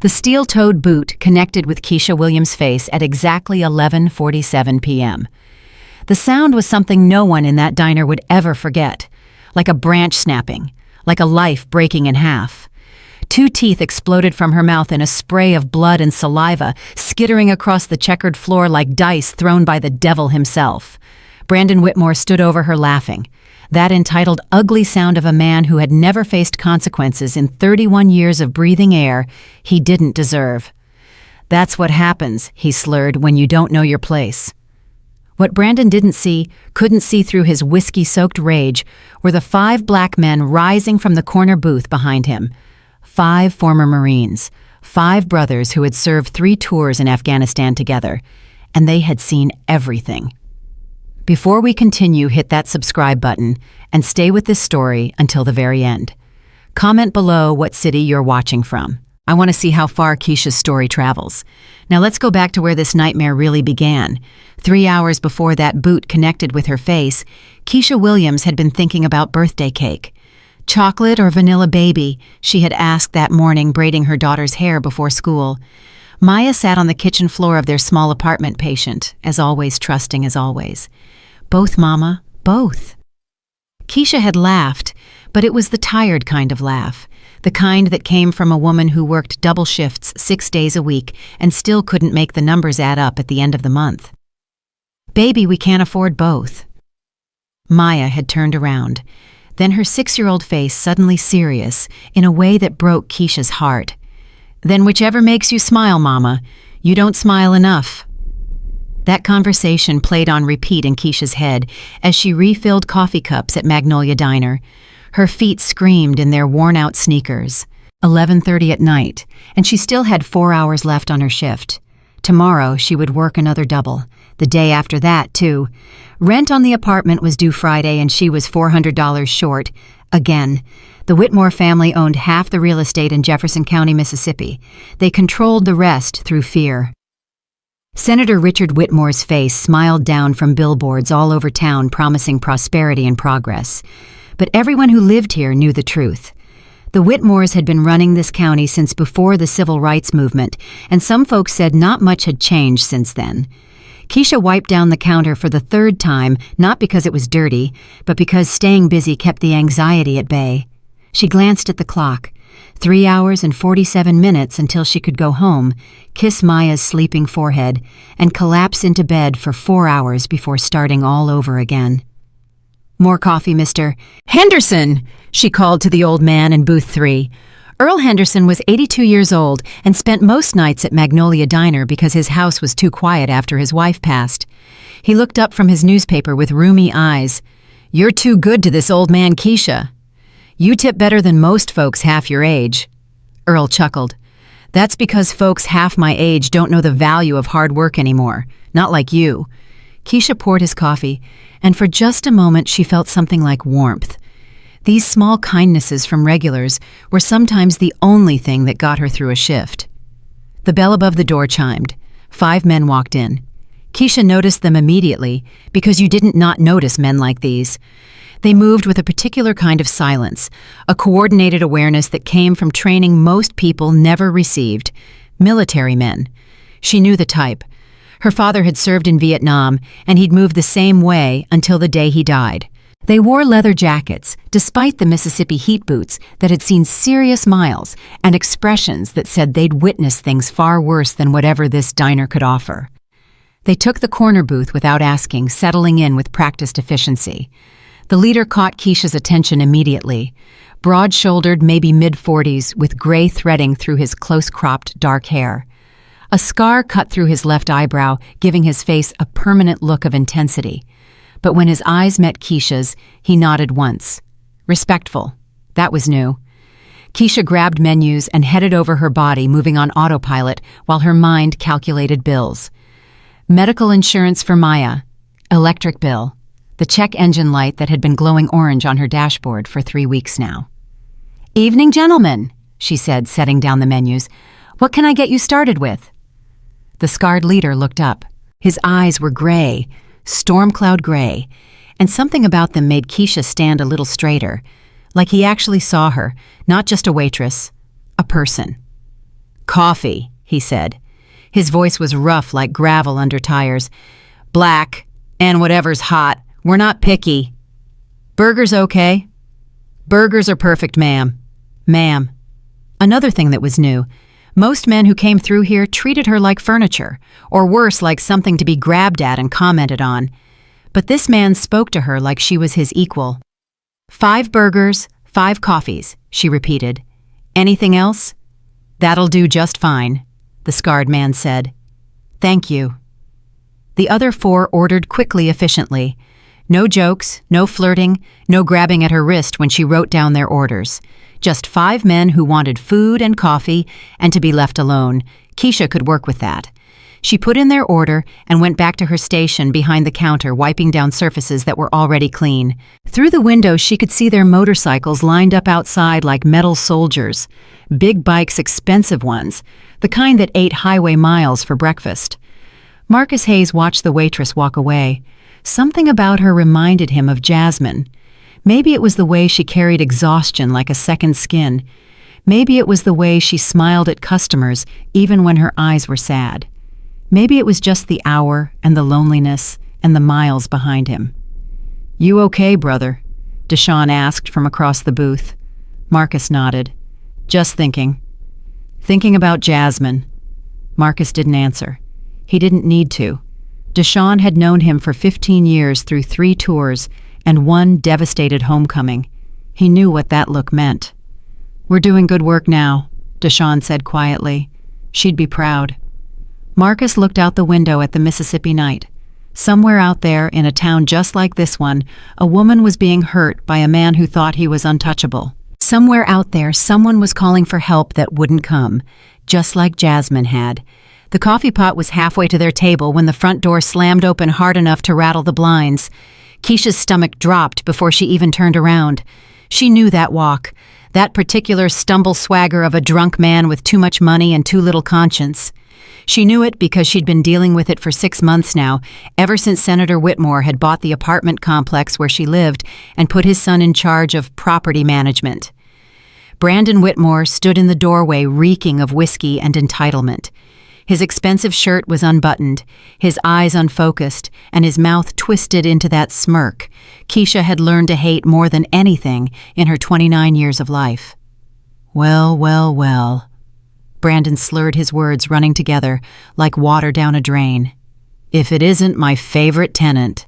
The steel-toed boot connected with Keisha Williams' face at exactly 11:47 p.m. The sound was something no one in that diner would ever forget, like a branch snapping, like a life breaking in half. 2 teeth exploded from her mouth in a spray of blood and saliva, skittering across the checkered floor like dice thrown by the devil himself. Brandon Whitmore stood over her laughing, that entitled ugly sound of a man who had never faced consequences in 31 years of breathing air he didn't deserve. "That's what happens," he slurred, "when you don't know your place." What Brandon couldn't see through his whiskey-soaked rage, were the 5 black men rising from the corner booth behind him. 5 former Marines, 5 brothers who had served 3 tours in Afghanistan together, and they had seen everything. Before we continue, hit that subscribe button and stay with this story until the very end. Comment below what city you're watching from. I want to see how far Keisha's story travels. Now let's go back to where this nightmare really began. 3 hours before that boot connected with her face, Keisha Williams had been thinking about birthday cake. Chocolate or vanilla baby, she had asked that morning, braiding her daughter's hair before school. Maya sat on the kitchen floor of their small apartment, patient, as always, trusting as always. "Both, Mama, both." Keisha had laughed, but it was the tired kind of laugh, the kind that came from a woman who worked double shifts 6 days a week and still couldn't make the numbers add up at the end of the month. "Baby, we can't afford both." Maya had turned around. Then her 6-year-old face suddenly serious in a way that broke Keisha's heart. "Then whichever makes you smile, Mama. You don't smile enough." That conversation played on repeat in Keisha's head as she refilled coffee cups at Magnolia Diner. Her feet screamed in their worn-out sneakers. 11:30 at night, and she still had 4 hours left on her shift. Tomorrow she would work another double. The day after that, too. Rent on the apartment was due Friday, and she was $400 short. Again. The Whitmore family owned half the real estate in Jefferson County, Mississippi. They controlled the rest through fear. Senator Richard Whitmore's face smiled down from billboards all over town promising prosperity and progress. But everyone who lived here knew the truth. The Whitmores had been running this county since before the civil rights movement, and some folks said not much had changed since then. Keisha wiped down the counter for the 3rd time, not because it was dirty, but because staying busy kept the anxiety at bay. She glanced at the clock. 3 hours and 47 minutes until she could go home, kiss Maya's sleeping forehead, and collapse into bed for 4 hours before starting all over again. "More coffee, Mr. Henderson," she called to the old man in booth 3. Earl Henderson was 82 years old and spent most nights at Magnolia Diner because his house was too quiet after his wife passed. He looked up from his newspaper with rheumy eyes. "You're too good to this old man, Keisha. You tip better than most folks half your age." Earl chuckled. "That's because folks half my age don't know the value of hard work anymore. Not like you." Keisha poured his coffee, and for just a moment she felt something like warmth. These small kindnesses from regulars were sometimes the only thing that got her through a shift. The bell above the door chimed. 5 men walked in. Keisha noticed them immediately, because you didn't not notice men like these. They moved with a particular kind of silence, a coordinated awareness that came from training most people never received. Military men. She knew the type. Her father had served in Vietnam, and he'd moved the same way until the day he died. They wore leather jackets, despite the Mississippi heat boots that had seen serious miles and expressions that said they'd witnessed things far worse than whatever this diner could offer. They took the corner booth without asking, settling in with practiced efficiency. The leader caught Keisha's attention immediately. Broad-shouldered, maybe mid-40s, with gray threading through his close-cropped dark hair. A scar cut through his left eyebrow, giving his face a permanent look of intensity. But when his eyes met Keisha's, he nodded once. Respectful. That was new. Keisha grabbed menus and headed over her body, moving on autopilot while her mind calculated bills. Medical insurance for Maya. Electric bill. The check engine light that had been glowing orange on her dashboard for 3 weeks now. "Evening, gentlemen," she said, setting down the menus. "What can I get you started with?" The scarred leader looked up. His eyes were gray, storm cloud gray, and something about them made Keisha stand a little straighter, like he actually saw her, not just a waitress, a person. "Coffee," he said. His voice was rough like gravel under tires. "Black, and whatever's hot. We're not picky." "Burgers okay?" "Burgers are perfect, ma'am." "Ma'am." Another thing that was new. Most men who came through here treated her like furniture, or worse, like something to be grabbed at and commented on. But this man spoke to her like she was his equal. "5 burgers, 5 coffees," she repeated. "Anything else?" "That'll do just fine," the scarred man said. "Thank you." The other 4 ordered quickly, efficiently. No jokes, no flirting, no grabbing at her wrist when she wrote down their orders. Just 5 men who wanted food and coffee and to be left alone. Keisha could work with that. She put in their order and went back to her station behind the counter, wiping down surfaces that were already clean. Through the window, she could see their motorcycles lined up outside like metal soldiers. Big bikes, expensive ones, the kind that ate highway miles for breakfast. Marcus Hayes watched the waitress walk away. Something about her reminded him of Jasmine. Maybe it was the way she carried exhaustion like a second skin. Maybe it was the way she smiled at customers even when her eyes were sad. Maybe it was just the hour and the loneliness and the miles behind him. "You okay, brother?" Deshawn asked from across the booth. Marcus nodded. "Just thinking." "Thinking about Jasmine." Marcus didn't answer. He didn't need to. Deshawn had known him for 15 years through 3 tours and 1 devastated homecoming. He knew what that look meant. "We're doing good work now," Deshawn said quietly. She'd be proud. Marcus looked out the window at the Mississippi night. Somewhere out there, in a town just like this one, a woman was being hurt by a man who thought he was untouchable. Somewhere out there, someone was calling for help that wouldn't come, just like Jasmine had. The coffee pot was halfway to their table when the front door slammed open hard enough to rattle the blinds. Keisha's stomach dropped before she even turned around. She knew that walk, that particular stumble swagger of a drunk man with too much money and too little conscience. She knew it because she'd been dealing with it for 6 months now, ever since Senator Whitmore had bought the apartment complex where she lived and put his son in charge of property management. Brandon Whitmore stood in the doorway reeking of whiskey and entitlement. His expensive shirt was unbuttoned, his eyes unfocused, and his mouth twisted into that smirk Keisha had learned to hate more than anything in her 29 years of life. "Well, well, well." Brandon slurred his words, running together like water down a drain. "If it isn't my favorite tenant."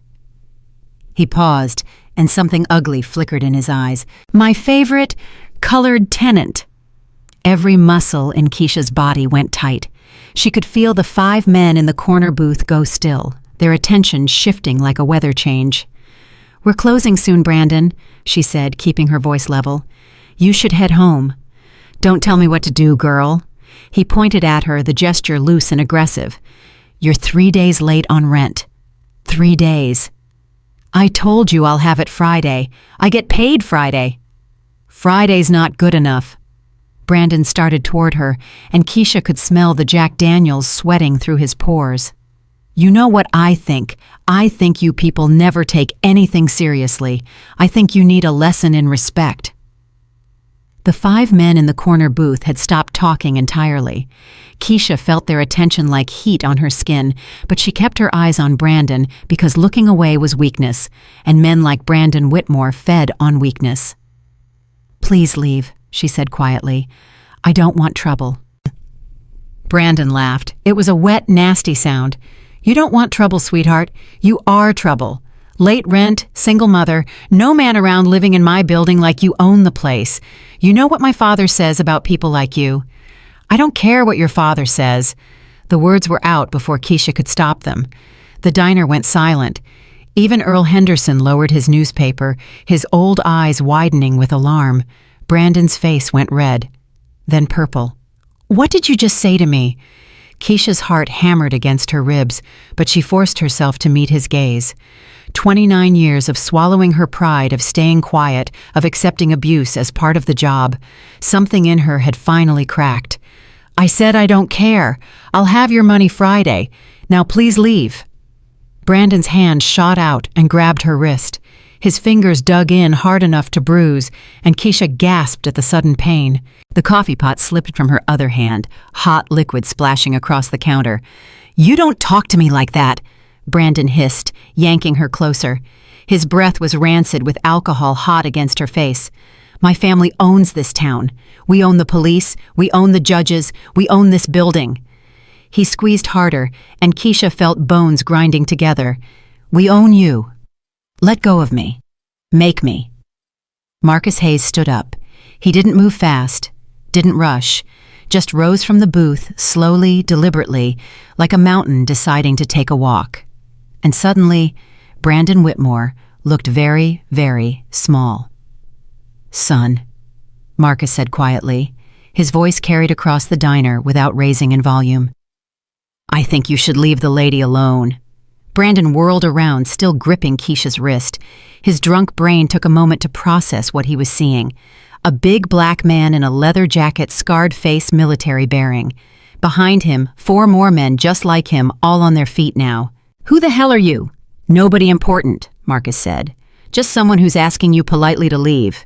He paused, and something ugly flickered in his eyes. "My favorite colored tenant." Every muscle in Keisha's body went tight. She could feel the 5 men in the corner booth go still, their attention shifting like a weather change. "We're closing soon, Brandon," she said, keeping her voice level. "You should head home." "Don't tell me what to do, girl." He pointed at her, the gesture loose and aggressive. "You're 3 days late on rent. 3 days." "I told you I'll have it Friday. I get paid Friday." "Friday's not good enough." Brandon started toward her, and Keisha could smell the Jack Daniels sweating through his pores. "You know what I think? I think you people never take anything seriously. I think you need a lesson in respect." The 5 men in the corner booth had stopped talking entirely. Keisha felt their attention like heat on her skin, but she kept her eyes on Brandon because looking away was weakness, and men like Brandon Whitmore fed on weakness. "Please leave," she said quietly. "I don't want trouble." Brandon laughed. It was a wet, nasty sound. "You don't want trouble, sweetheart. You are trouble. Late rent, single mother, no man around living in my building like you own the place. You know what my father says about people like you." "I don't care what your father says." The words were out before Keisha could stop them. The diner went silent. Even Earl Henderson lowered his newspaper, his old eyes widening with alarm. Brandon's face went red, then purple. "What did you just say to me?" Keisha's heart hammered against her ribs, but she forced herself to meet his gaze. 29 years of swallowing her pride, of staying quiet, of accepting abuse as part of the job. Something in her had finally cracked. "I said I don't care. I'll have your money Friday. Now please leave." Brandon's hand shot out and grabbed her wrist. His fingers dug in hard enough to bruise, and Keisha gasped at the sudden pain. The coffee pot slipped from her other hand, hot liquid splashing across the counter. "You don't talk to me like that," Brandon hissed, yanking her closer. His breath was rancid with alcohol hot against her face. "My family owns this town. We own the police, we own the judges, we own this building." He squeezed harder, and Keisha felt bones grinding together. "We own you. Let go of me. Make me." Marcus Hayes stood up. He didn't move fast, didn't rush, just rose from the booth, slowly, deliberately, like a mountain deciding to take a walk. And suddenly, Brandon Whitmore looked very, very small. "Son," Marcus said quietly. His voice carried across the diner without raising in volume. "I think you should leave the lady alone." Brandon whirled around, still gripping Keisha's wrist. His drunk brain took a moment to process what he was seeing. A big black man in a leather jacket, scarred face, military bearing. Behind him, 4 more men just like him, all on their feet now. "Who the hell are you?" "Nobody important," Marcus said. "Just someone who's asking you politely to leave."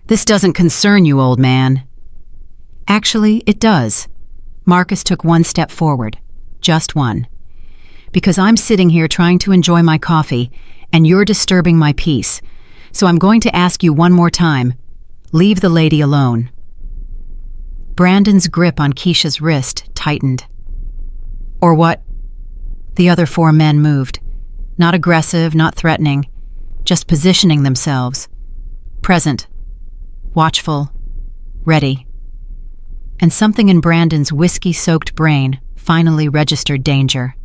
"This doesn't concern you, old man." "Actually, it does." Marcus took one step forward. Just one. "Because I'm sitting here trying to enjoy my coffee, and you're disturbing my peace. So I'm going to ask you one more time. Leave the lady alone." Brandon's grip on Keisha's wrist tightened. "Or what?" The other 4 men moved. Not aggressive, not threatening, just positioning themselves. Present. Watchful. Ready. And something in Brandon's whiskey-soaked brain finally registered danger.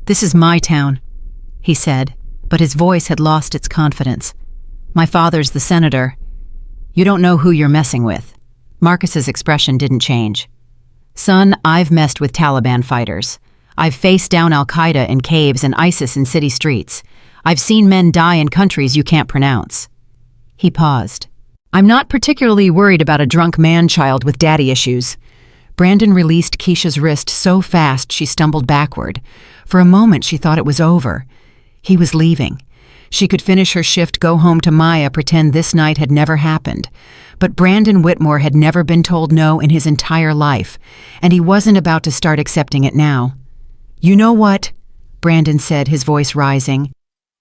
"This is my town," he said, but his voice had lost its confidence. "My father's the senator. You don't know who you're messing with." Marcus's expression didn't change. "Son, I've messed with Taliban fighters. I've faced down Al-Qaeda in caves and ISIS in city streets. I've seen men die in countries you can't pronounce." He paused. "I'm not particularly worried about a drunk man-child with daddy issues." Brandon released Keisha's wrist so fast she stumbled backward. For a moment she thought it was over. He was leaving. She could finish her shift, go home to Maya, pretend this night had never happened. But Brandon Whitmore had never been told no in his entire life, and he wasn't about to start accepting it now. "You know what?" Brandon said, his voice rising.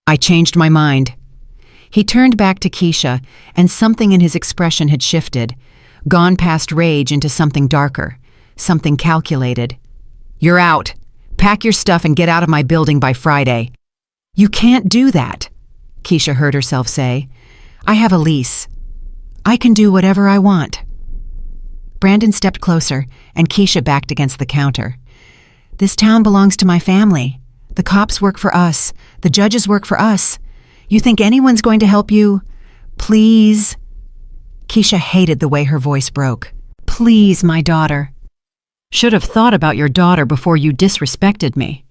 "I changed my mind." He turned back to Keisha, and something in his expression had shifted, gone past rage into something darker, something calculated. "You're out. Pack your stuff and get out of my building by Friday." "You can't do that," Keisha heard herself say. "I have a lease. I can do whatever I want." Brandon stepped closer, and Keisha backed against the counter. "This town belongs to my family. The cops work for us. The judges work for us. You think anyone's going to help you? Please?" Keisha hated the way her voice broke. "Please, my daughter." "Should have thought about your daughter before you disrespected me."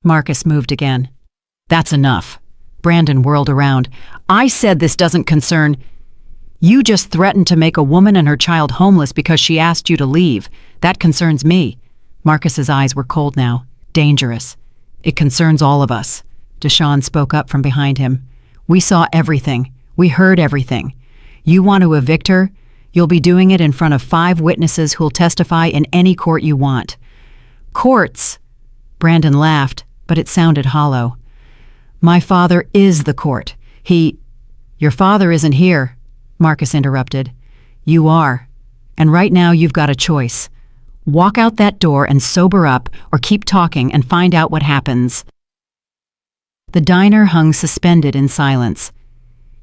Marcus moved again. "That's enough." Brandon whirled around. "I said this doesn't concern—" "You just threatened to make a woman and her child homeless because she asked you to leave. That concerns me." Marcus's eyes were cold now, dangerous. "It concerns all of us." Deshawn spoke up from behind him. "We saw everything. We heard everything. You want to evict her? You'll be doing it in front of 5 witnesses who'll testify in any court you want." "Courts!" Brandon laughed, but it sounded hollow. "My father is the court. Your father isn't here," Marcus interrupted. "You are. And right now you've got a choice. Walk out that door and sober up, or keep talking and find out what happens." The diner hung suspended in silence.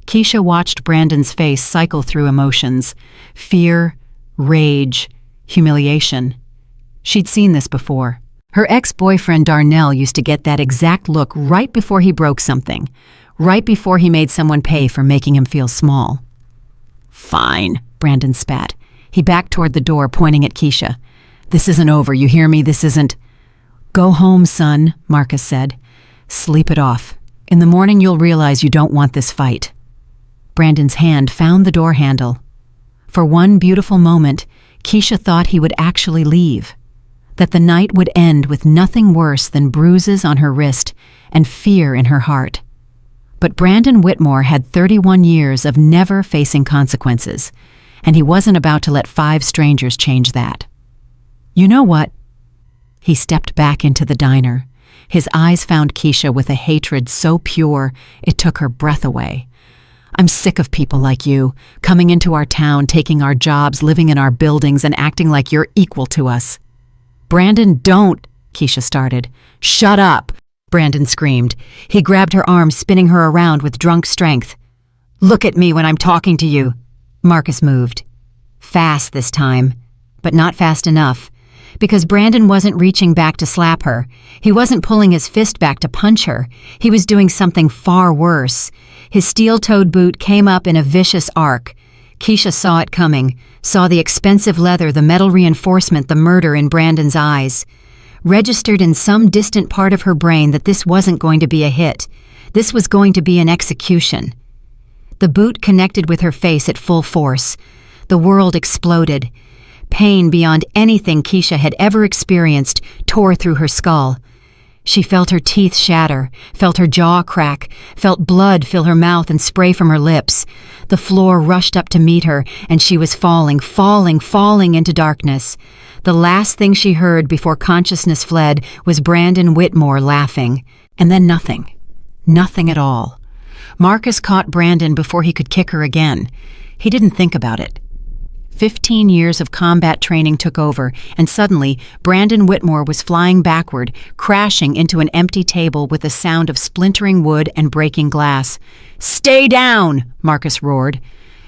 Keisha watched Brandon's face cycle through emotions: fear, rage, humiliation. She'd seen this before. Her ex-boyfriend Darnell used to get that exact look right before he broke something, right before he made someone pay for making him feel small. "Fine," Brandon spat. He backed toward the door, pointing at Keisha. "This isn't over, you hear me? This isn't—" "Go home, son," Marcus said. "Sleep it off. In the morning you'll realize you don't want this fight." Brandon's hand found the door handle. For one beautiful moment, Keisha thought he would actually leave, that the night would end with nothing worse than bruises on her wrist and fear in her heart. But Brandon Whitmore had 31 years of never facing consequences, and he wasn't about to let 5 strangers change that. You know what? He stepped back into the diner. His eyes found Keisha with a hatred so pure it took her breath away. I'm sick of people like you, coming into our town, taking our jobs, living in our buildings, and acting like you're equal to us. Brandon, don't, Keisha started. Shut up, Brandon screamed. He grabbed her arm, spinning her around with drunk strength. Look at me when I'm talking to you. Marcus moved. Fast this time, but not fast enough. Because Brandon wasn't reaching back to slap her. He wasn't pulling his fist back to punch her. He was doing something far worse. His steel-toed boot came up in a vicious arc. Keisha saw it coming, saw the expensive leather, the metal reinforcement, the murder in Brandon's eyes. Registered in some distant part of her brain that this wasn't going to be a hit. This was going to be an execution. The boot connected with her face at full force. The world exploded. Pain beyond anything Keisha had ever experienced tore through her skull. She felt her teeth shatter, felt her jaw crack, felt blood fill her mouth and spray from her lips. The floor rushed up to meet her, and she was falling into darkness. The last thing she heard before consciousness fled was Brandon Whitmore laughing. And then nothing. Nothing at all. Marcus caught Brandon before he could kick her again. He didn't think about it. 15 years of combat training took over, and suddenly Brandon Whitmore was flying backward, crashing into an empty table with the sound of splintering wood and breaking glass. "Stay down!" Marcus roared.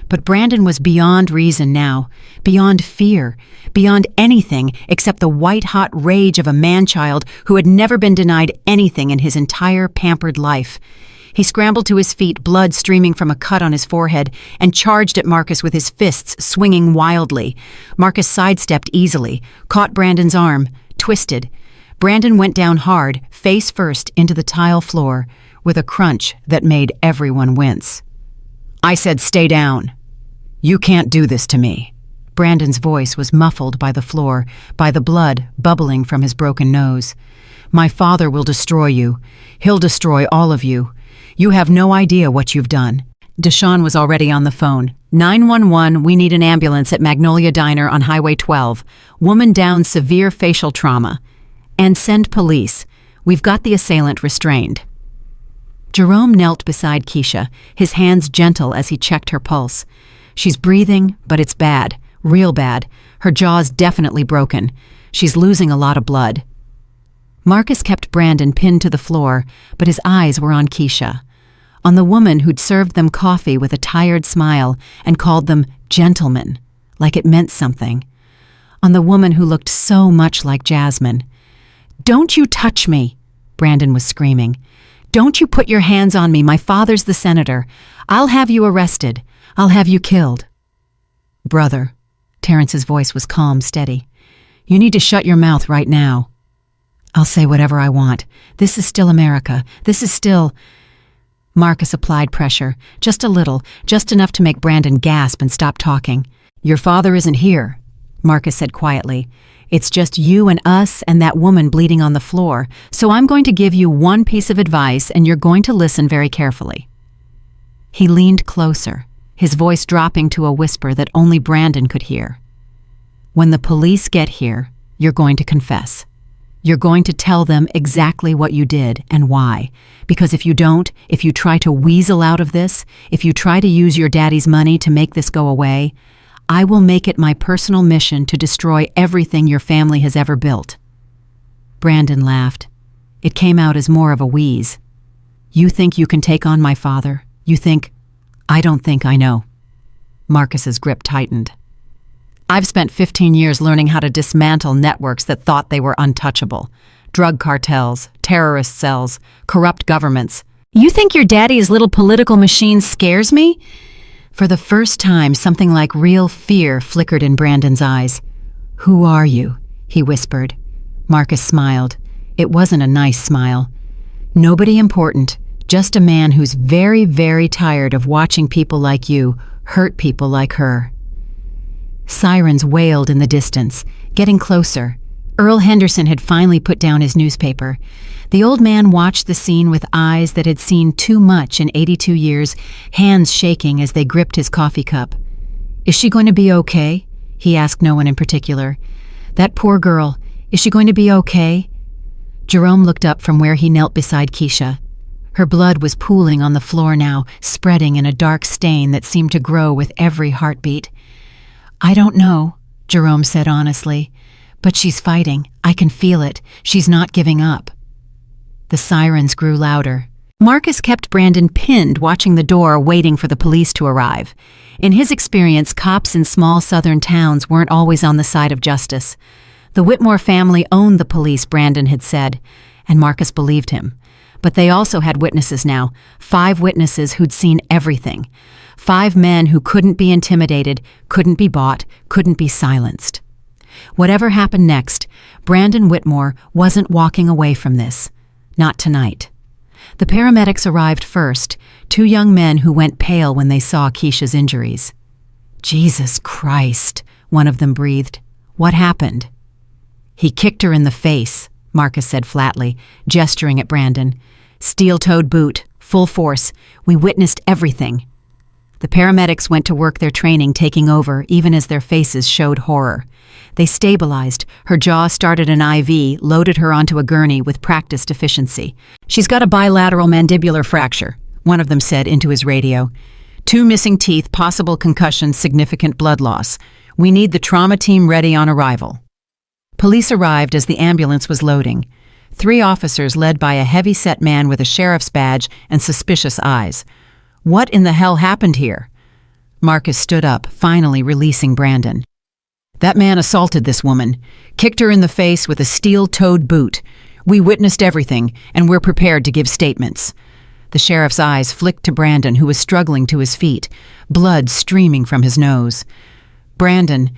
But Brandon was beyond reason now, beyond fear, beyond anything except the white-hot rage of a man-child who had never been denied anything in his entire pampered life. He scrambled to his feet, blood streaming from a cut on his forehead, and charged at Marcus with his fists swinging wildly. Marcus sidestepped easily, caught Brandon's arm, twisted. Brandon went down hard, face first, into the tile floor, with a crunch that made everyone wince. "I said stay down. You can't do this to me." Brandon's voice was muffled by the floor, by the blood bubbling from his broken nose. "My father will destroy you. He'll destroy all of you. You have no idea what you've done." Deshawn was already on the phone. 911, we need an ambulance at Magnolia Diner on Highway 12. Woman down, severe facial trauma. And send police. We've got the assailant restrained. Jerome knelt beside Keisha, his hands gentle as he checked her pulse. She's breathing, but it's bad, real bad. Her jaw's definitely broken. She's losing a lot of blood. Marcus kept Brandon pinned to the floor, but his eyes were on Keisha. On the woman who'd served them coffee with a tired smile and called them gentlemen, like it meant something. On the woman who looked so much like Jasmine. "Don't you touch me," Brandon was screaming. "Don't you put your hands on me, my father's the senator. I'll have you arrested. I'll have you killed." "Brother," Terrence's voice was calm, steady. "You need to shut your mouth right now." "I'll say whatever I want. This is still America. This is still—" Marcus applied pressure, just a little, just enough to make Brandon gasp and stop talking. "Your father isn't here," Marcus said quietly. "It's just you and us and that woman bleeding on the floor, so I'm going to give you one piece of advice and you're going to listen very carefully." He leaned closer, his voice dropping to a whisper that only Brandon could hear. "When the police get here, you're going to confess. You're going to tell them exactly what you did and why. Because if you don't, if you try to weasel out of this, if you try to use your daddy's money to make this go away, I will make it my personal mission to destroy everything your family has ever built." Brandon laughed. It came out as more of a wheeze. "You think you can take on my father? You think—" "I don't think I know." Marcus's grip tightened. "I've spent 15 years learning how to dismantle networks that thought they were untouchable. Drug cartels, terrorist cells, corrupt governments. You think your daddy's little political machine scares me?" For the first time, something like real fear flickered in Brandon's eyes. "Who are you?" he whispered. Marcus smiled. It wasn't a nice smile. "Nobody important, just a man who's very, very tired of watching people like you hurt people like her." Sirens wailed in the distance, getting closer. Earl Henderson had finally put down his newspaper. The old man watched the scene with eyes that had seen too much in 82 years, hands shaking as they gripped his coffee cup. "Is she going to be okay?" he asked no one in particular. "That poor girl, is she going to be okay?" Jerome looked up from where he knelt beside Keisha. Her blood was pooling on the floor now, spreading in a dark stain that seemed to grow with every heartbeat. "I don't know," Jerome said honestly. "But she's fighting. I can feel it. She's not giving up." The sirens grew louder. Marcus kept Brandon pinned, watching the door, waiting for the police to arrive. In his experience, cops in small southern towns weren't always on the side of justice. The Whitmore family owned the police, Brandon had said, and Marcus believed him. But they also had witnesses now, 5 witnesses who'd seen everything. 5 men who couldn't be intimidated, couldn't be bought, couldn't be silenced. Whatever happened next, Brandon Whitmore wasn't walking away from this. Not tonight. The paramedics arrived first, 2 young men who went pale when they saw Keisha's injuries. "Jesus Christ," one of them breathed. "What happened?" "He kicked her in the face," Marcus said flatly, gesturing at Brandon. "Steel-toed boot, full force. We witnessed everything." The paramedics went to work their training, taking over, even as their faces showed horror. They stabilized, her jaw started an IV, loaded her onto a gurney with practiced efficiency. "She's got a bilateral mandibular fracture," one of them said into his radio. "2 missing teeth, possible concussion, significant blood loss. We need the trauma team ready on arrival." Police arrived as the ambulance was loading. 3 officers led by a heavy-set man with a sheriff's badge and suspicious eyes. "What in the hell happened here?" Marcus stood up, finally releasing Brandon. "That man assaulted this woman, kicked her in the face with a steel-toed boot. We witnessed everything, and we're prepared to give statements." The sheriff's eyes flicked to Brandon, who was struggling to his feet, blood streaming from his nose. "Brandon,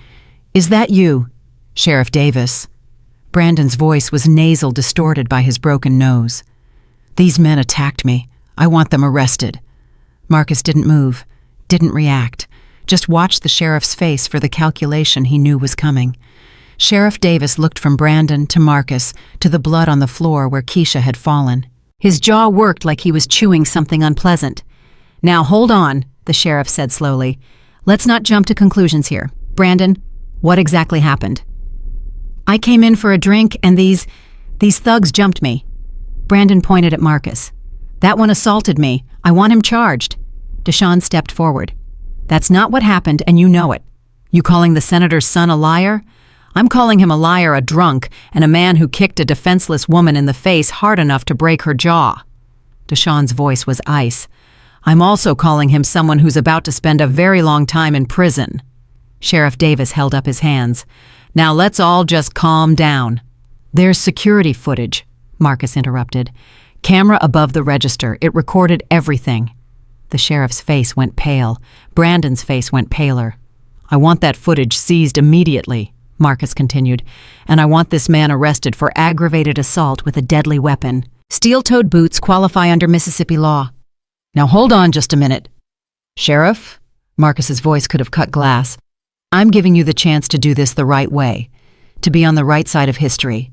is that you?" "Sheriff Davis." Brandon's voice was nasal, distorted by his broken nose. "These men attacked me. I want them arrested." Marcus didn't move, didn't react, just watched the sheriff's face for the calculation he knew was coming. Sheriff Davis looked from Brandon to Marcus to the blood on the floor where Keisha had fallen. His jaw worked like he was chewing something unpleasant. "Now hold on," the sheriff said slowly. "Let's not jump to conclusions here. Brandon, what exactly happened?" "I came in for a drink and these thugs jumped me." Brandon pointed at Marcus. "That one assaulted me. I want him charged." Deshawn stepped forward. "That's not what happened, and you know it. You calling the senator's son a liar? I'm calling him a liar, a drunk, and a man who kicked a defenseless woman in the face hard enough to break her jaw." Deshawn's voice was ice. "I'm also calling him someone who's about to spend a very long time in prison." Sheriff Davis held up his hands. "Now let's all just calm down." "There's security footage," Marcus interrupted. "Camera above the register. It recorded everything." The sheriff's face went pale. Brandon's face went paler. "I want that footage seized immediately," Marcus continued, "and I want this man arrested for aggravated assault with a deadly weapon. Steel-toed boots qualify under Mississippi law." "Now hold on just a minute. Sheriff," Marcus's voice could have cut glass, "I'm giving you the chance to do this the right way, to be on the right side of history.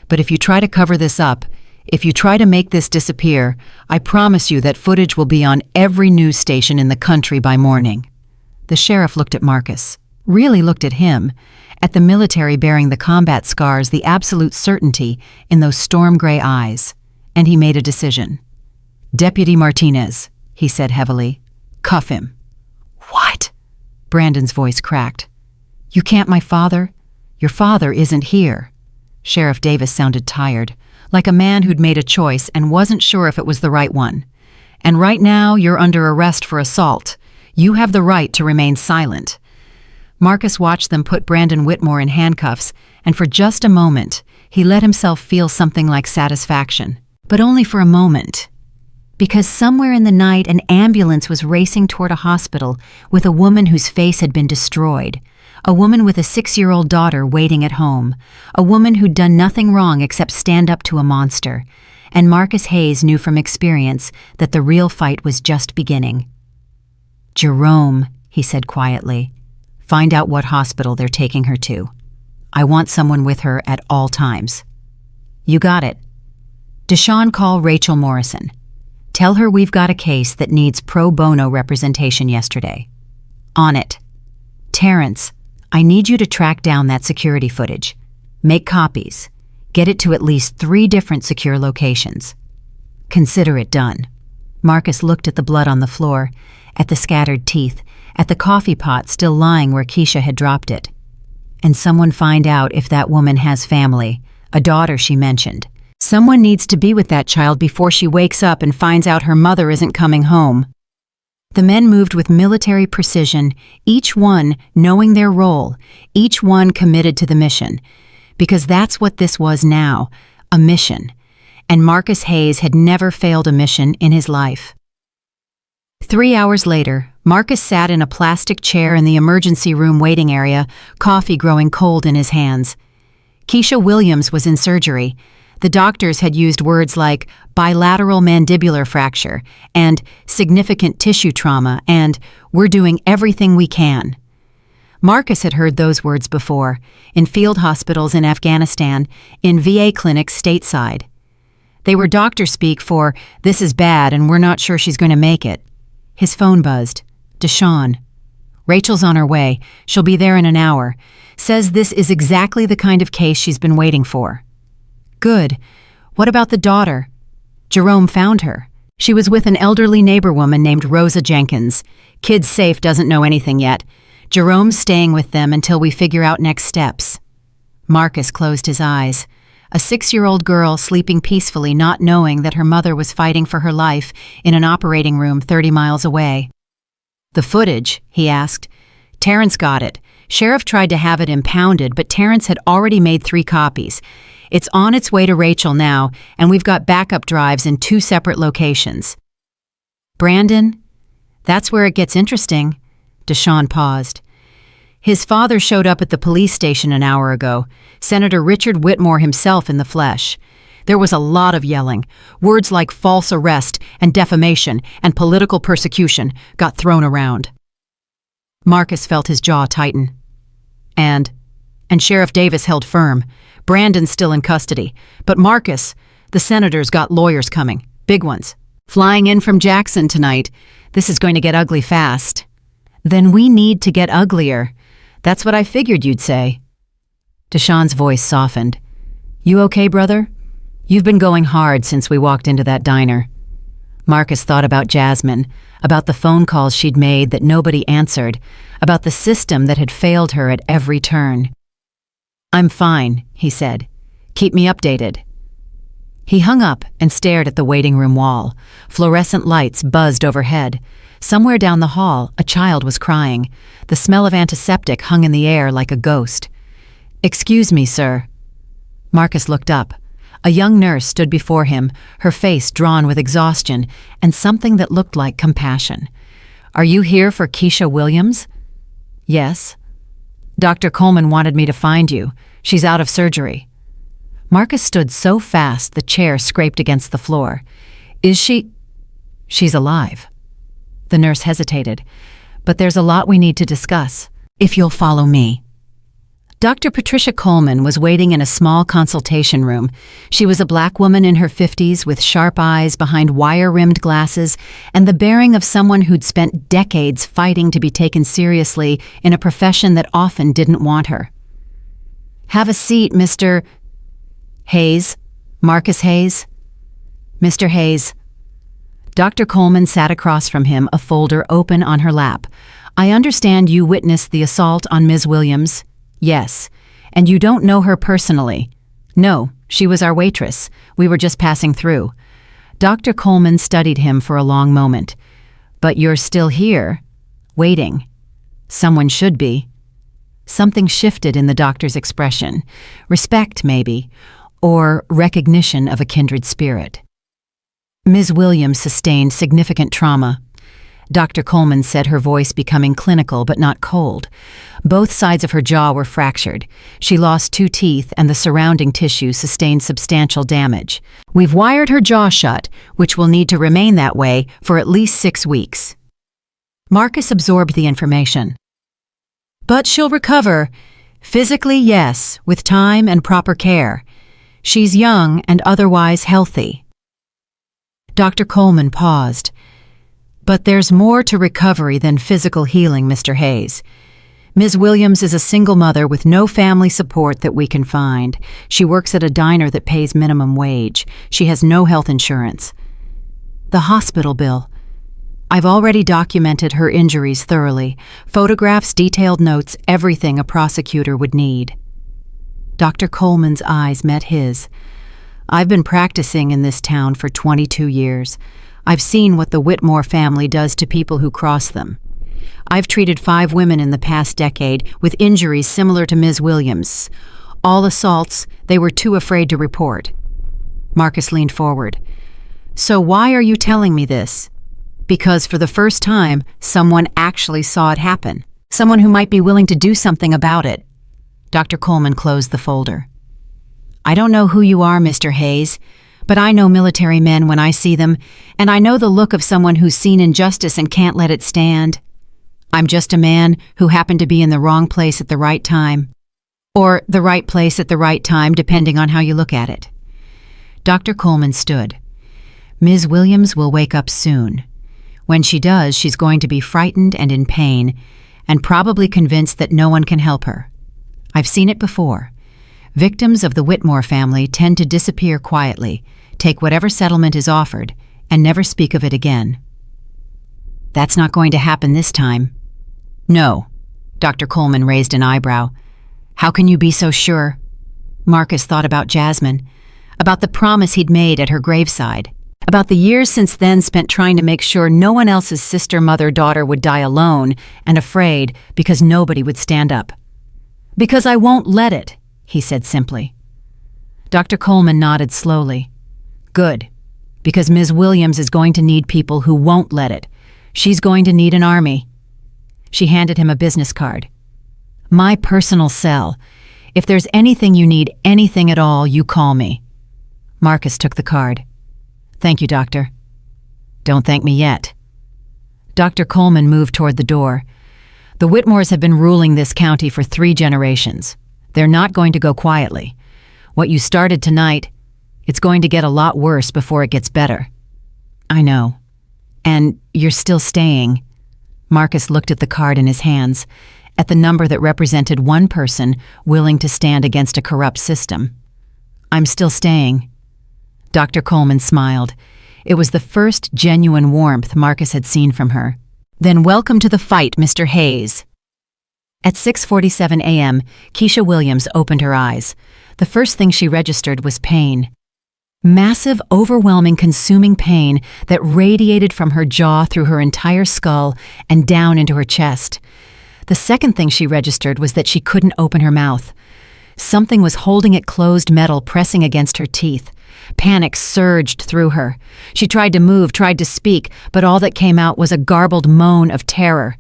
But if you try to cover this up, if you try to make this disappear, I promise you that footage will be on every news station in the country by morning." The sheriff looked at Marcus, really looked at him, at the military bearing the combat scars, the absolute certainty in those storm-gray eyes, and he made a decision. "Deputy Martinez," he said heavily, "cuff him." "What?" Brandon's voice cracked. "You can't, my father? Your father isn't here." Sheriff Davis sounded tired, like a man who'd made a choice and wasn't sure if it was the right one. "And right now you're under arrest for assault. You have the right to remain silent." Marcus watched them put Brandon Whitmore in handcuffs, and for just a moment, he let himself feel something like satisfaction. But only for a moment. Because somewhere in the night, an ambulance was racing toward a hospital with a woman whose face had been destroyed. A woman with a 6-year-old daughter waiting at home. A woman who'd done nothing wrong except stand up to a monster. And Marcus Hayes knew from experience that the real fight was just beginning. "Jerome," he said quietly, "find out what hospital they're taking her to." I want someone with her at all times." "You got it. Deshawn, call Rachel Morrison. Tell her we've got a case that needs pro bono representation yesterday." "On it." "Terrence, I need you to track down that security footage. Make copies. Get it to at least 3 different secure locations." "Consider it done." Marcus looked at the blood on the floor, at the scattered teeth, at the coffee pot still lying where Keisha had dropped it. "And someone find out if that woman has family, a daughter she mentioned. Someone needs to be with that child before she wakes up and finds out her mother isn't coming home." The men moved with military precision, each one knowing their role, each one committed to the mission. Because that's what this was now, a mission. And Marcus Hayes had never failed a mission in his life. 3 hours later, Marcus sat in a plastic chair in the emergency room waiting area, coffee growing cold in his hands. Keisha Williams was in surgery. The doctors had used words like bilateral mandibular fracture and significant tissue trauma and "we're doing everything we can." Marcus had heard those words before, in field hospitals in Afghanistan, in VA clinics stateside. They were doctor speak for "this is bad and we're not sure she's going to make it." His phone buzzed. "Deshawn. Rachel's on her way. She'll be there in an hour. Says this is exactly the kind of case she's been waiting for." "Good. What about the daughter?" "Jerome found her. She was with an elderly neighbor woman named Rosa Jenkins. Kid's safe, doesn't know anything yet. Jerome's staying with them until we figure out next steps." Marcus closed his eyes. A 6-year-old girl sleeping peacefully, not knowing that her mother was fighting for her life in an operating room 30 miles away. "The footage?" he asked. "Terrence got it. Sheriff tried to have it impounded, but Terrence had already made 3 copies. It's on its way to Rachel now, and we've got backup drives in 2 separate locations." "Brandon? That's where it gets interesting." Deshawn paused. "His father showed up at the police station an hour ago, Senator Richard Whitmore himself in the flesh. There was a lot of yelling. Words like false arrest and defamation and political persecution got thrown around." Marcus felt his jaw tighten. And Sheriff Davis held firm. Brandon's still in custody. But Marcus, the senator's got lawyers coming. Big ones. Flying in from Jackson tonight. This is going to get ugly fast. "Then we need to get uglier. That's what I figured you'd say." Deshawn's voice softened. "You okay, brother? You've been going hard since we walked into that diner." Marcus thought about Jasmine, about the phone calls she'd made that nobody answered, about the system that had failed her at every turn. "I'm fine," he said. "Keep me updated." He hung up and stared at the waiting room wall. Fluorescent lights buzzed overhead. Somewhere down the hall, a child was crying. The smell of antiseptic hung in the air like a ghost. "Excuse me, sir." Marcus looked up. A young nurse stood before him, her face drawn with exhaustion and something that looked like compassion. "Are you here for Keisha Williams?" "Yes." "Dr. Coleman wanted me to find you. She's out of surgery." Marcus stood so fast the chair scraped against the floor. "Is she—" "She's alive." The nurse hesitated. "But there's a lot we need to discuss. If you'll follow me." Dr. Patricia Coleman was waiting in a small consultation room. She was a black woman in her 50s with sharp eyes behind wire-rimmed glasses and the bearing of someone who'd spent decades fighting to be taken seriously in a profession that often didn't want her. "Have a seat, Mr. Hayes. Marcus Hayes." "Mr. Hayes." Dr. Coleman sat across from him, a folder open on her lap. "I understand you witnessed the assault on Ms. Williams." "Yes. And you don't know her personally?" "No, she was our waitress. We were just passing through." Dr. Coleman studied him for a long moment. "But you're still here, waiting. Someone should be." Something shifted in the doctor's expression. Respect, maybe, or recognition of a kindred spirit. "Ms. Williams sustained significant trauma." Dr. Coleman said, her voice becoming clinical but not cold. Both sides of her jaw were fractured. She lost 2 teeth and the surrounding tissue sustained substantial damage. "We've wired her jaw shut, which will need to remain that way for at least 6 weeks." Marcus absorbed the information. "But she'll recover. Physically, yes, with time and proper care. She's young and otherwise healthy. Dr. Coleman paused. But there's more to recovery than physical healing, Mr. Hayes. Ms. Williams is a single mother with no family support that we can find. She works at a diner that pays minimum wage. She has no health insurance. The hospital bill. I've already documented her injuries thoroughly. Photographs, detailed notes, everything a prosecutor would need. Dr. Coleman's eyes met his. I've been practicing in this town for 22 years. I've seen what the Whitmore family does to people who cross them. I've treated 5 women in the past decade with injuries similar to Ms. Williams. All assaults they were too afraid to report. Marcus leaned forward. So why are you telling me this? Because for the first time, someone actually saw it happen. Someone who might be willing to do something about it. Dr. Coleman closed the folder. I don't know who you are, Mr. Hayes, but I know military men when I see them, and I know the look of someone who's seen injustice and can't let it stand. I'm just a man who happened to be in the wrong place at the right time. Or the right place at the right time, depending on how you look at it. Dr. Coleman stood. Ms. Williams will wake up soon. When she does, she's going to be frightened and in pain, and probably convinced that no one can help her. I've seen it before. Victims of the Whitmore family tend to disappear quietly, take whatever settlement is offered, and never speak of it again. That's not going to happen this time. No. Dr. Coleman raised an eyebrow. How can you be so sure? Marcus thought about Jasmine, about the promise he'd made at her graveside, about the years since then spent trying to make sure no one else's sister, mother, daughter would die alone and afraid because nobody would stand up. Because I won't let it, he said simply. Dr. Coleman nodded slowly. Good, because Ms. Williams is going to need people who won't let it. She's going to need an army. She handed him a business card. My personal cell. If there's anything you need, anything at all, you call me. Marcus took the card. Thank you, Doctor. Don't thank me yet. Dr. Coleman moved toward the door. The Whitmores have been ruling this county for 3 generations. They're not going to go quietly. What you started tonight, it's going to get a lot worse before it gets better. I know. And you're still staying. Marcus looked at the card in his hands, at the number that represented one person willing to stand against a corrupt system. I'm still staying. Dr. Coleman smiled. It was the first genuine warmth Marcus had seen from her. Then welcome to the fight, Mr. Hayes. At 6:47 a.m., Keisha Williams opened her eyes. The first thing she registered was pain. Massive, overwhelming, consuming pain that radiated from her jaw through her entire skull and down into her chest. The second thing she registered was that she couldn't open her mouth. Something was holding it closed, metal pressing against her teeth. Panic surged through her. She tried to move, tried to speak, but all that came out was a garbled moan of terror.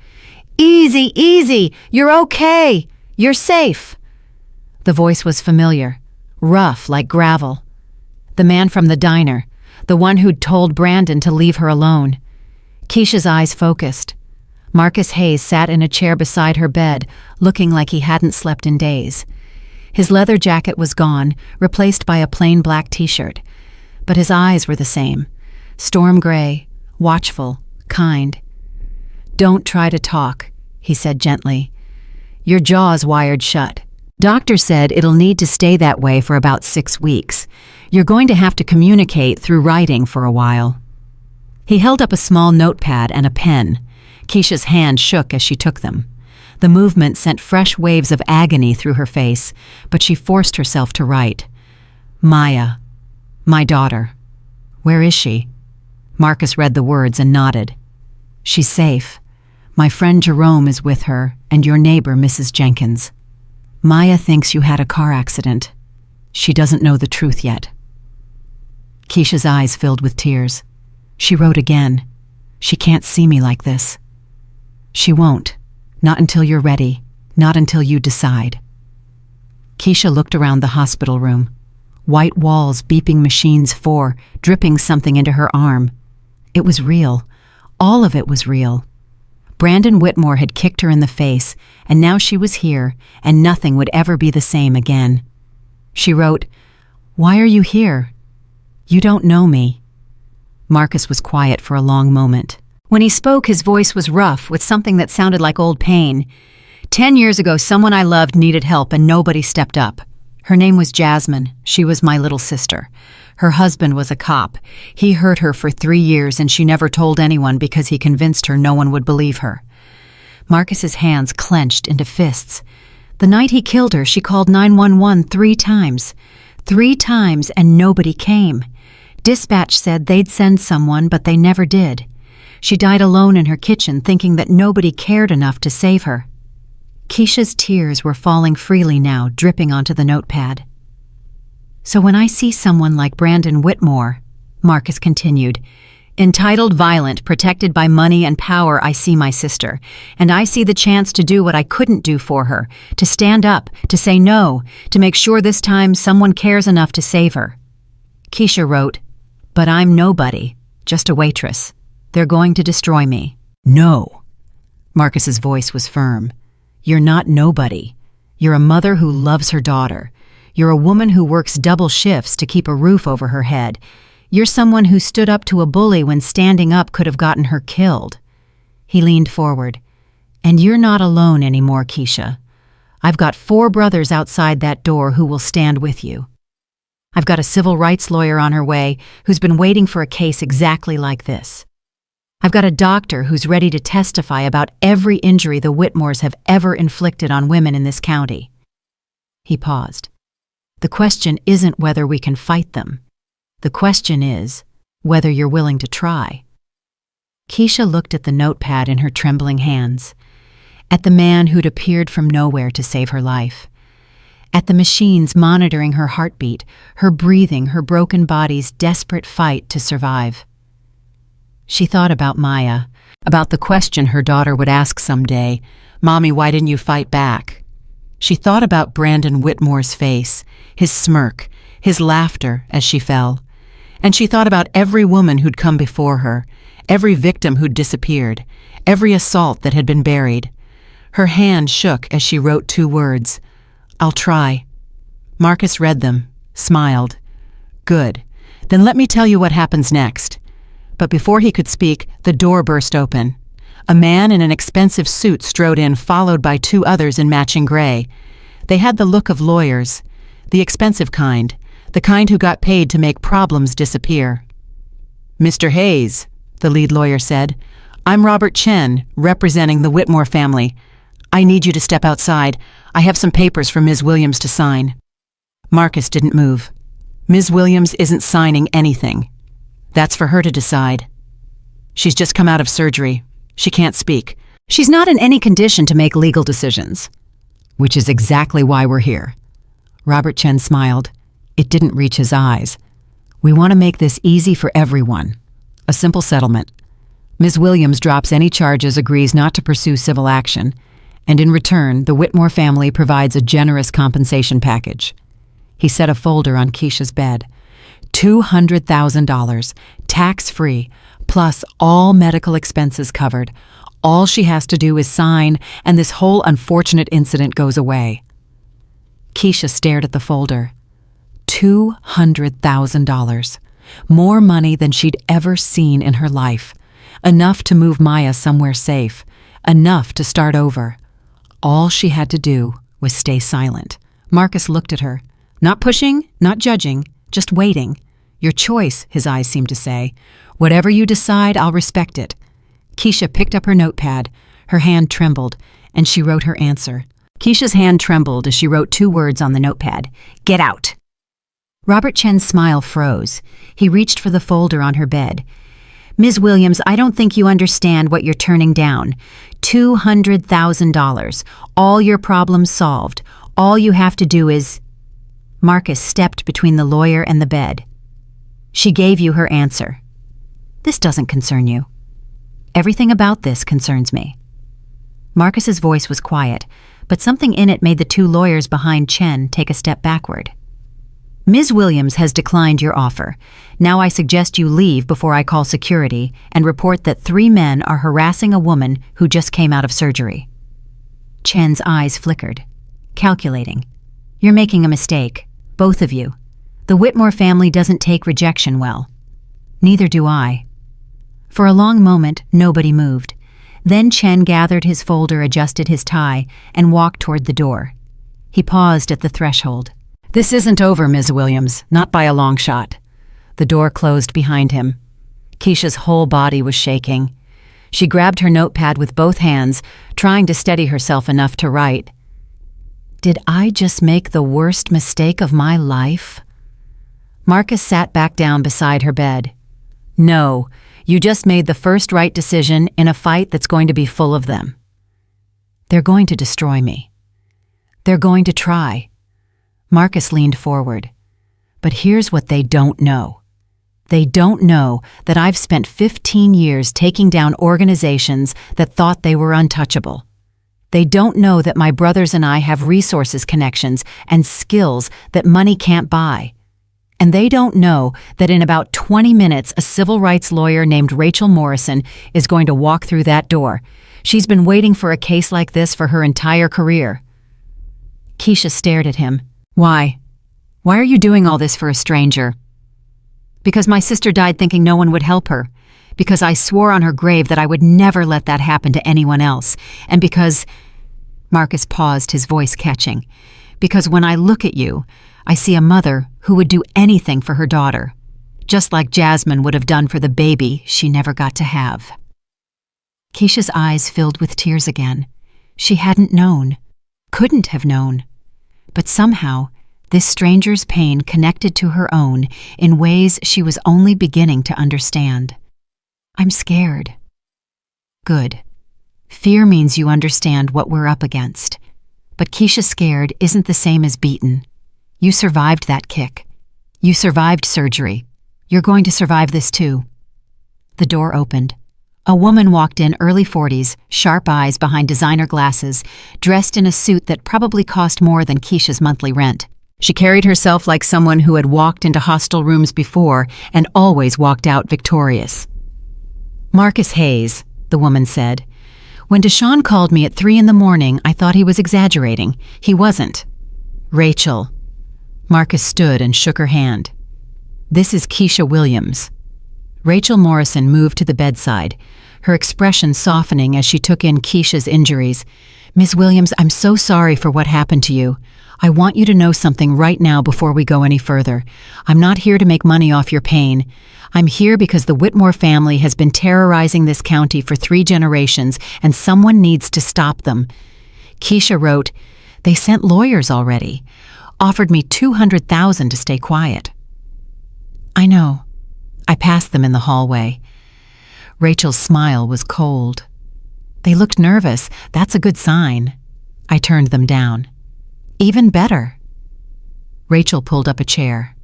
Easy, easy, you're okay, you're safe. The voice was familiar, rough like gravel. The man from the diner, the one who'd told Brandon to leave her alone. Keisha's eyes focused. Marcus Hayes sat in a chair beside her bed, looking like he hadn't slept in days. His leather jacket was gone, replaced by a plain black t-shirt. But his eyes were the same, storm gray, watchful, kind. Don't try to talk, he said gently. Your jaw's wired shut. Doctor said it'll need to stay that way for about 6 weeks. You're going to have to communicate through writing for a while. He held up a small notepad and a pen. Keisha's hand shook as she took them. The movement sent fresh waves of agony through her face, but she forced herself to write. Maya, my daughter. Where is she? Marcus read the words and nodded. She's safe. My friend Jerome is with her, and your neighbor, Mrs. Jenkins. Maya thinks you had a car accident. She doesn't know the truth yet. Keisha's eyes filled with tears. She wrote again. She can't see me like this. She won't. Not until you're ready. Not until you decide. Keisha looked around the hospital room. White walls, beeping machines, dripping something into her arm. It was real. All of it was real. Brandon Whitmore had kicked her in the face, and now she was here, and nothing would ever be the same again. She wrote, "Why are you here? You don't know me." Marcus was quiet for a long moment. When he spoke, his voice was rough, with something that sounded like old pain. 10 years ago, someone I loved needed help, and nobody stepped up. Her name was Jasmine. She was my little sister. Her husband was a cop. He hurt her for 3 years, and she never told anyone because he convinced her no one would believe her. Marcus's hands clenched into fists. The night he killed her, she called 911 3 times. 3 times, and nobody came. Dispatch said they'd send someone, but they never did. She died alone in her kitchen, thinking that nobody cared enough to save her. Keisha's tears were falling freely now, dripping onto the notepad. "So when I see someone like Brandon Whitmore," Marcus continued, "entitled, violent, protected by money and power, I see my sister, and I see the chance to do what I couldn't do for her, to stand up, to say no, to make sure this time someone cares enough to save her." Keisha wrote, "But I'm nobody, just a waitress. They're going to destroy me." "No." Marcus's voice was firm. "You're not nobody. You're a mother who loves her daughter. You're a woman who works double shifts to keep a roof over her head. You're someone who stood up to a bully when standing up could have gotten her killed." He leaned forward. "And you're not alone anymore, Keisha. I've got 4 brothers outside that door who will stand with you. I've got a civil rights lawyer on her way who's been waiting for a case exactly like this. I've got a doctor who's ready to testify about every injury the Whitmores have ever inflicted on women in this county." He paused. "The question isn't whether we can fight them. The question is whether you're willing to try." Keisha looked at the notepad in her trembling hands, at the man who'd appeared from nowhere to save her life, at the machines monitoring her heartbeat, her breathing, her broken body's desperate fight to survive. She thought about Maya, about the question her daughter would ask someday, "Mommy, why didn't you fight back?" She thought about Brandon Whitmore's face, his smirk, his laughter as she fell. And she thought about every woman who'd come before her, every victim who'd disappeared, every assault that had been buried. Her hand shook as she wrote 2 words, "I'll try." Marcus read them, smiled. "Good. Then let me tell you what happens next." But before he could speak, the door burst open. A man in an expensive suit strode in, followed by 2 others in matching gray. They had the look of lawyers, the expensive kind, the kind who got paid to make problems disappear. "Mr. Hayes," the lead lawyer said, "I'm Robert Chen, representing the Whitmore family. I need you to step outside. I have some papers for Ms. Williams to sign." Marcus didn't move. "Ms. Williams isn't signing anything. That's for her to decide. She's just come out of surgery. She can't speak. She's not in any condition to make legal decisions." "Which is exactly why we're here." Robert Chen smiled. It didn't reach his eyes. "We want to make this easy for everyone. A simple settlement. Ms. Williams drops any charges, agrees not to pursue civil action, and in return, the Whitmore family provides a generous compensation package." He set a folder on Keisha's bed. $200,000, tax-free, plus all medical expenses covered. All she has to do is sign, and this whole unfortunate incident goes away. Keisha stared at the folder. $200,000. More money than she'd ever seen in her life. Enough to move Maya somewhere safe. Enough to start over. All she had to do was stay silent. Marcus looked at her. Not pushing, not judging, just waiting. "Your choice," his eyes seemed to say. "Whatever you decide, I'll respect it." Keisha picked up her notepad. Her hand trembled, and she wrote her answer. Keisha's hand trembled as she wrote 2 words on the notepad. "Get out." Robert Chen's smile froze. He reached for the folder on her bed. "Ms. Williams, I don't think you understand what you're turning down. $200,000. All your problems solved. All you have to do is—" Marcus stepped between the lawyer and the bed. "She gave you her answer. This doesn't concern you. Everything about this concerns me." Marcus's voice was quiet, but something in it made the 2 lawyers behind Chen take a step backward. Ms. Williams has declined your offer. Now I suggest you leave before I call security and report that 3 men are harassing a woman who just came out of surgery. Chen's eyes flickered. Calculating. You're making a mistake, both of you. The Whitmore family doesn't take rejection well. Neither do I. For a long moment, nobody moved. Then Chen gathered his folder, adjusted his tie, and walked toward the door. He paused at the threshold. This isn't over, Ms. Williams, not by a long shot. The door closed behind him. Keisha's whole body was shaking. She grabbed her notepad with both hands, trying to steady herself enough to write. Did I just make the worst mistake of my life? Marcus sat back down beside her bed. No, you just made the first right decision in a fight that's going to be full of them. They're going to destroy me. They're going to try. Marcus leaned forward. But here's what they don't know. They don't know that I've spent 15 years taking down organizations that thought they were untouchable. They don't know that my brothers and I have resources, connections, and skills that money can't buy. And they don't know that in about 20 minutes, a civil rights lawyer named Rachel Morrison is going to walk through that door. She's been waiting for a case like this for her entire career. Keisha stared at him. Why? Why are you doing all this for a stranger? Because my sister died thinking no one would help her. Because I swore on her grave that I would never let that happen to anyone else. And because... Marcus paused, his voice catching. Because when I look at you, I see a mother who would do anything for her daughter. Just like Jasmine would have done for the baby she never got to have. Keisha's eyes filled with tears again. She hadn't known. Couldn't have known. But somehow, this stranger's pain connected to her own in ways she was only beginning to understand. I'm scared. Good. Fear means you understand what we're up against. But Keisha scared isn't the same as beaten. You survived that kick. You survived surgery. You're going to survive this too. The door opened. A woman walked in, early 40s, sharp eyes behind designer glasses, dressed in a suit that probably cost more than Keisha's monthly rent. She carried herself like someone who had walked into hostel rooms before and always walked out victorious. Marcus Hayes, the woman said. When Deshaun called me at 3 a.m, I thought he was exaggerating. He wasn't. Rachel. Marcus stood and shook her hand. This is Keisha Williams. Rachel Morrison moved to the bedside, her expression softening as she took in Keisha's injuries. Ms. Williams, I'm so sorry for what happened to you. I want you to know something right now before we go any further. I'm not here to make money off your pain. I'm here because the Whitmore family has been terrorizing this county for 3 generations, and someone needs to stop them. Keisha wrote, they sent lawyers already. Offered me $200,000 to stay quiet. I know. I passed them in the hallway. Rachel's smile was cold. They looked nervous. That's a good sign. I turned them down. Even better. Rachel pulled up a chair.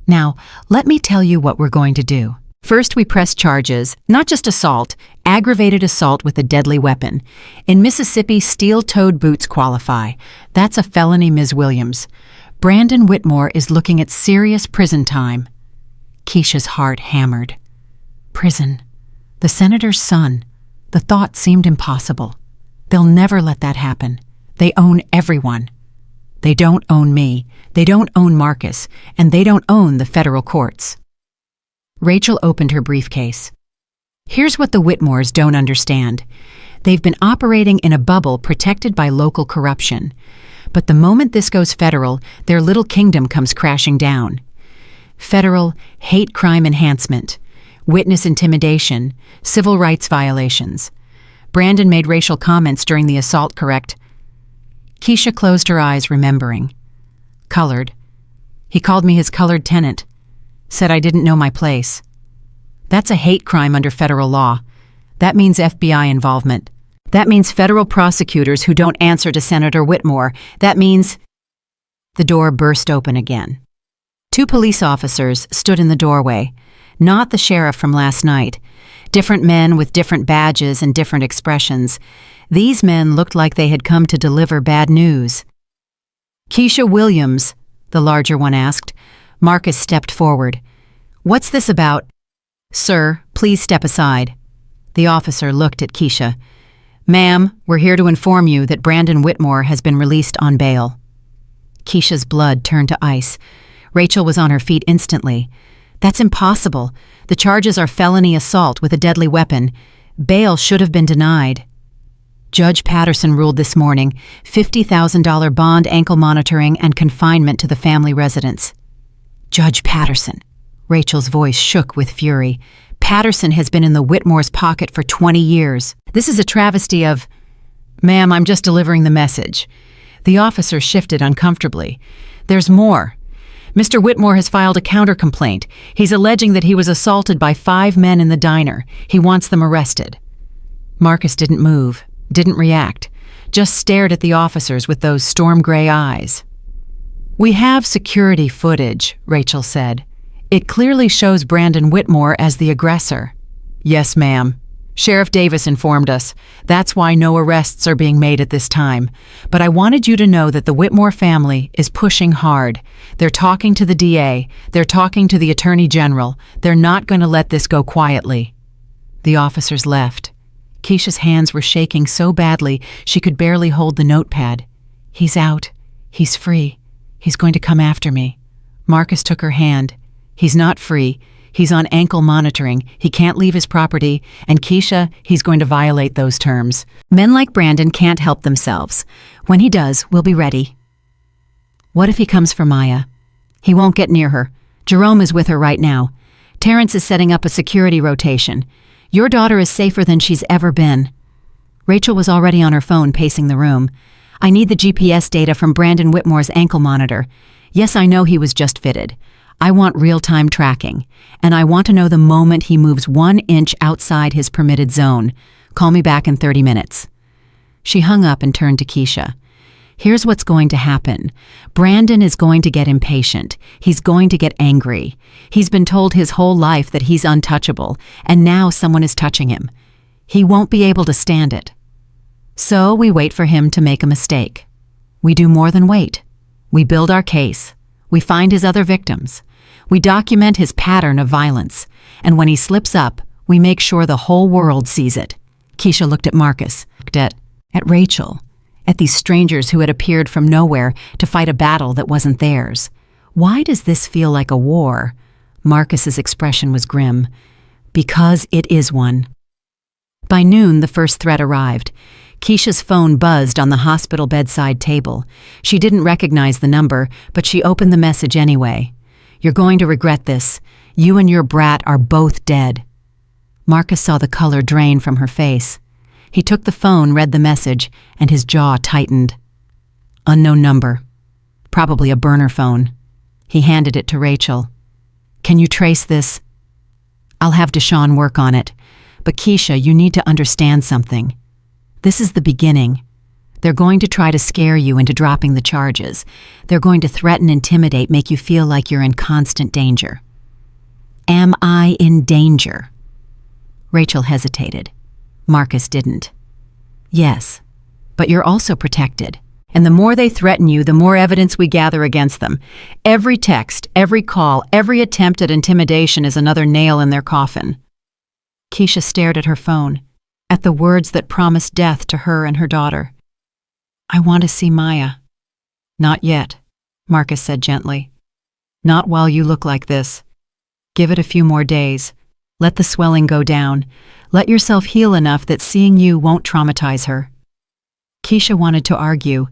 Now, let me tell you what we're going to do. First, we press charges, not just assault, aggravated assault with a deadly weapon. In Mississippi, steel-toed boots qualify. That's a felony, Ms. Williams. Brandon Whitmore is looking at serious prison time. Keisha's heart hammered. Prison. The senator's son. The thought seemed impossible. They'll never let that happen. They own everyone. They don't own me, they don't own Marcus, and they don't own the federal courts. Rachel opened her briefcase. Here's what the Whitmores don't understand. They've been operating in a bubble protected by local corruption. But the moment this goes federal, their little kingdom comes crashing down. Federal hate crime enhancement, witness intimidation, civil rights violations. Brandon made racial comments during the assault, correct? Keisha closed her eyes, remembering. Colored. He called me his colored tenant. Said I didn't know my place. That's a hate crime under federal law. That means FBI involvement. That means federal prosecutors who don't answer to Senator Whitmore. That means... The door burst open again. 2 police officers stood in the doorway, not the sheriff from last night. Different men with different badges and different expressions. These men looked like they had come to deliver bad news. Keisha Williams, the the larger one asked. Marcus stepped forward. "What's this about?" "Sir, please step aside." The officer looked at Keisha. "Ma'am, we're here to inform you that Brandon Whitmore has been released on bail." Keisha's blood turned to ice. Rachel was on her feet instantly. "That's impossible. The charges are felony assault with a deadly weapon. Bail should have been denied." Judge Patterson ruled this morning, $50,000 bond, ankle monitoring, and confinement to the family residence. Judge Patterson. Rachel's voice shook with fury. Patterson has been in the Whitmore's pocket for 20 years. This is a travesty of... "Ma'am, I'm just delivering the message." The officer shifted uncomfortably. "There's more. Mr. Whitmore has filed a counter-complaint. He's alleging that he was assaulted by 5 men in the diner. He wants them arrested." Marcus didn't move, didn't react, just stared at the officers with those storm-gray eyes. "We have security footage," Rachel said. "It clearly shows Brandon Whitmore as the aggressor." "Yes, ma'am. Sheriff Davis informed us. That's why no arrests are being made at this time. But I wanted you to know that the Whitmore family is pushing hard. They're talking to the DA. They're talking to the Attorney General. They're not going to let this go quietly." The officers left. Keisha's hands were shaking so badly she could barely hold the notepad. "He's out. He's free. He's going to come after me." Marcus took her hand. "He's not free. He's on ankle monitoring. He can't leave his property. And Keisha, he's going to violate those terms. Men like Brandon can't help themselves. When he does, we'll be ready." "What if he comes for Maya?" "He won't get near her. Jerome is with her right now. Terrence is setting up a security rotation. Your daughter is safer than she's ever been." Rachel was already on her phone pacing the room. "I need the GPS data from Brandon Whitmore's ankle monitor. Yes, I know he was just fitted. I want real-time tracking, and I want to know the moment he moves 1 inch outside his permitted zone. Call me back in 30 minutes. She hung up and turned to Keisha. "Here's what's going to happen. Brandon is going to get impatient. He's going to get angry. He's been told his whole life that he's untouchable, and now someone is touching him. He won't be able to stand it. So we wait for him to make a mistake. We do more than wait. We build our case. We find his other victims. We document his pattern of violence. And when he slips up, we make sure the whole world sees it." Keisha looked at Marcus, looked at Rachel, at these strangers who had appeared from nowhere to fight a battle that wasn't theirs. "Why does this feel like a war?" Marcus's expression was grim. "Because it is one." By noon, the first threat arrived. Keisha's phone buzzed on the hospital bedside table. She didn't recognize the number, but she opened the message anyway. "You're going to regret this. You and your brat are both dead." Marcus saw the color drain from her face. He took the phone, read the message, and his jaw tightened. Unknown number. Probably a burner phone. He handed it to Rachel. "Can you trace this?" "I'll have Deshawn work on it. But Keisha, you need to understand something. This is the beginning. They're going to try to scare you into dropping the charges. They're going to threaten, intimidate, make you feel like you're in constant danger." "Am I in danger?" Rachel hesitated. Marcus didn't. "Yes, but you're also protected. And the more they threaten you, the more evidence we gather against them. Every text, every call, every attempt at intimidation is another nail in their coffin." Keisha stared at her phone, at the words that promised death to her and her daughter. "I want to see Maya." "Not yet," Marcus said gently. "Not while you look like this. Give it a few more days. Let the swelling go down. Let yourself heal enough that seeing you won't traumatize her." Keisha wanted to argue,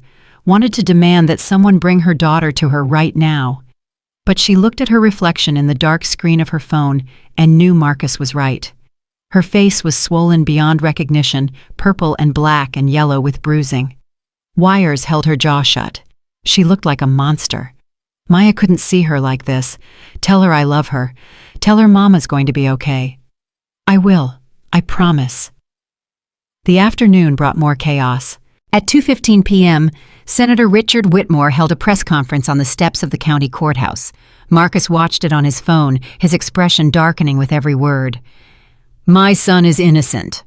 wanted to demand that someone bring her daughter to her right now. But she looked at her reflection in the dark screen of her phone and knew Marcus was right. Her face was swollen beyond recognition, purple and black and yellow with bruising. Wires held her jaw shut. She looked like a monster. Maya couldn't see her like this. Tell her I love her. Tell her Mama's going to be okay. "I will. I promise." The afternoon brought more chaos. At 2:15 p.m., Senator Richard Whitmore held a press conference on the steps of the county courthouse. Marcus watched it on his phone, his expression darkening with every word. "My son is innocent.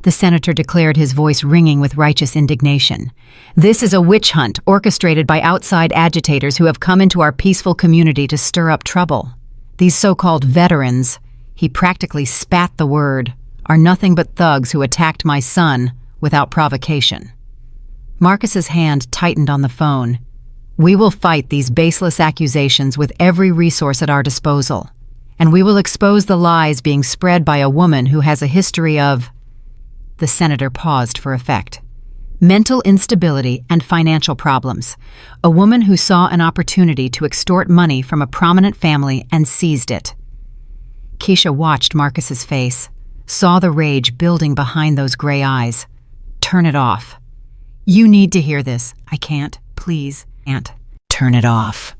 the senator declared, his voice ringing with righteous indignation. "This is a witch hunt orchestrated by outside agitators who have come into our peaceful community to stir up trouble. These so-called veterans," he practically spat the word, "are nothing but thugs who attacked my son without provocation." Marcus's hand tightened on the phone. "We will fight these baseless accusations with every resource at our disposal, and we will expose the lies being spread by a woman who has a history of—" The senator paused for effect. "Mental instability and financial problems. A woman who saw an opportunity to extort money from a prominent family and seized it." Keisha watched Marcus's face, saw the rage building behind those gray eyes. "Turn it off. You need to hear this. I can't. Please, can't. Turn it off."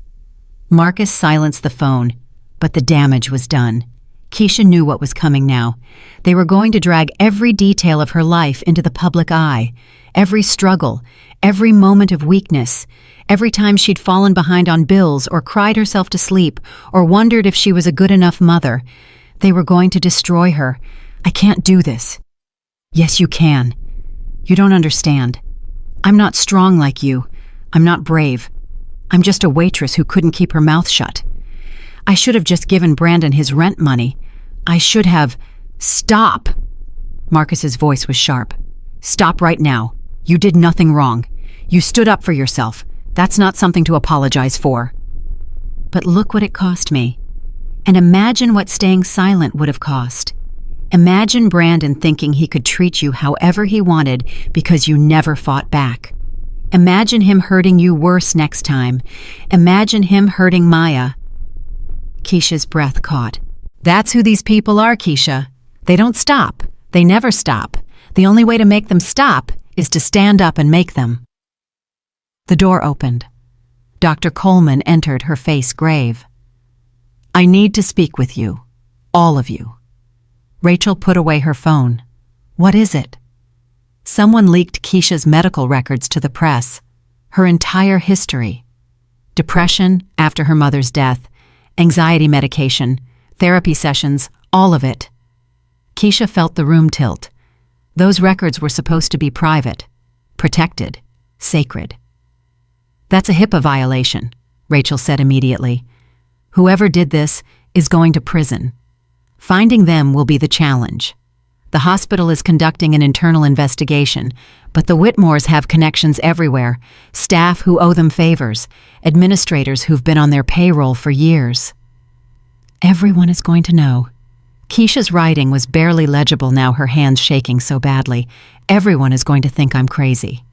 Marcus silenced the phone, but the damage was done. Keisha knew what was coming now. They were going to drag every detail of her life into the public eye, every struggle, every moment of weakness, every time she'd fallen behind on bills or cried herself to sleep or wondered if she was a good enough mother. They were going to destroy her. "I can't do this." "Yes, you can. You don't understand. I'm not strong like you. I'm not brave. I'm just a waitress who couldn't keep her mouth shut. I should have just given Brandon his rent money. I should have—" "Stop!" Marcus's voice was sharp. "Stop right now. You did nothing wrong. You stood up for yourself. That's not something to apologize for." "But look what it cost me. And imagine what staying silent would have cost. Imagine Brandon thinking he could treat you however he wanted because you never fought back. Imagine him hurting you worse next time. Imagine him hurting Maya." Keisha's breath caught. "That's who these people are, Keisha. They don't stop. They never stop. The only way to make them stop is to stand up and make them." The door opened. Dr. Coleman entered, her face grave. "I need to speak with you. All of you." Rachel put away her phone. "What is it?" Someone leaked Keisha's medical records to the press. Her entire history. Depression after her mother's death, anxiety medication, therapy sessions, all of it. Keisha felt the room tilt. Those records were supposed to be private, protected, sacred. "That's a HIPAA violation," Rachel said immediately. "Whoever did this is going to prison. Finding them will be the challenge. The hospital is conducting an internal investigation, but the Whitmores have connections everywhere, staff who owe them favors, administrators who've been on their payroll for years. Everyone is going to know." Keisha's writing was barely legible now, her hands shaking so badly. "Everyone is going to think I'm crazy."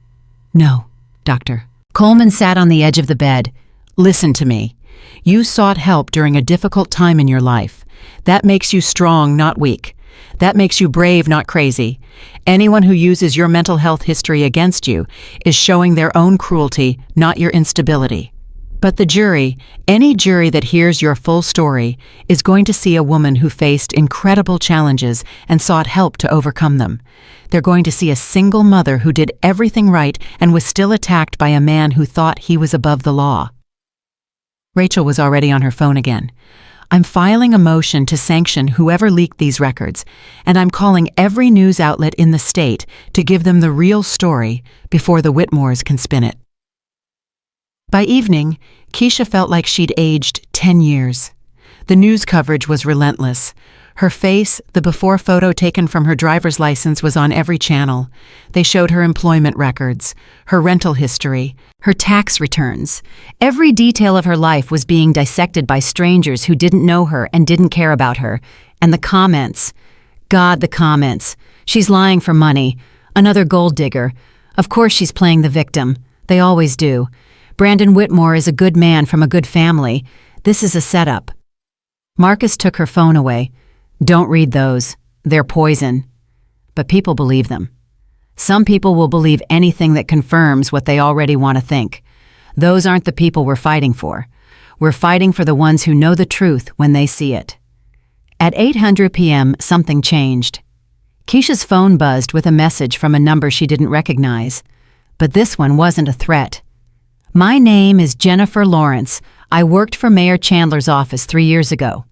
"No, Doctor." Coleman sat on the edge of the bed. "Listen to me. You sought help during a difficult time in your life. That makes you strong, not weak. That makes you brave, not crazy. Anyone who uses your mental health history against you is showing their own cruelty, not your instability. But the jury, any jury that hears your full story, is going to see a woman who faced incredible challenges and sought help to overcome them. They're going to see a single mother who did everything right and was still attacked by a man who thought he was above the law." Rachel was already on her phone again. "I'm filing a motion to sanction whoever leaked these records, and I'm calling every news outlet in the state to give them the real story before the Whitmores can spin it." By evening, Keisha felt like she'd aged 10 years. The news coverage was relentless. Her face, the before photo taken from her driver's license, was on every channel. They showed her employment records, her rental history, her tax returns. Every detail of her life was being dissected by strangers who didn't know her and didn't care about her. And the comments. God, the comments. "She's lying for money. Another gold digger. Of course she's playing the victim. They always do. Brandon Whitmore is a good man from a good family. This is a setup." Marcus took her phone away. "Don't read those. They're poison." But people believe them. Some people will believe anything that confirms what they already want to think. Those aren't the people we're fighting for. We're fighting for the ones who know the truth when they see it. At 8:00 p.m., something changed. Keisha's phone buzzed with a message from a number she didn't recognize. But this one wasn't a threat. "My name is Jennifer Lawrence. I worked for Mayor Chandler's office 3 years ago.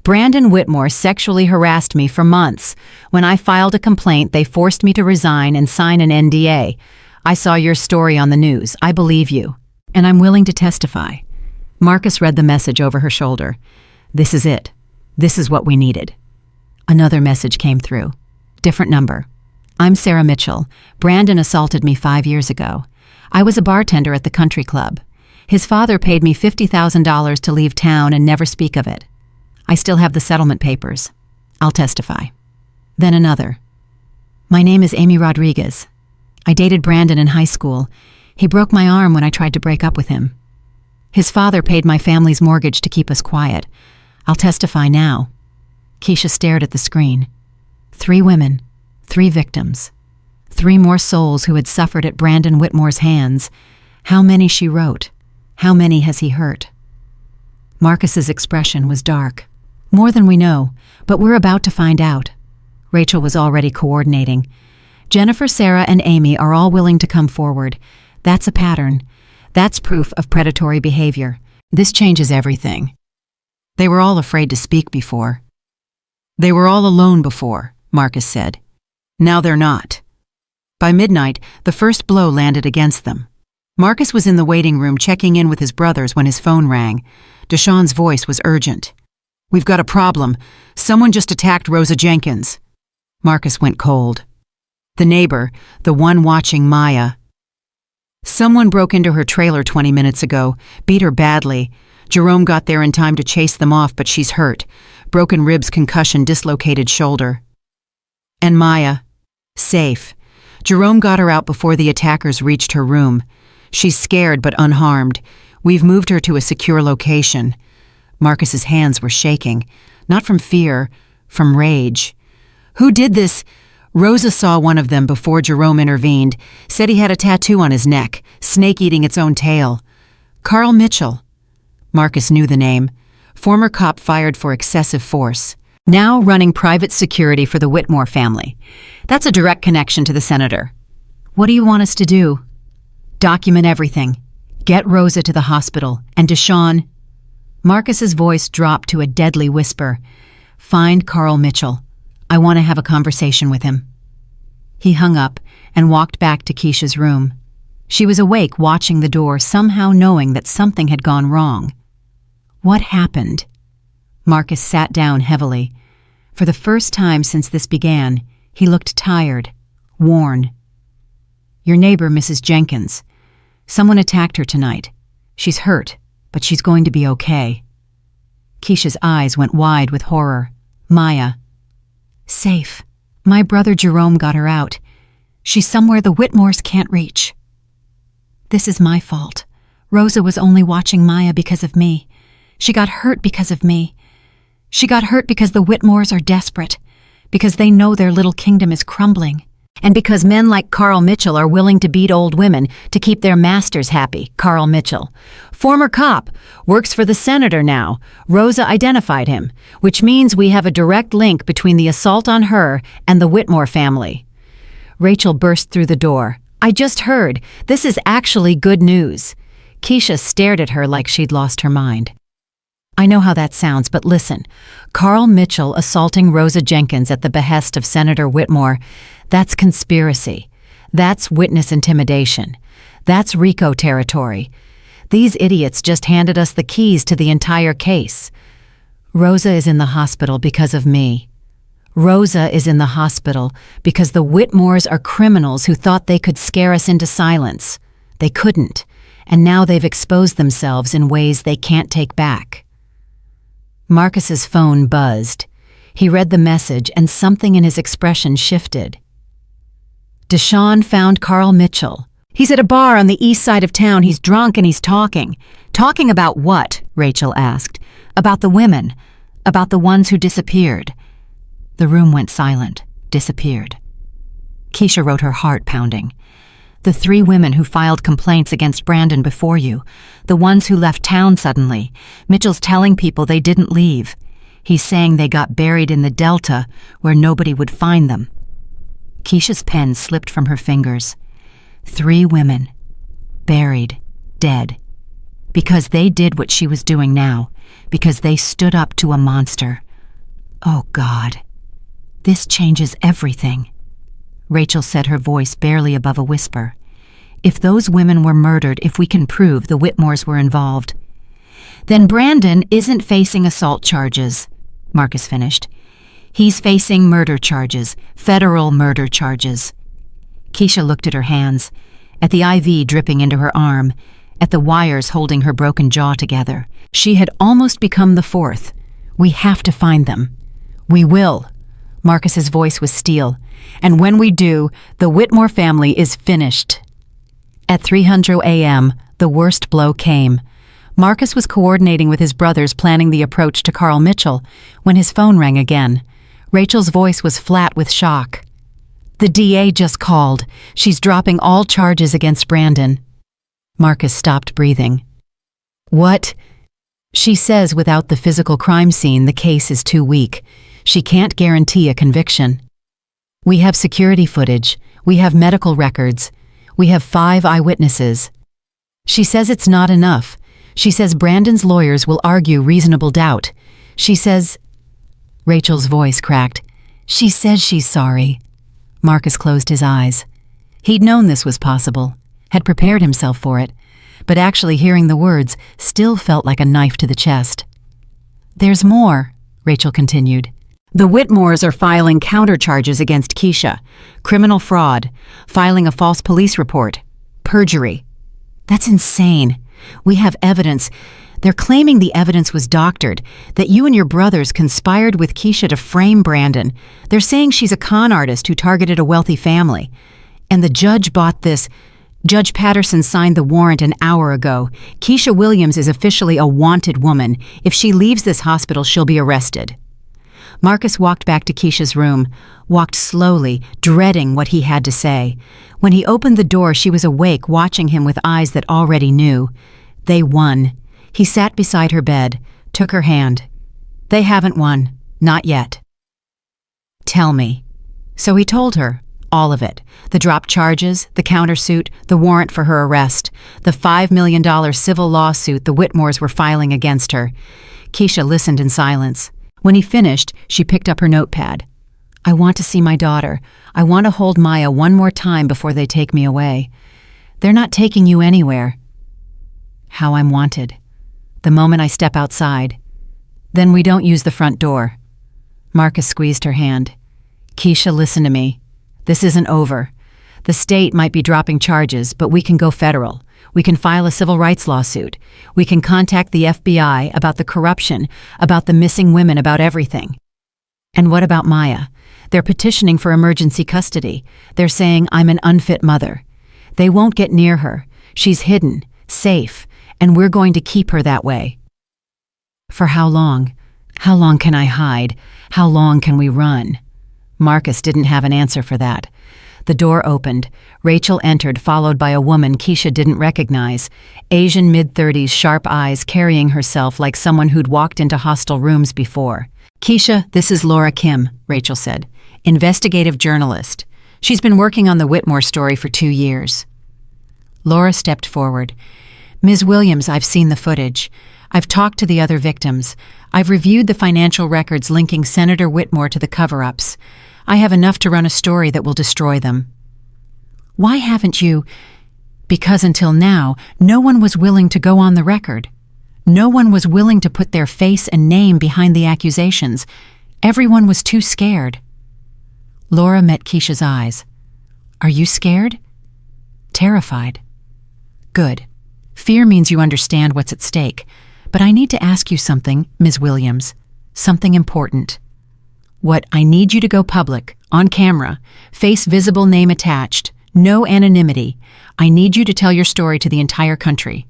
Brandon Whitmore sexually harassed me for months. When I filed a complaint, they forced me to resign and sign an NDA. I saw your story on the news. I believe you. And I'm willing to testify. Marcus read the message over her shoulder. This is it. This is what we needed. Another message came through. Different number. I'm Sarah Mitchell. Brandon assaulted me 5 years ago. I was a bartender at the country club. His father paid me $50,000 to leave town and never speak of it. I still have the settlement papers. I'll testify. Then another. My name is Amy Rodriguez. I dated Brandon in high school. He broke my arm when I tried to break up with him. His father paid my family's mortgage to keep us quiet. I'll testify now. Keisha stared at the screen. 3 women, 3 victims. 3 more souls who had suffered at Brandon Whitmore's hands. How many she wrote? How many has he hurt? Marcus's expression was dark. More than we know, but we're about to find out. Rachel was already coordinating. Jennifer, Sarah, and Amy are all willing to come forward. That's a pattern. That's proof of predatory behavior. This changes everything. They were all afraid to speak before. They were all alone before, Marcus said. Now they're not. By midnight, the first blow landed against them. Marcus was in the waiting room checking in with his brothers when his phone rang. Deshawn's voice was urgent. We've got a problem. Someone just attacked Rosa Jenkins. Marcus went cold. The neighbor, the one watching Maya. Someone broke into her trailer 20 minutes ago, beat her badly. Jerome got there in time to chase them off, but she's hurt. Broken ribs, concussion, dislocated shoulder. And Maya, safe. Jerome got her out before the attackers reached her room. She's scared but unharmed. We've moved her to a secure location. Marcus's hands were shaking, not from fear, from rage. Who did this? Rosa saw one of them before Jerome intervened, said he had a tattoo on his neck, snake eating its own tail. Carl Mitchell. Marcus knew the name. Former cop fired for excessive force. Now running private security for the Whitmore family. That's a direct connection to the senator. What do you want us to do? Document everything. Get Rosa to the hospital. And Deshawn. Marcus's voice dropped to a deadly whisper. Find Carl Mitchell. I want to have a conversation with him. He hung up and walked back to Keisha's room. She was awake, watching the door, somehow knowing that something had gone wrong. What happened? Marcus sat down heavily. For the first time since this began, he looked tired, worn. Your neighbor, Mrs. Jenkins. Someone attacked her tonight. She's hurt, but she's going to be okay. Keisha's eyes went wide with horror. Maya. Safe. My brother Jerome got her out. She's somewhere the Whitmores can't reach. This is my fault. Rosa was only watching Maya because of me. She got hurt because of me. She got hurt because the Whitmores are desperate, because they know their little kingdom is crumbling, and because men like Carl Mitchell are willing to beat old women to keep their masters happy. Carl Mitchell. Former cop, works for the senator now. Rosa identified him, which means we have a direct link between the assault on her and the Whitmore family. Rachel burst through the door. I just heard. This is actually good news. Keisha stared at her like she'd lost her mind. I know how that sounds, but listen. Carl Mitchell assaulting Rosa Jenkins at the behest of Senator Whitmore, that's conspiracy. That's witness intimidation. That's RICO territory. These idiots just handed us the keys to the entire case. Rosa is in the hospital because of me. Rosa is in the hospital because the Whitmores are criminals who thought they could scare us into silence. They couldn't, and now they've exposed themselves in ways they can't take back. Marcus's phone buzzed. He read the message and something in his expression shifted. Deshawn found Carl Mitchell. He's at a bar on the east side of town. He's drunk and he's talking. Talking about what? Rachel asked. About the women. About the ones who disappeared. The room went silent. Disappeared. Keisha wrote her heart pounding. The 3 women who filed complaints against Brandon before you. The ones who left town suddenly. Mitchell's telling people they didn't leave. He's saying they got buried in the Delta where nobody would find them. Keisha's pen slipped from her fingers. 3 women. Buried. Dead. Because they did what she was doing now. Because they stood up to a monster. Oh, God. This changes everything. Rachel said, her voice barely above a whisper. If those women were murdered, if we can prove the Whitmores were involved, then Brandon isn't facing assault charges, Marcus finished. He's facing murder charges, federal murder charges. Keisha looked at her hands, at the IV dripping into her arm, at the wires holding her broken jaw together. She had almost become the fourth. We have to find them. We will. Marcus's voice was steel. And when we do, the Whitmore family is finished. At 3:00 a.m., the worst blow came. Marcus was coordinating with his brothers planning the approach to Carl Mitchell when his phone rang again. Rachel's voice was flat with shock. The DA just called. She's dropping all charges against Brandon. Marcus stopped breathing. What? She says without the physical crime scene, the case is too weak. She can't guarantee a conviction. We have security footage. We have medical records. We have 5 eyewitnesses. She says it's not enough. She says Brandon's lawyers will argue reasonable doubt. She says... Rachel's voice cracked. She says she's sorry. Marcus closed his eyes. He'd known this was possible, had prepared himself for it, but actually hearing the words still felt like a knife to the chest. There's more, Rachel continued. The Whitmores are filing countercharges against Keisha, criminal fraud, filing a false police report, perjury. That's insane. We have evidence. They're claiming the evidence was doctored, that you and your brothers conspired with Keisha to frame Brandon. They're saying she's a con artist who targeted a wealthy family. And the judge bought this. Judge Patterson signed the warrant an hour ago. Keisha Williams is officially a wanted woman. If she leaves this hospital, she'll be arrested. Marcus walked back to Keisha's room, walked slowly, dreading what he had to say. When he opened the door, she was awake, watching him with eyes that already knew. They won. He sat beside her bed, took her hand. They haven't won. Not yet. Tell me. So he told her, all of it. The dropped charges, the countersuit, the warrant for her arrest, the $5 million civil lawsuit the Whitmores were filing against her. Keisha listened in silence. When he finished, she picked up her notepad. I want to see my daughter. I want to hold Maya one more time before they take me away. They're not taking you anywhere. How I'm wanted. The moment I step outside. Then we don't use the front door. Marcus squeezed her hand. Keisha, listen to me. This isn't over. The state might be dropping charges, but we can go federal. We can file a civil rights lawsuit. We can contact the FBI about the corruption, about the missing women, about everything. And what about Maya? They're petitioning for emergency custody. They're saying I'm an unfit mother. They won't get near her. She's hidden, safe, and we're going to keep her that way. For how long? How long can I hide? How long can we run? Marcus didn't have an answer for that. The door opened. Rachel entered, followed by a woman Keisha didn't recognize. Asian mid-30s, sharp eyes, carrying herself like someone who'd walked into hostile rooms before. Keisha, this is Laura Kim, Rachel said. Investigative journalist. She's been working on the Whitmore story for 2 years. Laura stepped forward. Ms. Williams, I've seen the footage. I've talked to the other victims. I've reviewed the financial records linking Senator Whitmore to the cover-ups. I have enough to run a story that will destroy them. Why haven't you? Because until now, no one was willing to go on the record. No one was willing to put their face and name behind the accusations. Everyone was too scared. Laura met Keisha's eyes. Are you scared? Terrified. Good. Fear means you understand what's at stake. But I need to ask you something, Ms. Williams. Something important. What I need you to go public, on camera, face visible, name attached, no anonymity. I need you to tell your story to the entire country.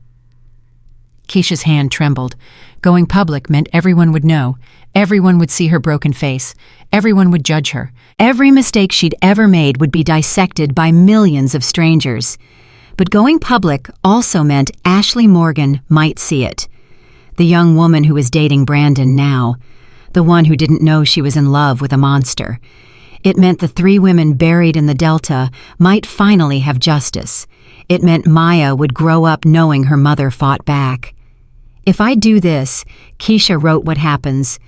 Keisha's hand trembled. Going public meant everyone would know. Everyone would see her broken face. Everyone would judge her. Every mistake she'd ever made would be dissected by millions of strangers. But going public also meant Ashley Morgan might see it. The young woman who was dating Brandon now. The one who didn't know she was in love with a monster. It meant the 3 women buried in the Delta might finally have justice. It meant Maya would grow up knowing her mother fought back. If I do this, Keisha wrote what happens.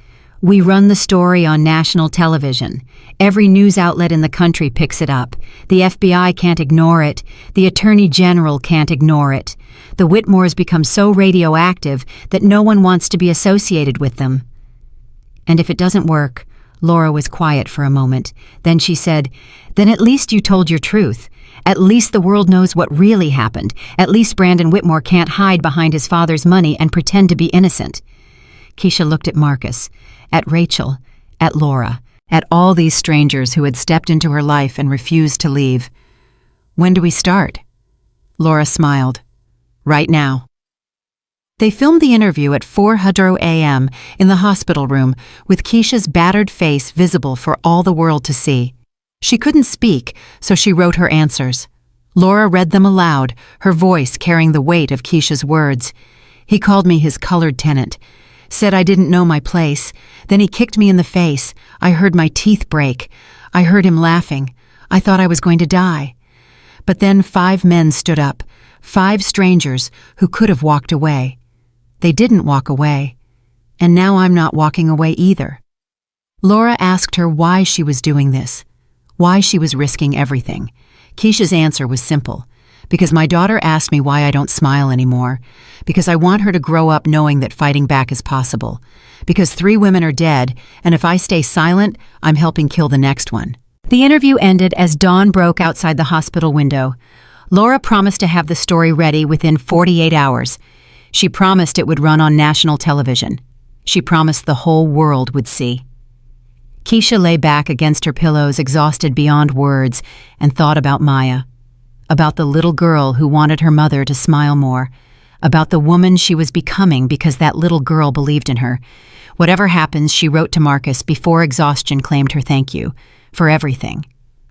We run the story on national television. Every news outlet in the country picks it up. The FBI can't ignore it. The Attorney General can't ignore it. The Whitmores become so radioactive that no one wants to be associated with them. And if it doesn't work, Laura was quiet for a moment. Then she said, "Then at least you told your truth. At least the world knows what really happened. At least Brandon Whitmore can't hide behind his father's money and pretend to be innocent." Keisha looked at Marcus, at Rachel, at Laura, at all these strangers who had stepped into her life and refused to leave. "When do we start?" Laura smiled. "Right now." They filmed the interview at 4:00 a.m. in the hospital room, with Keisha's battered face visible for all the world to see. She couldn't speak, so she wrote her answers. Laura read them aloud, her voice carrying the weight of Keisha's words. "He called me his colored tenant. Said I didn't know my place. Then he kicked me in the face. I heard my teeth break. I heard him laughing. I thought I was going to die. But then 5 men stood up, 5 strangers who could have walked away. They didn't walk away. And now I'm not walking away either." Laura asked her why she was doing this, why she was risking everything. Keisha's answer was simple. "Because my daughter asked me why I don't smile anymore. Because I want her to grow up knowing that fighting back is possible. Because 3 women are dead, and if I stay silent, I'm helping kill the next one." The interview ended as dawn broke outside the hospital window. Laura promised to have the story ready within 48 hours. She promised it would run on national television. She promised the whole world would see. Keisha lay back against her pillows, exhausted beyond words, and thought about Maya. About the little girl who wanted her mother to smile more. About the woman she was becoming because that little girl believed in her. Whatever happens, she wrote to Marcus before exhaustion claimed her thank you. For everything.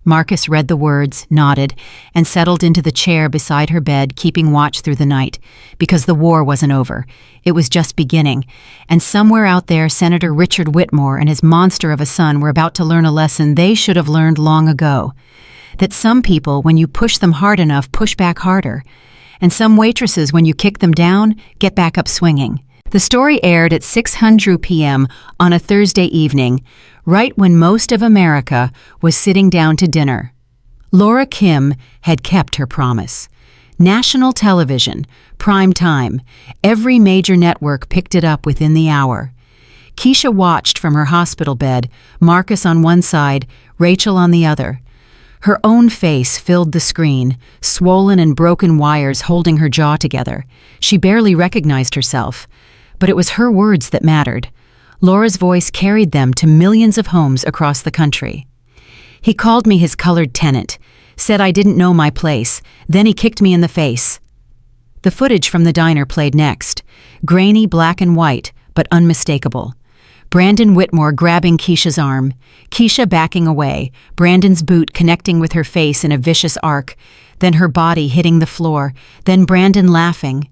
Marcus read the words, nodded, and settled into the chair beside her bed, keeping watch through the night. Because the war wasn't over. It was just beginning. And somewhere out there, Senator Richard Whitmore and his monster of a son were about to learn a lesson they should have learned long ago. That some people, when you push them hard enough, push back harder. And some waitresses, when you kick them down, get back up swinging. The story aired at 6:00 p.m. on a Thursday evening, right when most of America was sitting down to dinner. Laura Kim had kept her promise. National television, prime time, every major network picked it up within the hour. Keisha watched from her hospital bed, Marcus on one side, Rachel on the other. Her own face filled the screen, swollen and broken wires holding her jaw together. She barely recognized herself. But it was her words that mattered. Laura's voice carried them to millions of homes across the country. "He called me his colored tenant. Said I didn't know my place. Then he kicked me in the face." The footage from the diner played next. Grainy black and white, but unmistakable. Brandon Whitmore grabbing Keisha's arm. Keisha backing away, Brandon's boot connecting with her face in a vicious arc. Then her body hitting the floor. Then Brandon laughing.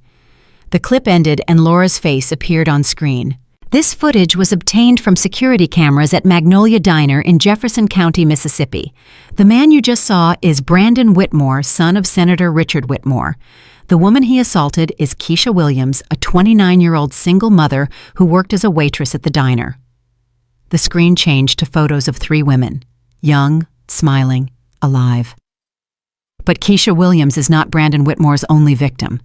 The clip ended and Laura's face appeared on screen. This footage was obtained from security cameras at Magnolia Diner in Jefferson County, Mississippi. The man you just saw is Brandon Whitmore, son of Senator Richard Whitmore. The woman he assaulted is Keisha Williams, a 29-year-old single mother who worked as a waitress at the diner. The screen changed to photos of 3 women, young, smiling, alive. But Keisha Williams is not Brandon Whitmore's only victim.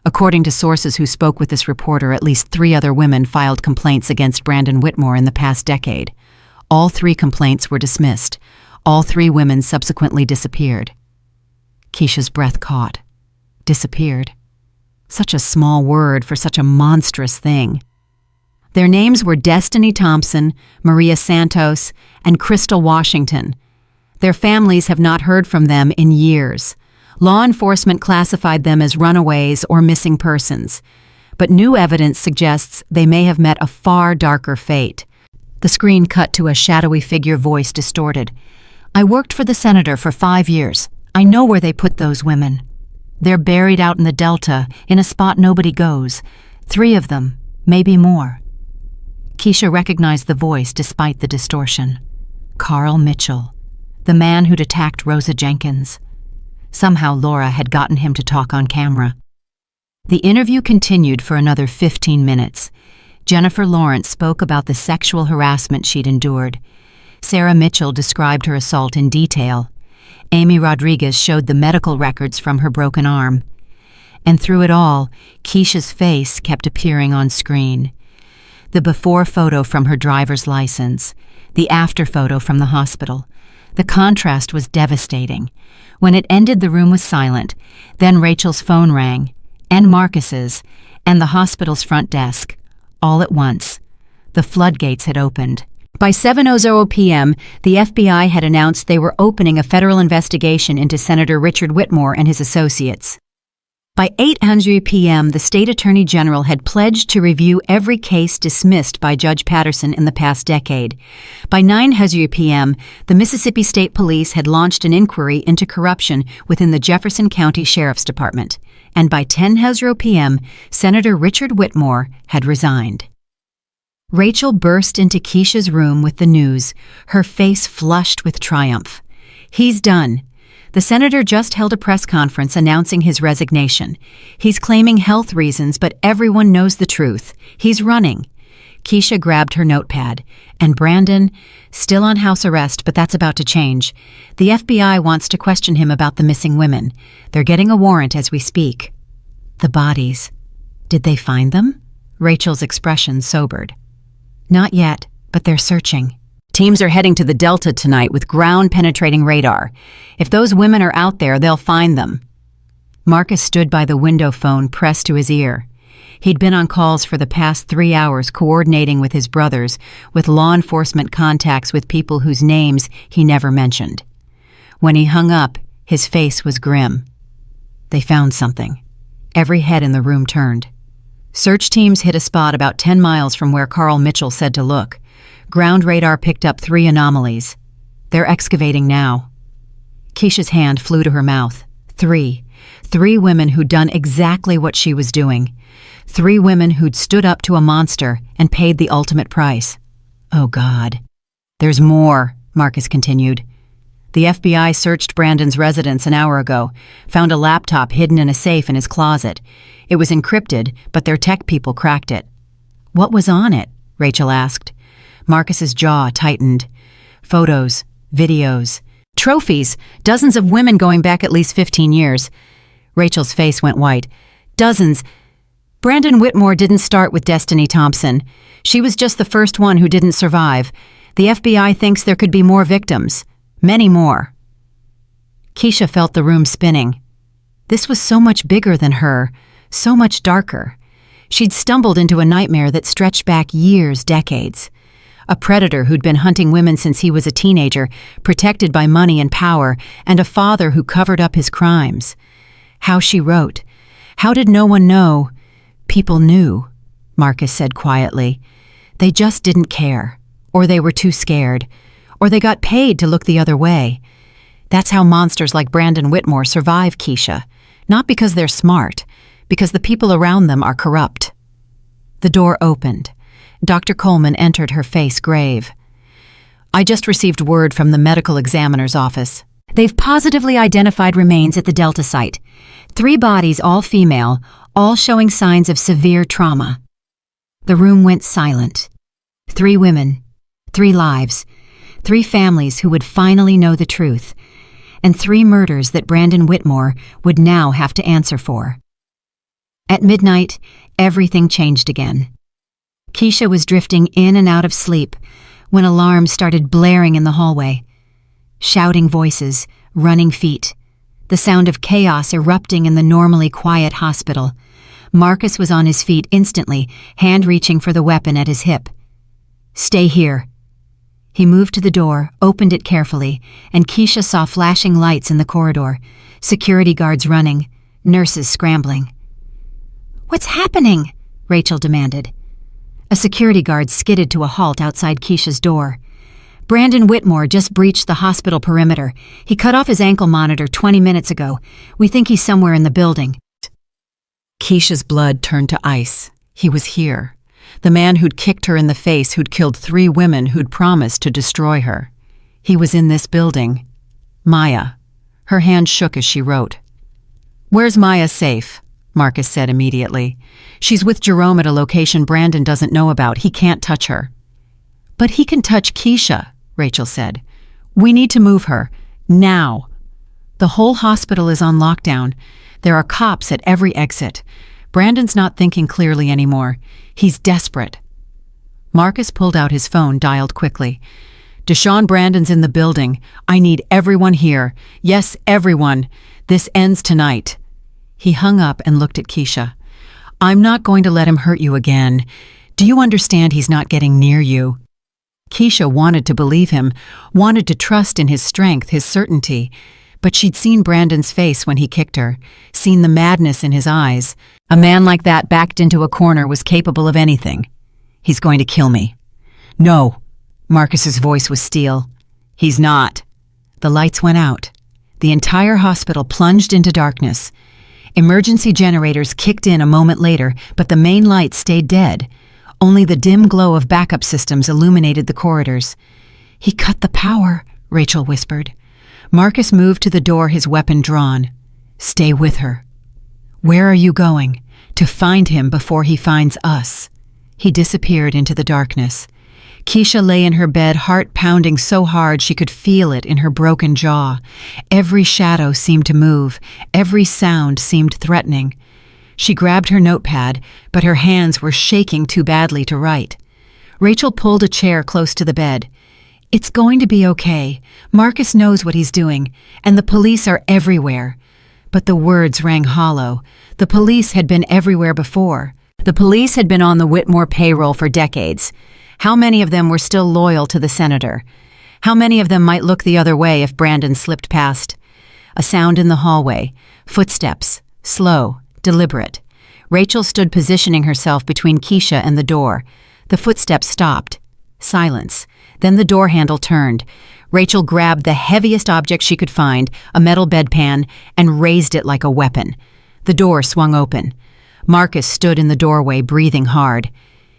According to sources who spoke with this reporter, at least 3 other women filed complaints against Brandon Whitmore in the past decade. All 3 complaints were dismissed. All 3 women subsequently disappeared. Keisha's breath caught. Disappeared. Such a small word for such a monstrous thing. Their names were Destiny Thompson, Maria Santos, and Crystal Washington. Their families have not heard from them in years. Law enforcement classified them as runaways or missing persons, but new evidence suggests they may have met a far darker fate. The screen cut to a shadowy figure, voice distorted. "I worked for the senator for 5 years. I know where they put those women. They're buried out in the Delta, in a spot nobody goes. 3 of them, maybe more." Keisha recognized the voice despite the distortion. Carl Mitchell, the man who'd attacked Rosa Jenkins. Somehow Laura had gotten him to talk on camera. The interview continued for another 15 minutes. Jennifer Lawrence spoke about the sexual harassment she'd endured. Sarah Mitchell described her assault in detail. Amy Rodriguez showed the medical records from her broken arm. And through it all, Keisha's face kept appearing on screen. The before photo from her driver's license, the after photo from the hospital. The contrast was devastating. When it ended, the room was silent. Then Rachel's phone rang, and Marcus's, and the hospital's front desk. All at once. The floodgates had opened. By 7:00 p.m., the FBI had announced they were opening a federal investigation into Senator Richard Whitmore and his associates. By 8:00 p.m., the state attorney general had pledged to review every case dismissed by Judge Patterson in the past decade. By 9:00 p.m., the Mississippi State Police had launched an inquiry into corruption within the Jefferson County Sheriff's Department. And by 10:00 p.m., Senator Richard Whitmore had resigned. Rachel burst into Keisha's room with the news, her face flushed with triumph. He's done. The senator just held a press conference announcing his resignation. He's claiming health reasons, but everyone knows the truth. He's running. Keisha grabbed her notepad. And Brandon, still on house arrest, but that's about to change. The FBI wants to question him about the missing women. They're getting a warrant as we speak. The bodies. Did they find them? Rachel's expression sobered. Not yet, but they're searching. Teams are heading to the Delta tonight with ground-penetrating radar. If those women are out there, they'll find them. Marcus stood by the window phone pressed to his ear. He'd been on calls for the past 3 hours coordinating with his brothers, with law enforcement contacts with people whose names he never mentioned. When he hung up, his face was grim. They found something. Every head in the room turned. Search teams hit a spot about 10 miles from where Carl Mitchell said to look. Ground radar picked up 3 anomalies. They're excavating now. Keisha's hand flew to her mouth. 3. 3 women who'd done exactly what she was doing. 3 women who'd stood up to a monster and paid the ultimate price. Oh, God. There's more, Marcus continued. The FBI searched Brandon's residence an hour ago, found a laptop hidden in a safe in his closet. It was encrypted, but their tech people cracked it. What was on it? Rachel asked. Marcus's jaw tightened. Photos, videos, trophies, dozens of women going back at least 15 years. Rachel's face went white. Dozens. Brandon Whitmore didn't start with Destiny Thompson. She was just the first one who didn't survive. The FBI thinks there could be more victims. Many more. Keisha felt the room spinning. This was so much bigger than her, so much darker. She'd stumbled into a nightmare that stretched back years, decades. A predator who'd been hunting women since he was a teenager, protected by money and power, and a father who covered up his crimes. How she wrote. How did no one know? People knew, Marcus said quietly. They just didn't care, or they were too scared, or they got paid to look the other way. That's how monsters like Brandon Whitmore survive, Keisha. Not because they're smart, because the people around them are corrupt. The door opened. Dr. Coleman entered, her face grave. I just received word from the medical examiner's office. They've positively identified remains at the Delta site. 3 bodies, all female, all showing signs of severe trauma. The room went silent. 3 women, 3 lives, 3 families who would finally know the truth, and 3 murders that Brandon Whitmore would now have to answer for. At midnight, everything changed again. Keisha was drifting in and out of sleep when alarms started blaring in the hallway. Shouting voices, running feet, the sound of chaos erupting in the normally quiet hospital. Marcus was on his feet instantly, hand reaching for the weapon at his hip. Stay here. He moved to the door, opened it carefully, and Keisha saw flashing lights in the corridor, security guards running, nurses scrambling. What's happening? Rachel demanded. A security guard skidded to a halt outside Keisha's door. Brandon Whitmore just breached the hospital perimeter. He cut off his ankle monitor 20 minutes ago. We think he's somewhere in the building. Keisha's blood turned to ice. He was here. The man who'd kicked her in the face, who'd killed 3 women who'd promised to destroy her. He was in this building. Maya. Her hand shook as she wrote. Where's Maya safe? Marcus said immediately. She's with Jerome at a location Brandon doesn't know about. He can't touch her. But he can touch Keisha, Rachel said. We need to move her. Now. The whole hospital is on lockdown. There are cops at every exit. Brandon's not thinking clearly anymore. He's desperate. Marcus pulled out his phone, dialed quickly. Deshaun Brandon's in the building. I need everyone here. Yes, everyone. This ends tonight. He hung up and looked at Keisha. I'm not going to let him hurt you again. Do you understand he's not getting near you? Keisha wanted to believe him, wanted to trust in his strength, his certainty. But she'd seen Brandon's face when he kicked her, seen the madness in his eyes. A man like that backed into a corner was capable of anything. He's going to kill me. No. Marcus's voice was steel. He's not. The lights went out. The entire hospital plunged into darkness. Emergency generators kicked in a moment later, but the main lights stayed dead. Only the dim glow of backup systems illuminated the corridors. He cut the power, Rachel whispered. Marcus moved to the door, his weapon drawn. Stay with her. Where are you going? To find him before he finds us. He disappeared into the darkness. Keisha lay in her bed, heart pounding so hard she could feel it in her broken jaw. Every shadow seemed to move. Every sound seemed threatening. She grabbed her notepad, but her hands were shaking too badly to write. Rachel pulled a chair close to the bed. It's going to be okay. Marcus knows what he's doing, and the police are everywhere. But the words rang hollow. The police had been everywhere before. The police had been on the Whitmore payroll for decades. How many of them were still loyal to the senator? How many of them might look the other way if Brandon slipped past? A sound in the hallway. Footsteps. Slow. Deliberate. Rachel stood positioning herself between Keisha and the door. The footsteps stopped. Silence. Then the door handle turned. Rachel grabbed the heaviest object she could find, a metal bedpan, and raised it like a weapon. The door swung open. Marcus stood in the doorway, breathing hard.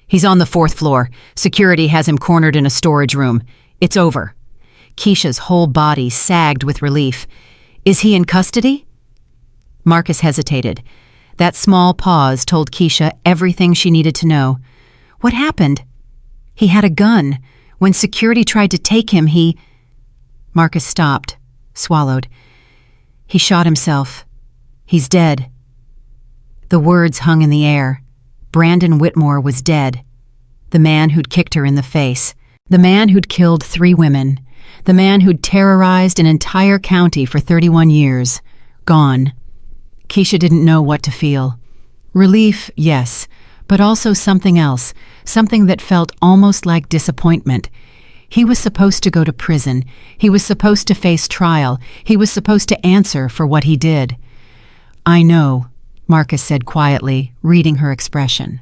He's on the 4th floor. Security has him cornered in a storage room. It's over. Keisha's whole body sagged with relief. Is he in custody? Marcus hesitated. That small pause told Keisha everything she needed to know. What happened? He had a gun. When security tried to take him, Marcus stopped, swallowed. He shot himself. He's dead. The words hung in the air. Brandon Whitmore was dead. The man who'd kicked her in the face. The man who'd killed 3 women. The man who'd terrorized an entire county for 31 years. Gone. Keisha didn't know what to feel. Relief, yes, but also something else, something that felt almost like disappointment. He was supposed to go to prison. He was supposed to face trial. He was supposed to answer for what he did. I know, Marcus said quietly, reading her expression.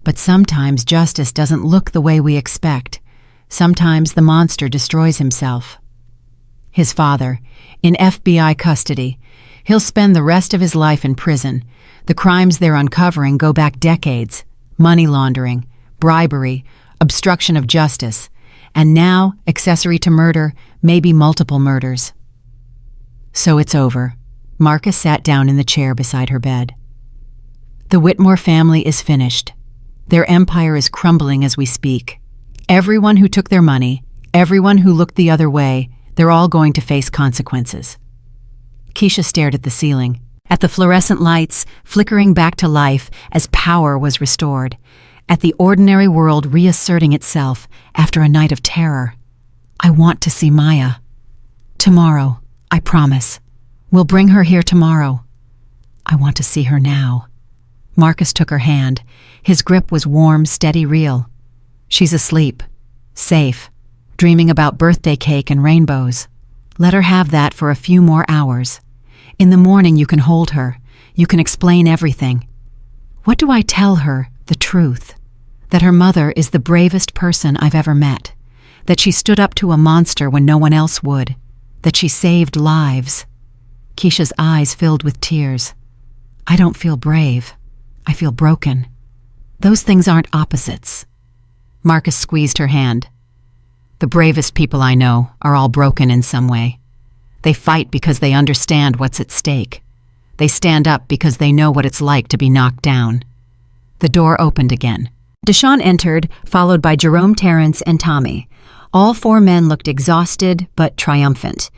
But sometimes justice doesn't look the way we expect. Sometimes the monster destroys himself. His father, in FBI custody. He'll spend the rest of his life in prison. The crimes they're uncovering go back decades. Money laundering, bribery, obstruction of justice, and now accessory to murder, maybe multiple murders. So it's over. Marcus sat down in the chair beside her bed. The Whitmore family is finished. Their empire is crumbling as we speak. Everyone who took their money, everyone who looked the other way, they're all going to face consequences. Keisha stared at the ceiling, at the fluorescent lights flickering back to life as power was restored, at the ordinary world reasserting itself after a night of terror. I want to see Maya. Tomorrow, I promise. We'll bring her here tomorrow. I want to see her now. Marcus took her hand. His grip was warm, steady, real. She's asleep, safe, dreaming about birthday cake and rainbows. Let her have that for a few more hours. In the morning you can hold her. You can explain everything. What do I tell her? The truth. That her mother is the bravest person I've ever met. That she stood up to a monster when no one else would. That she saved lives. Keisha's eyes filled with tears. I don't feel brave. I feel broken. Those things aren't opposites. Marcus squeezed her hand. The bravest people I know are all broken in some way. They fight because they understand what's at stake. They stand up because they know what it's like to be knocked down. The door opened again. Deshawn entered, followed by Jerome, Terrence, and Tommy. All 4 men looked exhausted but triumphant.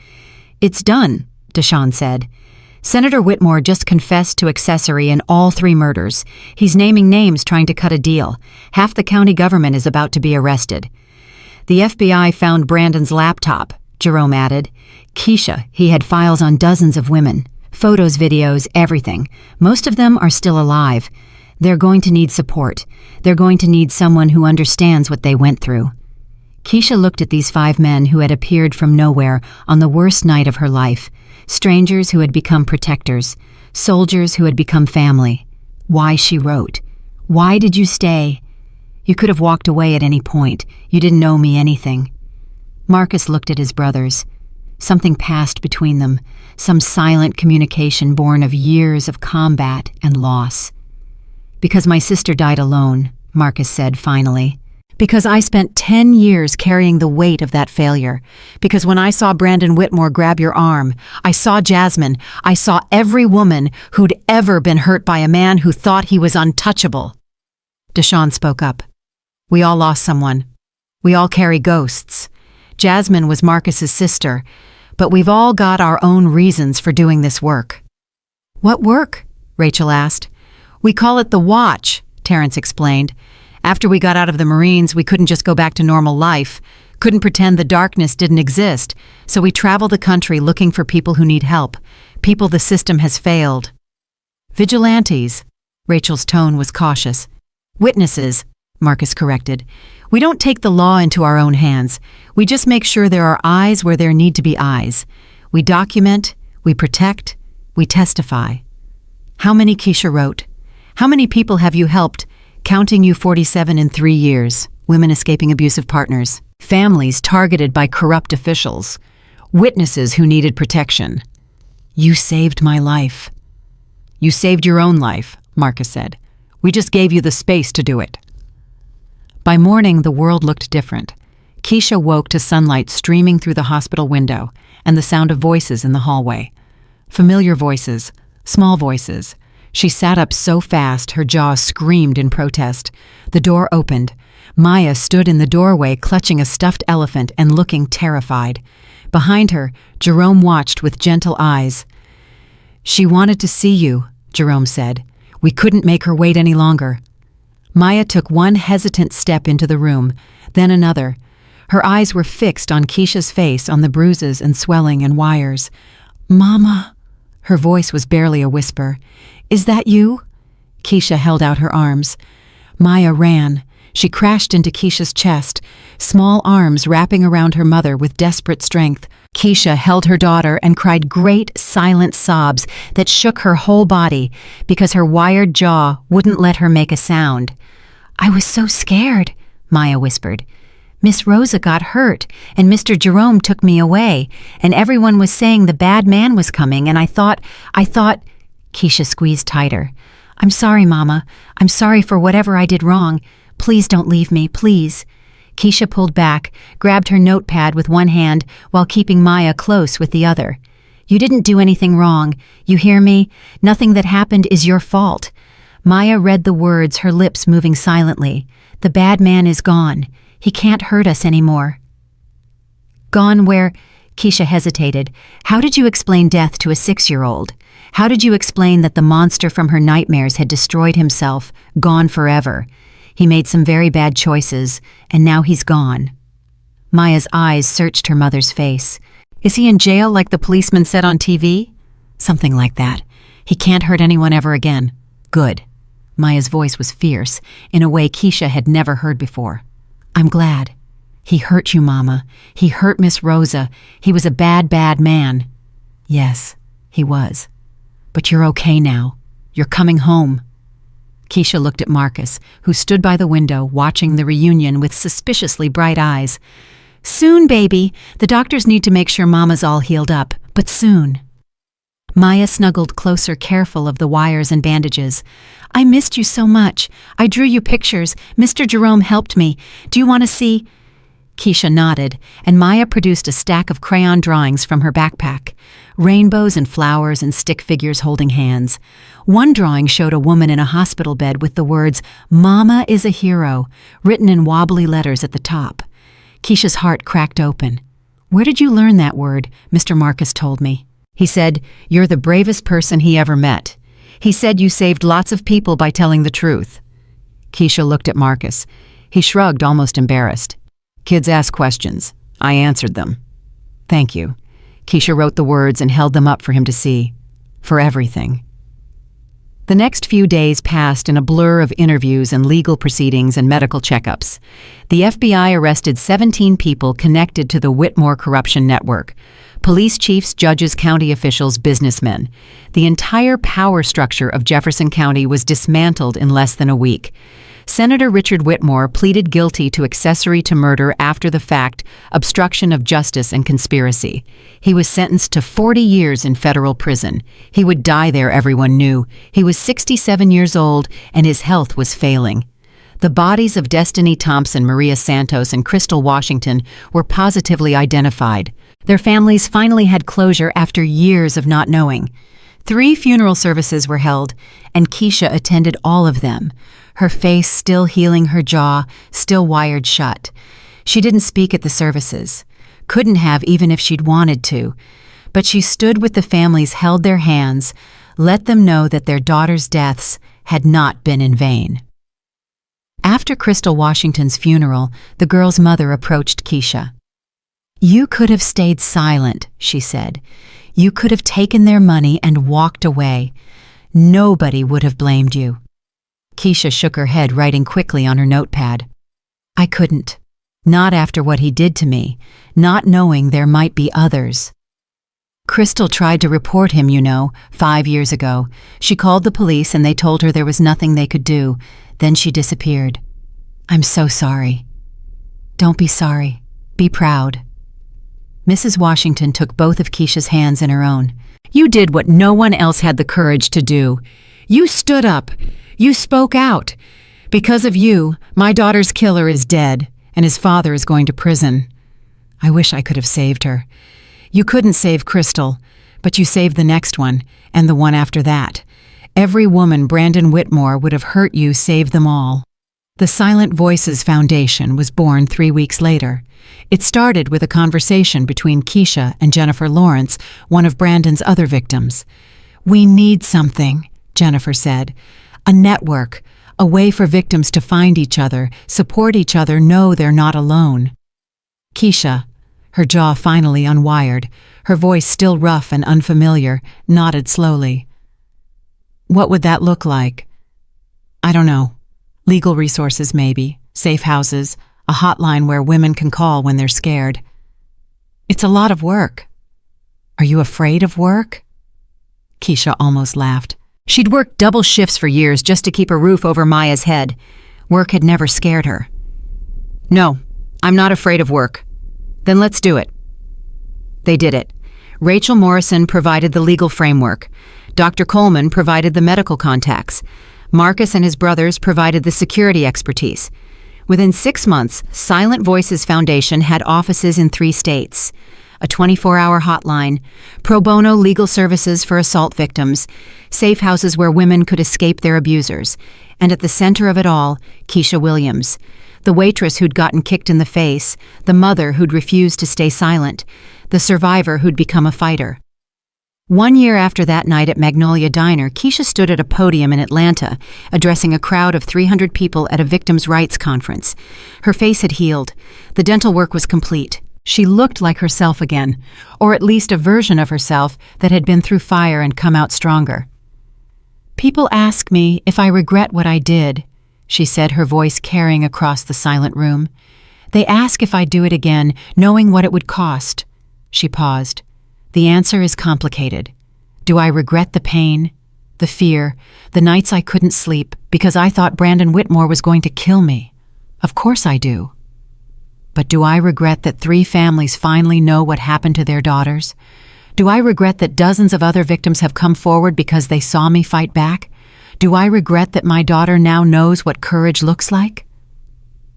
"It's done," Deshawn said. "Senator Whitmore just confessed to accessory in all 3 murders. He's naming names trying to cut a deal. Half the county government is about to be arrested." "The FBI found Brandon's laptop," Jerome added. "Keisha, he had files on dozens of women. Photos, videos, everything. Most of them are still alive. They're going to need support. They're going to need someone who understands what they went through." Keisha looked at these 5 men who had appeared from nowhere on the worst night of her life. Strangers who had become protectors. Soldiers who had become family. Why, she wrote. "Why did you stay? You could have walked away at any point. You didn't owe me anything." Marcus looked at his brothers. Something passed between them, some silent communication born of years of combat and loss. "Because my sister died alone," Marcus said finally. "Because I spent 10 years carrying the weight of that failure. Because when I saw Brandon Whitmore grab your arm, I saw Jasmine. I saw every woman who'd ever been hurt by a man who thought he was untouchable." Deshawn spoke up. "We all lost someone. We all carry ghosts. Jasmine was Marcus's sister, but we've all got our own reasons for doing this work." "What work?" Rachel asked. "We call it the Watch," Terrence explained. "After we got out of the Marines, we couldn't just go back to normal life, couldn't pretend the darkness didn't exist, so we travel the country looking for people who need help, people the system has failed." "Vigilantes," Rachel's tone was cautious. "Witnesses," Marcus corrected. "We don't take the law into our own hands. We just make sure there are eyes where there need to be eyes. We document, we protect, we testify." "How many?" Keisha wrote. "How many people have you helped, counting you 47 in 3 years, women escaping abusive partners, families targeted by corrupt officials, witnesses who needed protection? You saved my life." "You saved your own life," Marcus said. "We just gave you the space to do it." By morning, the world looked different. Keisha woke to sunlight streaming through the hospital window and the sound of voices in the hallway. Familiar voices, small voices. She sat up so fast her jaw screamed in protest. The door opened. Maya stood in the doorway clutching a stuffed elephant and looking terrified. Behind her, Jerome watched with gentle eyes. "She wanted to see you," Jerome said. "We couldn't make her wait any longer." Maya took one hesitant step into the room, then another. Her eyes were fixed on Keisha's face, on the bruises and swelling and wires. "Mama," her voice was barely a whisper. "Is that you?" Keisha held out her arms. Maya ran. She crashed into Keisha's chest, small arms wrapping around her mother with desperate strength. Keisha held her daughter and cried great, silent sobs that shook her whole body because her wired jaw wouldn't let her make a sound. "I was so scared," Maya whispered. "Miss Rosa got hurt, and Mr. Jerome took me away, and everyone was saying the bad man was coming, and I thought... Keisha squeezed tighter. "I'm sorry, Mama. I'm sorry for whatever I did wrong. Please don't leave me, please." Keisha pulled back, grabbed her notepad with one hand while keeping Maya close with the other. "You didn't do anything wrong. You hear me? Nothing that happened is your fault." Maya read the words, her lips moving silently. "The bad man is gone. He can't hurt us anymore." "Gone where?" Keisha hesitated. "How did you explain death to a 6-year-old? How did you explain that the monster from her nightmares had destroyed himself, gone forever? He made some very bad choices, and now he's gone." Maya's eyes searched her mother's face. "Is he in jail like the policeman said on TV?" "Something like that. He can't hurt anyone ever again." "Good." Maya's voice was fierce, in a way Keisha had never heard before. "I'm glad. He hurt you, Mama. He hurt Miss Rosa. He was a bad, bad man." "Yes, he was. But you're okay now. You're coming home." Keisha looked at Marcus, who stood by the window watching the reunion with suspiciously bright eyes. "Soon, baby. The doctors need to make sure Mama's all healed up, but soon." Maya snuggled closer, careful of the wires and bandages. "I missed you so much. I drew you pictures. Mr. Jerome helped me. Do you want to see?" Keisha nodded, and Maya produced a stack of crayon drawings from her backpack. Rainbows and flowers and stick figures holding hands. One drawing showed a woman in a hospital bed with the words, "Mama is a hero," written in wobbly letters at the top. Keisha's heart cracked open. "Where did you learn that word?" Mr. Marcus told me. He said, "You're the bravest person he ever met. He said you saved lots of people by telling the truth." Keisha looked at Marcus. He shrugged, almost embarrassed. "Kids ask questions. I answered them." "Thank you." Keisha wrote the words and held them up for him to see. "For everything." The next few days passed in a blur of interviews and legal proceedings and medical checkups. The FBI arrested 17 people connected to the Whitmore corruption network. Police chiefs, judges, county officials, businessmen. The entire power structure of Jefferson County was dismantled in less than a week. Senator Richard Whitmore pleaded guilty to accessory to murder after the fact, obstruction of justice, and conspiracy. He was sentenced to 40 years in federal prison. He would die there, everyone knew. He was 67 years old, and his health was failing. The bodies of Destiny Thompson, Maria Santos, and Crystal Washington were positively identified. Their families finally had closure after years of not knowing. 3 funeral services were held, and Keisha attended all of them. Her face still healing, her jaw still wired shut. She didn't speak at the services. Couldn't have even if she'd wanted to. But she stood with the families, held their hands, let them know that their daughters' deaths had not been in vain. After Crystal Washington's funeral, the girl's mother approached Keisha. "You could have stayed silent," she said. "You could have taken their money and walked away. Nobody would have blamed you." Keisha shook her head, writing quickly on her notepad. "I couldn't. Not after what he did to me, not knowing there might be others. Crystal tried to report him, 5 years ago. She called the police and they told her there was nothing they could do. Then she disappeared. I'm so sorry." "Don't be sorry. Be proud." Mrs. Washington took both of Keisha's hands in her own. "You did what no one else had the courage to do. You stood up. You spoke out. Because of you, my daughter's killer is dead, and his father is going to prison. I wish I could have saved her. You couldn't save Crystal, but you saved the next one, and the one after that. Every woman Brandon Whitmore would have hurt you saved them all." The Silent Voices Foundation was born 3 weeks later. It started with a conversation between Keisha and Jennifer Lawrence, one of Brandon's other victims. "We need something," Jennifer said. "A network, a way for victims to find each other, support each other, know they're not alone." Keisha, her jaw finally unwired, her voice still rough and unfamiliar, nodded slowly. "What would that look like?" "I don't know. Legal resources maybe, safe houses, a hotline where women can call when they're scared." "It's a lot of work." "Are you afraid of work?" Keisha almost laughed. She'd worked double shifts for years just to keep a roof over Maya's head. Work had never scared her. "No, I'm not afraid of work." "Then let's do it." They did it. Rachel Morrison provided the legal framework. Dr. Coleman provided the medical contacts. Marcus and his brothers provided the security expertise. Within 6 months, Silent Voices Foundation had offices in 3 states. A 24-hour hotline, pro bono legal services for assault victims, safe houses where women could escape their abusers, and at the center of it all, Keisha Williams, the waitress who'd gotten kicked in the face, the mother who'd refused to stay silent, the survivor who'd become a fighter. 1 year after that night at Magnolia Diner, Keisha stood at a podium in Atlanta, addressing a crowd of 300 people at a victims' rights conference. Her face had healed. The dental work was complete. She looked like herself again, or at least a version of herself that had been through fire and come out stronger. "People ask me if I regret what I did," she said, her voice carrying across the silent room. "They ask if I'd do it again, knowing what it would cost." She paused. "The answer is complicated. Do I regret the pain, the fear, the nights I couldn't sleep because I thought Brandon Whitmore was going to kill me? Of course I do. But do I regret that 3 families finally know what happened to their daughters? Do I regret that dozens of other victims have come forward because they saw me fight back? Do I regret that my daughter now knows what courage looks like?"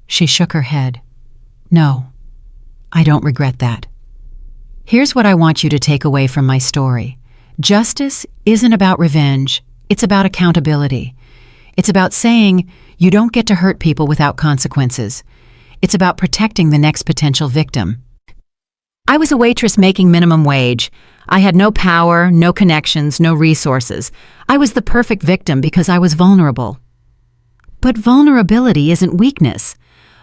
She shook her head. "No, I don't regret that. Here's what I want you to take away from my story. Justice isn't about revenge. It's about accountability. It's about saying you don't get to hurt people without consequences. It's about protecting the next potential victim. I was a waitress making minimum wage. I had no power, no connections, no resources. I was the perfect victim because I was vulnerable. But vulnerability isn't weakness.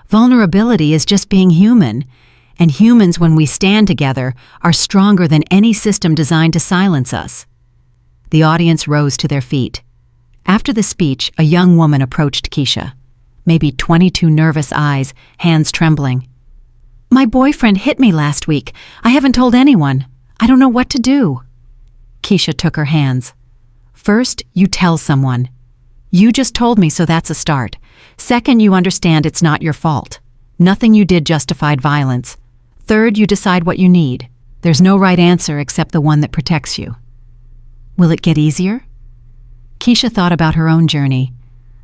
Vulnerability is just being human. And humans, when we stand together, are stronger than any system designed to silence us. The audience rose to their feet. After the speech, a young woman approached Keisha. Maybe 22 nervous eyes, hands trembling. My boyfriend hit me last week. I haven't told anyone. I don't know what to do. Keisha took her hands. First, you tell someone. You just told me, so that's a start. Second, you understand it's not your fault. Nothing you did justified violence. Third, you decide what you need. There's no right answer except the one that protects you. Will it get easier? Keisha thought about her own journey.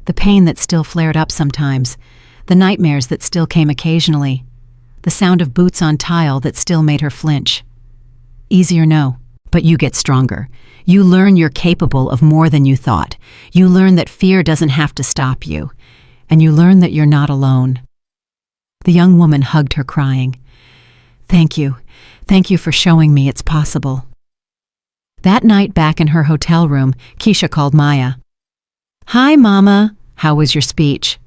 The pain that still flared up sometimes. The nightmares that still came occasionally. The sound of boots on tile that still made her flinch. Easier, no, but you get stronger. You learn you're capable of more than you thought. You learn that fear doesn't have to stop you. And you learn that you're not alone. The young woman hugged her, crying. Thank you. Thank you for showing me it's possible. That night back in her hotel room, Keisha called Maya. Hi, Mama. How was your speech?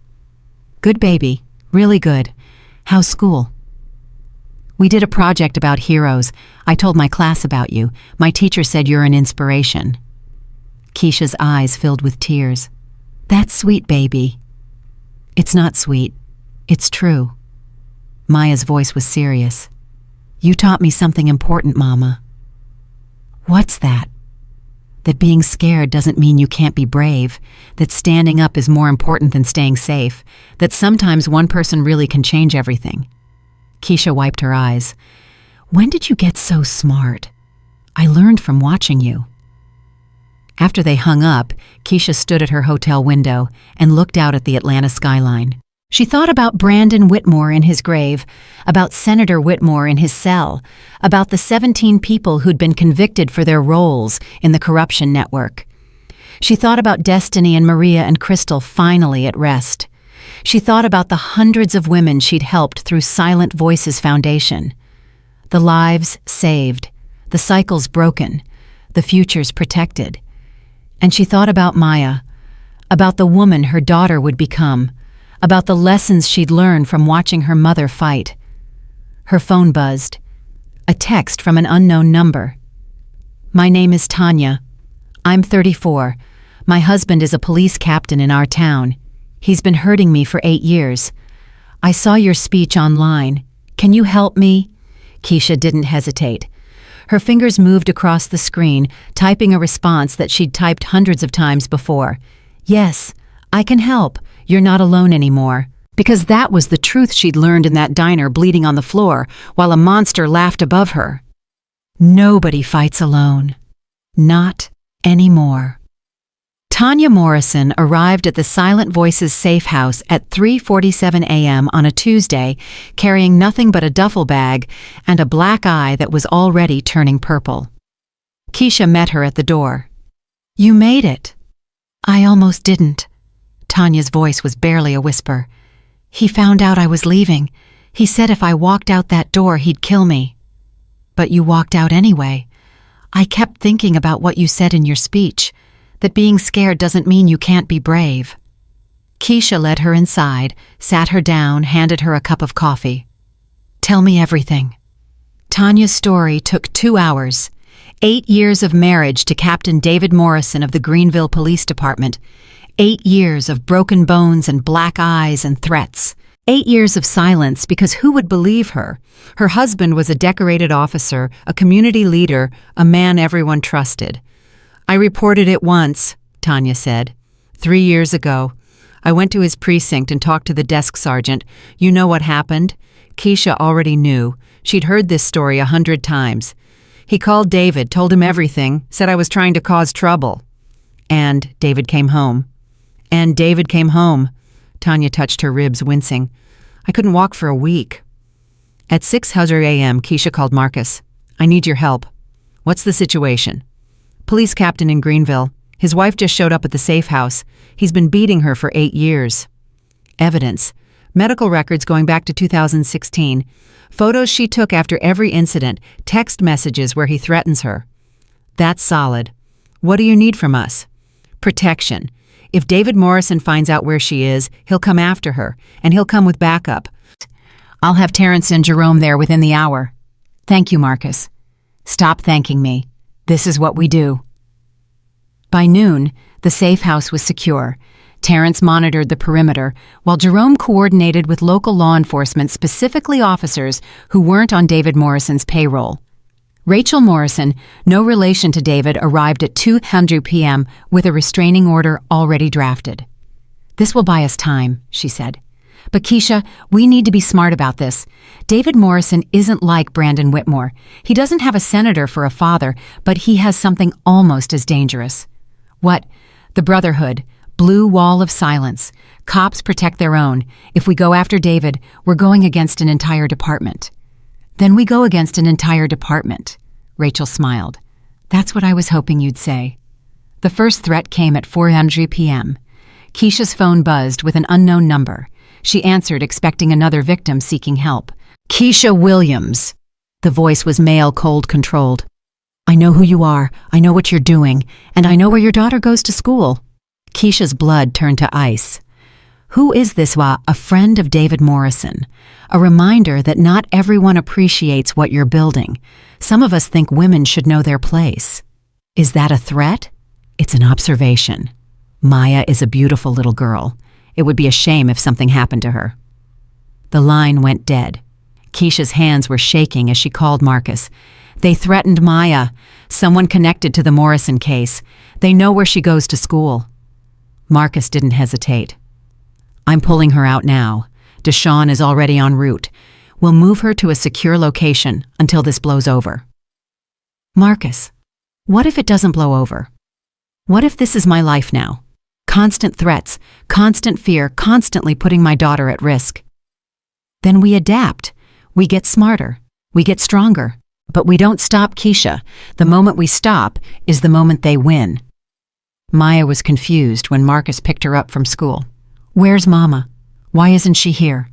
Good, baby. Really good. How's school? We did a project about heroes. I told my class about you. My teacher said you're an inspiration. Keisha's eyes filled with tears. That's sweet, baby. It's not sweet. It's true. Maya's voice was serious. You taught me something important, Mama. What's that? That being scared doesn't mean you can't be brave, that standing up is more important than staying safe, that sometimes one person really can change everything. Keisha wiped her eyes. When did you get so smart? I learned from watching you. After they hung up, Keisha stood at her hotel window and looked out at the Atlanta skyline. She thought about Brandon Whitmore in his grave, about Senator Whitmore in his cell, about the 17 people who'd been convicted for their roles in the corruption network. She thought about Destiny and Maria and Crystal finally at rest. She thought about the hundreds of women she'd helped through Silent Voices Foundation. The lives saved, the cycles broken, the futures protected. And she thought about Maya, about the woman her daughter would become, about the lessons she'd learned from watching her mother fight. Her phone buzzed. A text from an unknown number. My name is Tanya. I'm 34. My husband is a police captain in our town. He's been hurting me for 8 years. I saw your speech online. Can you help me? Keisha didn't hesitate. Her fingers moved across the screen, typing a response that she'd typed hundreds of times before. Yes, I can help. You're not alone anymore. Because that was the truth she'd learned in that diner, bleeding on the floor, while a monster laughed above her. Nobody fights alone. Not anymore. Tanya Morrison arrived at the Silent Voices safe house at 3:47 a.m. on a Tuesday, carrying nothing but a duffel bag and a black eye that was already turning purple. Keisha met her at the door. You made it. I almost didn't. Tanya's voice was barely a whisper. He found out I was leaving. He said if I walked out that door, he'd kill me. But you walked out anyway. I kept thinking about what you said in your speech, that being scared doesn't mean you can't be brave. Keisha led her inside, sat her down, handed her a cup of coffee. Tell me everything. Tanya's story took 2 hours. 8 years of marriage to Captain David Morrison of the Greenville Police Department. 8 years of broken bones and black eyes and threats. 8 years of silence because who would believe her? Her husband was a decorated officer, a community leader, a man everyone trusted. I reported it once, Tanya said. 3 years ago. I went to his precinct and talked to the desk sergeant. You know what happened? Keisha already knew. She'd heard this story 100 times. He called David, told him everything, said I was trying to cause trouble. And David came home. And David came home. Tanya touched her ribs, wincing. I couldn't walk for a week. At 6:00 a.m., Keisha called Marcus. "I need your help." "What's the situation?" "Police captain in Greenville. His wife just showed up at the safe house. He's been beating her for 8 years. Evidence. Medical records going back to 2016. Photos she took after every incident. Text messages where he threatens her." "That's solid. What do you need from us?" "Protection. If David Morrison finds out where she is, he'll come after her, and he'll come with backup. I'll have Terrence and Jerome there within the hour." "Thank you, Marcus." "Stop thanking me. This is what we do." By noon, the safe house was secure. Terrence monitored the perimeter, while Jerome coordinated with local law enforcement, specifically officers who weren't on David Morrison's payroll. Rachel Morrison, no relation to David, arrived at 2:00 p.m. with a restraining order already drafted. "This will buy us time," she said. "But Keisha, we need to be smart about this. David Morrison isn't like Brandon Whitmore. He doesn't have a senator for a father, but he has something almost as dangerous." "What?" "The Brotherhood. Blue wall of silence. Cops protect their own. If we go after David, we're going against an entire department." "Then we go against an entire department." Rachel smiled. "That's what I was hoping you'd say." The first threat came at 4:00 p.m. Keisha's phone buzzed with an unknown number. She answered, expecting another victim seeking help. "Keisha Williams." The voice was male, cold-controlled. "I know who you are, I know what you're doing, and I know where your daughter goes to school." Keisha's blood turned to ice. Who is this a friend of David Morrison? A reminder that not everyone appreciates what you're building. Some of us think women should know their place. Is that a threat? It's an observation. Maya is a beautiful little girl. It would be a shame if something happened to her. The line went dead. Keisha's hands were shaking as she called Marcus. "They threatened Maya, someone connected to the Morrison case. They know where she goes to school." Marcus didn't hesitate. "I'm pulling her out now. Deshawn is already en route. We'll move her to a secure location until this blows over." "Marcus, what if it doesn't blow over? What if this is my life now? Constant threats, constant fear, constantly putting my daughter at risk." "Then we adapt. We get smarter. We get stronger. But we don't stop, Keisha. The moment we stop is the moment they win." Maya was confused when Marcus picked her up from school. "Where's Mama? Why isn't she here?"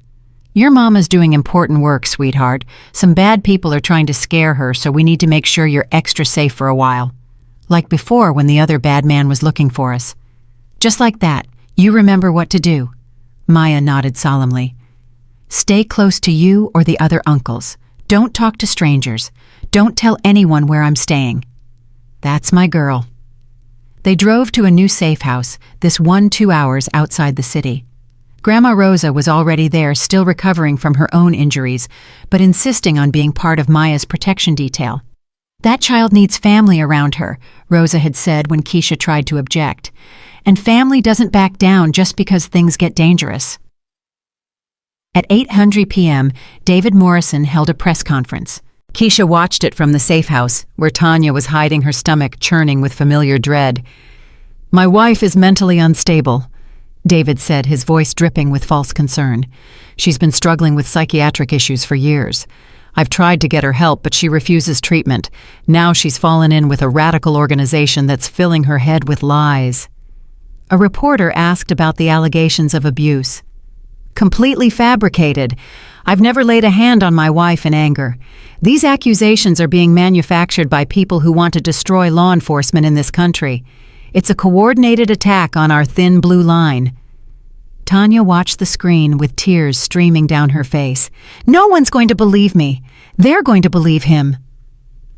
"Your Mama's doing important work, sweetheart. Some bad people are trying to scare her, so we need to make sure you're extra safe for a while. Like before when the other bad man was looking for us." "Just like that. You remember what to do." Maya nodded solemnly. "Stay close to you or the other uncles. Don't talk to strangers. Don't tell anyone where I'm staying." "That's my girl." They drove to a new safe house, this 1-2 hours outside the city. Grandma Rosa was already there, still recovering from her own injuries, but insisting on being part of Maya's protection detail. "That child needs family around her," Rosa had said when Keisha tried to object. "And family doesn't back down just because things get dangerous." At 8:00 p.m., David Morrison held a press conference. Keisha watched it from the safe house, where Tanya was hiding her stomach, churning with familiar dread. "My wife is mentally unstable," David said, his voice dripping with false concern. "She's been struggling with psychiatric issues for years. I've tried to get her help, but she refuses treatment. Now she's fallen in with a radical organization that's filling her head with lies." A reporter asked about the allegations of abuse. "Completely fabricated. I've never laid a hand on my wife in anger. These accusations are being manufactured by people who want to destroy law enforcement in this country. It's a coordinated attack on our thin blue line." Tanya watched the screen with tears streaming down her face. "No one's going to believe me. They're going to believe him."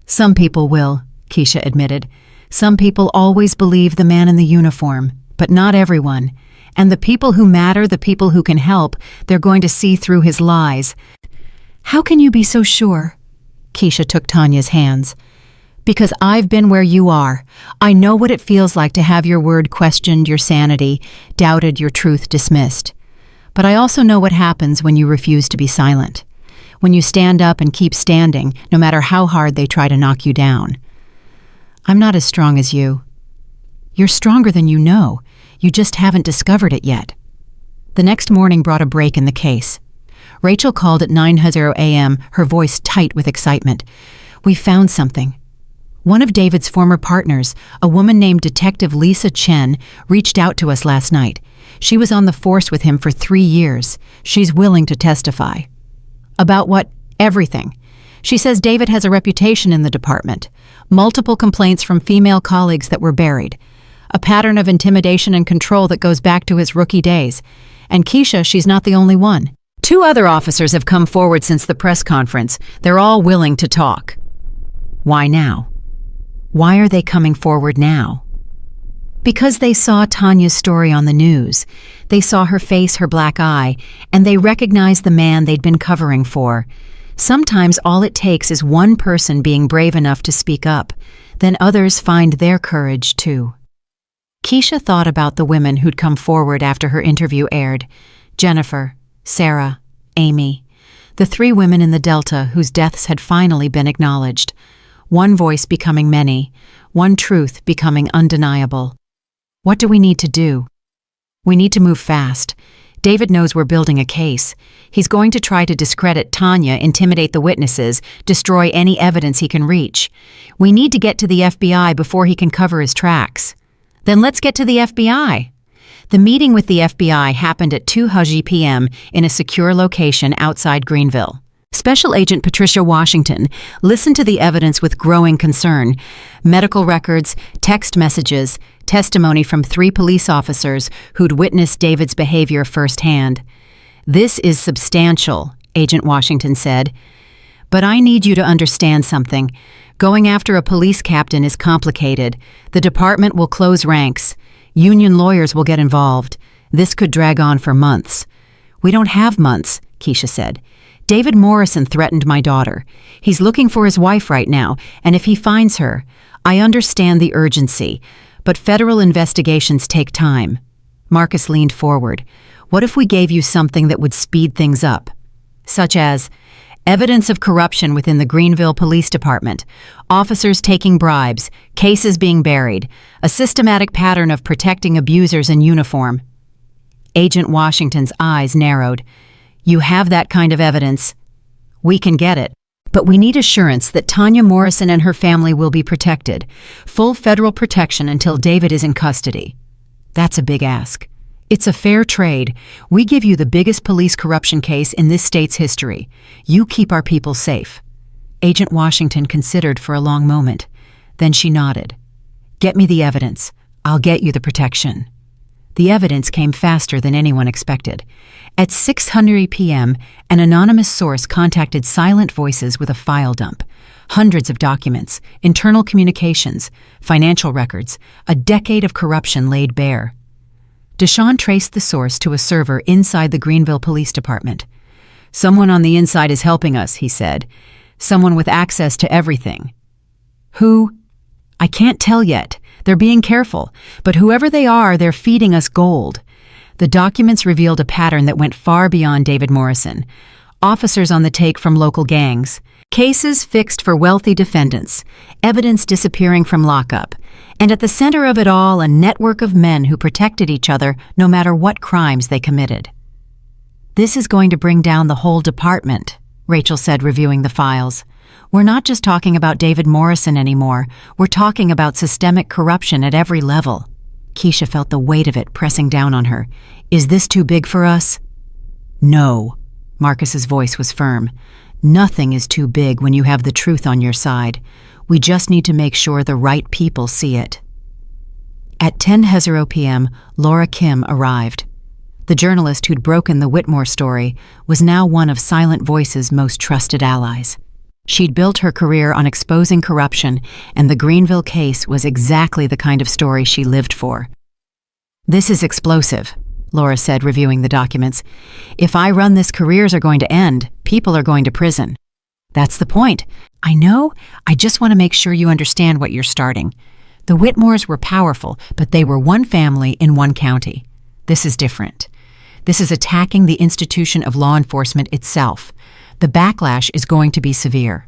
"Some people will," Keisha admitted. "Some people always believe the man in the uniform, but not everyone. And the people who matter, the people who can help, they're going to see through his lies." "How can you be so sure?" Keisha took Tanya's hands. "Because I've been where you are. I know what it feels like to have your word questioned, your sanity doubted, your truth dismissed. But I also know what happens when you refuse to be silent. When you stand up and keep standing, no matter how hard they try to knock you down. I'm not as strong as you. You're stronger than you know. You just haven't discovered it yet." The next morning brought a break in the case. Rachel called at 9:00 a.m., her voice tight with excitement. "We found something." One of David's former partners, a woman named Detective Lisa Chen, reached out to us last night. She was on the force with him for 3 years. She's willing to testify. About what? Everything. She says David has a reputation in the department. Multiple complaints from female colleagues that were buried. A pattern of intimidation and control that goes back to his rookie days. And Keisha, she's not the only one. 2 other officers have come forward since the press conference. They're all willing to talk. Why now? Why are they coming forward now? Because they saw Tanya's story on the news. They saw her face, her black eye, and they recognized the man they'd been covering for. Sometimes all it takes is one person being brave enough to speak up. Then others find their courage too. Keisha thought about the women who'd come forward after her interview aired. Jennifer, Sarah, Amy. The 3 women in the Delta whose deaths had finally been acknowledged. One voice becoming many, one truth becoming undeniable. What do we need to do? We need to move fast. David knows we're building a case. He's going to try to discredit Tanya, intimidate the witnesses, destroy any evidence he can reach. We need to get to the FBI before he can cover his tracks. Then let's get to the FBI. The meeting with the FBI happened at 2:00 p.m. in a secure location outside Greenville. Special Agent Patricia Washington listened to the evidence with growing concern. Medical records, text messages, testimony from 3 police officers who'd witnessed David's behavior firsthand. "This is substantial," Agent Washington said. "But I need you to understand something. Going after a police captain is complicated. The department will close ranks. Union lawyers will get involved. This could drag on for months." "We don't have months," Keisha said. "David Morrison threatened my daughter. He's looking for his wife right now, and if he finds her, I understand the urgency, but federal investigations take time." Marcus leaned forward. "What if we gave you something that would speed things up? Such as evidence of corruption within the Greenville Police Department, officers taking bribes, cases being buried, a systematic pattern of protecting abusers in uniform." Agent Washington's eyes narrowed. "You have that kind of evidence. We can get it. But we need assurance that Tanya Morrison and her family will be protected. Full federal protection until David is in custody." "That's a big ask." "It's a fair trade. We give you the biggest police corruption case in this state's history. You keep our people safe." Agent Washington considered for a long moment. Then she nodded. "Get me the evidence. I'll get you the protection." The evidence came faster than anyone expected. At 6:00 p.m., an anonymous source contacted Silent Voices with a file dump. Hundreds of documents, internal communications, financial records, a decade of corruption laid bare. Deshawn traced the source to a server inside the Greenville Police Department. "Someone on the inside is helping us," he said. "Someone with access to everything." "Who?" "I can't tell yet. They're being careful, but whoever they are, they're feeding us gold." The documents revealed a pattern that went far beyond David Morrison. Officers on the take from local gangs, cases fixed for wealthy defendants, evidence disappearing from lockup, and at the center of it all, a network of men who protected each other no matter what crimes they committed. "This is going to bring down the whole department," Rachel said, reviewing the files. "We're not just talking about David Morrison anymore. We're talking about systemic corruption at every level." Keisha felt the weight of it pressing down on her. "Is this too big for us?" "No." Marcus's voice was firm. "Nothing is too big when you have the truth on your side. We just need to make sure the right people see it." At 10:00 p.m., Laura Kim arrived. The journalist who'd broken the Whitmore story was now one of Silent Voice's most trusted allies. She'd built her career on exposing corruption, and the Greenville case was exactly the kind of story she lived for. "This is explosive," Laura said, reviewing the documents. "If I run this, careers are going to end. People are going to prison." "That's the point. I know. I just want to make sure you understand what you're starting. The Whitmores were powerful, but they were one family in one county. This is different. This is attacking the institution of law enforcement itself. The backlash is going to be severe."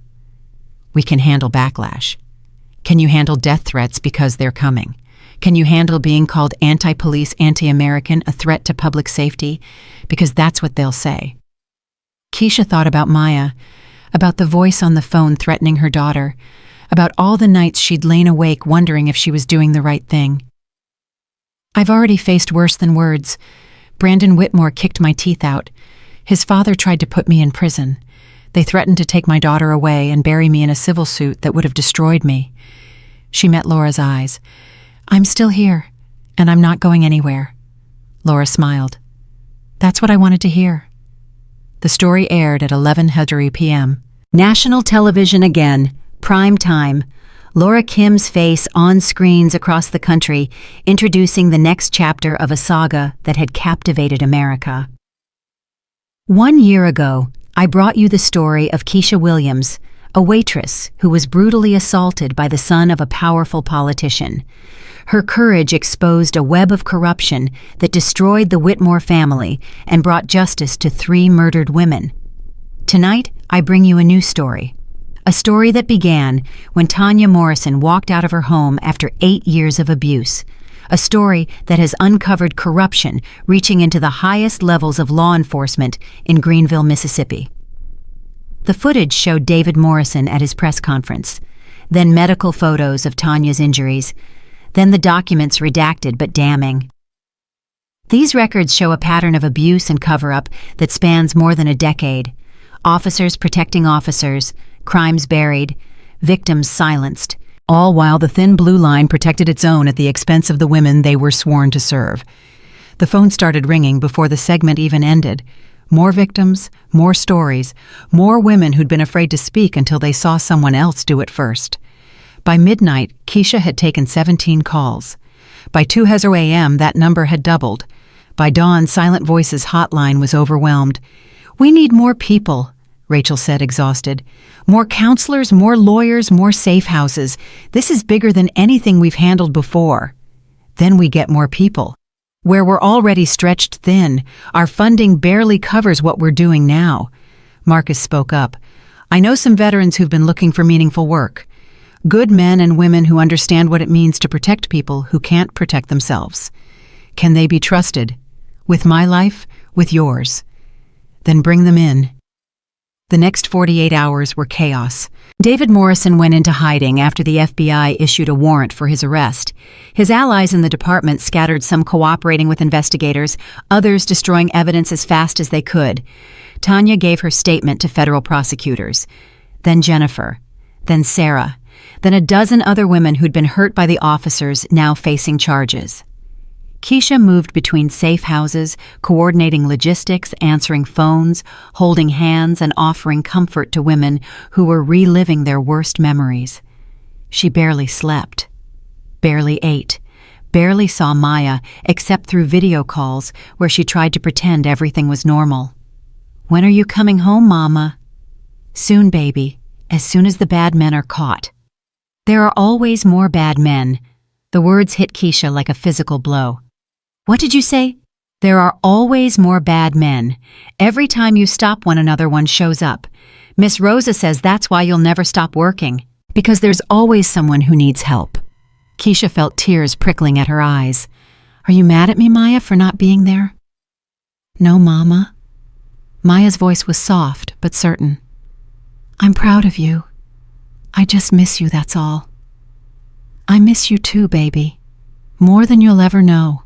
"We can handle backlash." "Can you handle death threats because they're coming? Can you handle being called anti-police, anti-American, a threat to public safety? Because that's what they'll say." Keisha thought about Maya, about the voice on the phone threatening her daughter, about all the nights she'd lain awake wondering if she was doing the right thing. I've already faced worse than words. Brandon Whitmore kicked my teeth out. His father tried to put me in prison. They threatened to take my daughter away and bury me in a civil suit that would have destroyed me. She met Laura's eyes. I'm still here, and I'm not going anywhere. Laura smiled. That's what I wanted to hear. The story aired at 11:00 p.m. National television again, prime time. Laura Kim's face on screens across the country, introducing the next chapter of a saga that had captivated America. 1 year ago, I brought you the story of Keisha Williams, a waitress who was brutally assaulted by the son of a powerful politician. Her courage exposed a web of corruption that destroyed the Whitmore family and brought justice to 3 murdered women. Tonight, I bring you a new story. A story that began when Tanya Morrison walked out of her home after 8 years of abuse. A story that has uncovered corruption reaching into the highest levels of law enforcement in Greenville, Mississippi. The footage showed David Morrison at his press conference, then medical photos of Tanya's injuries, then the documents redacted but damning. These records show a pattern of abuse and cover-up that spans more than a decade. Officers protecting officers, crimes buried, victims silenced, all while the thin blue line protected its own at the expense of the women they were sworn to serve. The phone started ringing before the segment even ended. More victims, more stories, more women who'd been afraid to speak until they saw someone else do it first. By midnight, Keisha had taken 17 calls. By 2:00 a.m., that number had doubled. By dawn, Silent Voices hotline was overwhelmed. "We need more people," Rachel said, exhausted. "More counselors, more lawyers, more safe houses. This is bigger than anything we've handled before." Then we get more people. Where we're already stretched thin, our funding barely covers what we're doing now. Marcus spoke up. "I know some veterans who've been looking for meaningful work. Good men and women who understand what it means to protect people who can't protect themselves. Can they be trusted? With my life, with yours. Then bring them in." The next 48 hours were chaos. David Morrison went into hiding after the FBI issued a warrant for his arrest. His allies in the department scattered, some cooperating with investigators, others destroying evidence as fast as they could. Tanya gave her statement to federal prosecutors. Then Jennifer. Then Sarah. Then a dozen other women who'd been hurt by the officers, now facing charges. Keisha moved between safe houses, coordinating logistics, answering phones, holding hands, and offering comfort to women who were reliving their worst memories. She barely slept, barely ate, barely saw Maya except through video calls where she tried to pretend everything was normal. "When are you coming home, Mama?" "Soon, baby, as soon as the bad men are caught." There are always more bad men. The words hit Keisha like a physical blow. "What did you say?" "There are always more bad men. Every time you stop one another, one shows up. Miss Rosa says that's why you'll never stop working, because there's always someone who needs help." Keisha felt tears prickling at her eyes. "Are you mad at me, Maya, for not being there?" "No, Mama." Maya's voice was soft but certain. "I'm proud of you. I just miss you, that's all." "I miss you too, baby. More than you'll ever know."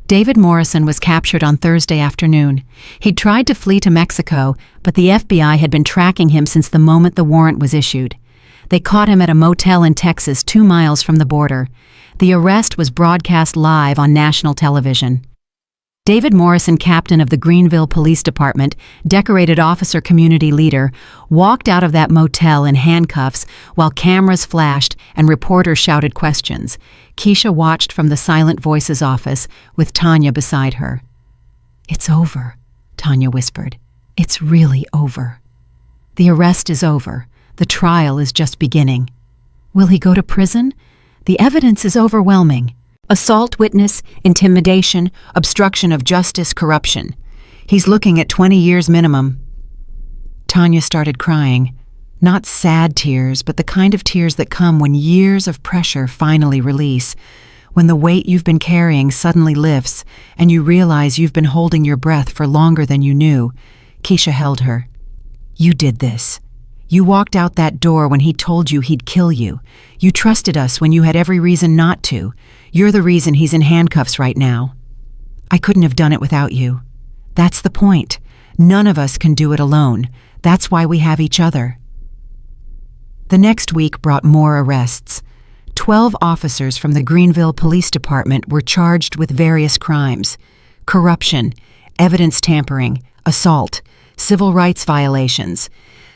David Morrison was captured on Thursday afternoon. He'd tried to flee to Mexico, but the FBI had been tracking him since the moment the warrant was issued. They caught him at a motel in Texas 2 miles from the border. The arrest was broadcast live on national television. David Morrison, captain of the Greenville Police Department, decorated officer community leader, walked out of that motel in handcuffs while cameras flashed and reporters shouted questions. Keisha watched from the Silent Voices office with Tanya beside her. "It's over," Tanya whispered. "It's really over. The arrest is over. The trial is just beginning. Will he go to prison? The evidence is overwhelming. Assault witness, intimidation, obstruction of justice, corruption. He's looking at 20 years minimum." Tanya started crying. Not sad tears, but the kind of tears that come when years of pressure finally release, when the weight you've been carrying suddenly lifts and you realize you've been holding your breath for longer than you knew. Keisha held her. You did this. You walked out that door when he told you he'd kill you. You trusted us when you had every reason not to. You're the reason he's in handcuffs right now. I couldn't have done it without you. That's the point. None of us can do it alone. That's why we have each other. The next week brought more arrests. 12 officers from the Greenville Police Department were charged with various crimes: corruption, evidence tampering, assault, civil rights violations.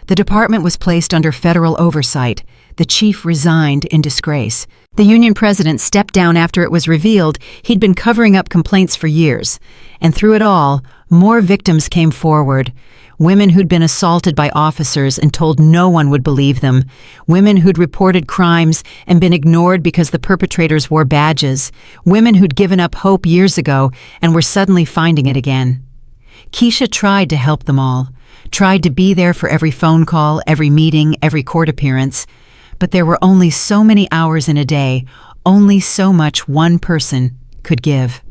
The department was placed under federal oversight. The chief resigned in disgrace. The union president stepped down after it was revealed he'd been covering up complaints for years. And through it all, more victims came forward. Women who'd been assaulted by officers and told no one would believe them. Women who'd reported crimes and been ignored because the perpetrators wore badges. Women who'd given up hope years ago and were suddenly finding it again. Keisha tried to help them all, tried to be there for every phone call, every meeting, every court appearance. But there were only so many hours in a day, only so much one person could give.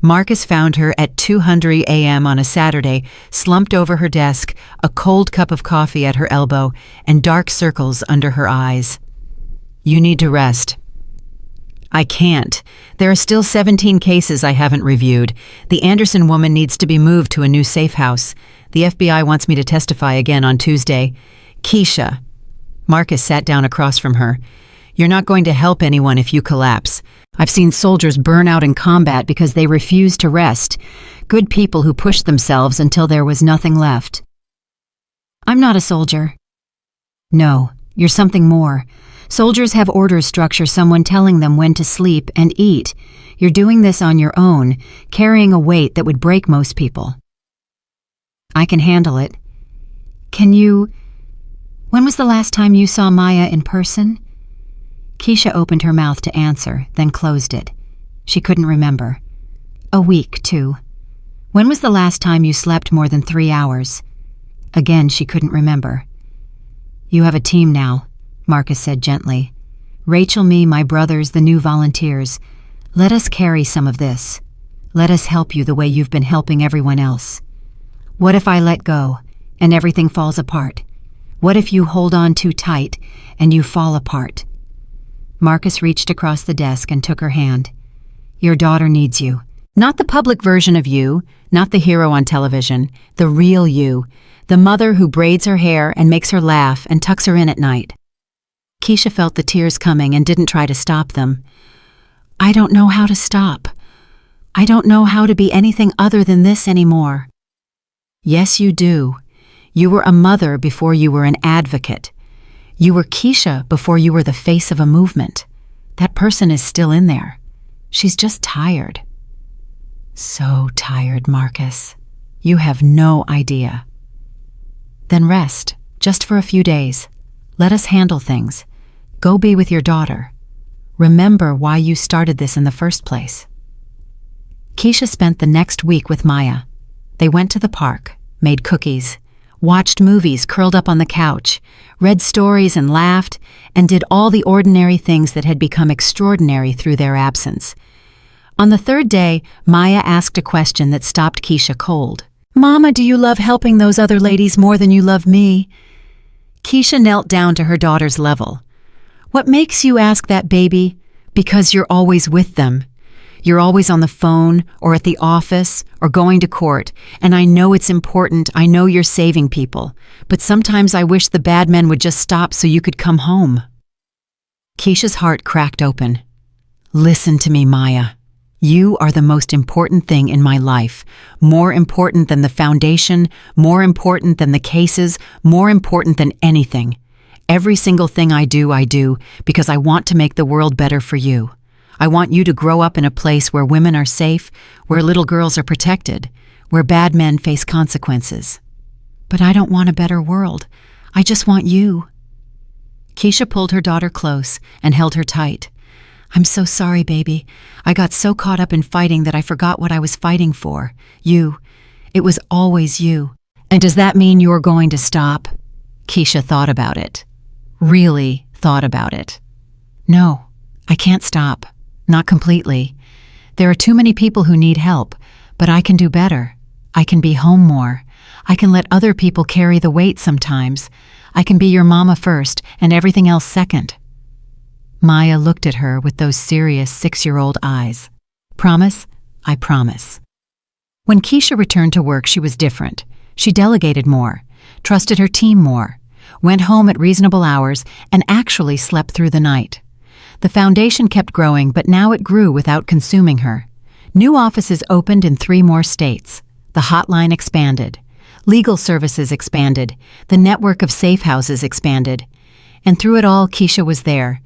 Marcus found her at 2:00 a.m. on a Saturday, slumped over her desk, a cold cup of coffee at her elbow, and dark circles under her eyes. You need to rest. I can't. There are still 17 cases I haven't reviewed. The Anderson woman needs to be moved to a new safe house. The FBI wants me to testify again on Tuesday. Keisha. Marcus sat down across from her. You're not going to help anyone if you collapse. I've seen soldiers burn out in combat because they refused to rest. Good people who pushed themselves until there was nothing left. I'm not a soldier. No, you're something more. Soldiers have order structure, someone telling them when to sleep and eat. You're doing this on your own, carrying a weight that would break most people. I can handle it. Can you... When was the last time you saw Maya in person? Keisha opened her mouth to answer, then closed it. She couldn't remember. A week, too. When was the last time you slept more than 3 hours? Again, she couldn't remember. You have a team now, Marcus said gently. Rachel, me, my brothers, the new volunteers. Let us carry some of this. Let us help you the way you've been helping everyone else. What if I let go and everything falls apart? What if you hold on too tight and you fall apart? Marcus reached across the desk and took her hand. Your daughter needs you. Not the public version of you, not the hero on television, the real you, the mother who braids her hair and makes her laugh and tucks her in at night. Keisha felt the tears coming and didn't try to stop them. I don't know how to stop. I don't know how to be anything other than this anymore. Yes, you do. You were a mother before you were an advocate. You were Keisha before you were the face of a movement. That person is still in there. She's just tired. So tired, Marcus. You have no idea. Then rest, just for a few days. Let us handle things. Go be with your daughter. Remember why you started this in the first place. Keisha spent the next week with Maya. They went to the park, made cookies, watched movies curled up on the couch, read stories and laughed, and did all the ordinary things that had become extraordinary through their absence. On the third day, Maya asked a question that stopped Keisha cold. Mama, do you love helping those other ladies more than you love me? Keisha knelt down to her daughter's level. What makes you ask that, baby? Because you're always with them. You're always on the phone or at the office or going to court, and I know it's important. I know you're saving people, but sometimes I wish the bad men would just stop so you could come home. Keisha's heart cracked open. Listen to me, Maya. You are the most important thing in my life, more important than the foundation, more important than the cases, more important than anything. Every single thing I do because I want to make the world better for you. I want you to grow up in a place where women are safe, where little girls are protected, where bad men face consequences. But I don't want a better world. I just want you. Keisha pulled her daughter close and held her tight. I'm so sorry, baby. I got so caught up in fighting that I forgot what I was fighting for. You. It was always you. And does that mean you're going to stop? Keisha thought about it. Really thought about it. No, I can't stop. Not completely. There are too many people who need help, but I can do better. I can be home more. I can let other people carry the weight sometimes. I can be your mama first and everything else second." Maya looked at her with those serious 6-year-old eyes. "Promise?" "I promise." When Keisha returned to work, she was different. She delegated more, trusted her team more, went home at reasonable hours, and actually slept through the night. The foundation kept growing, but now it grew without consuming her. New offices opened in 3 more states. The hotline expanded. Legal services expanded. The network of safe houses expanded. And through it all, Keisha was there.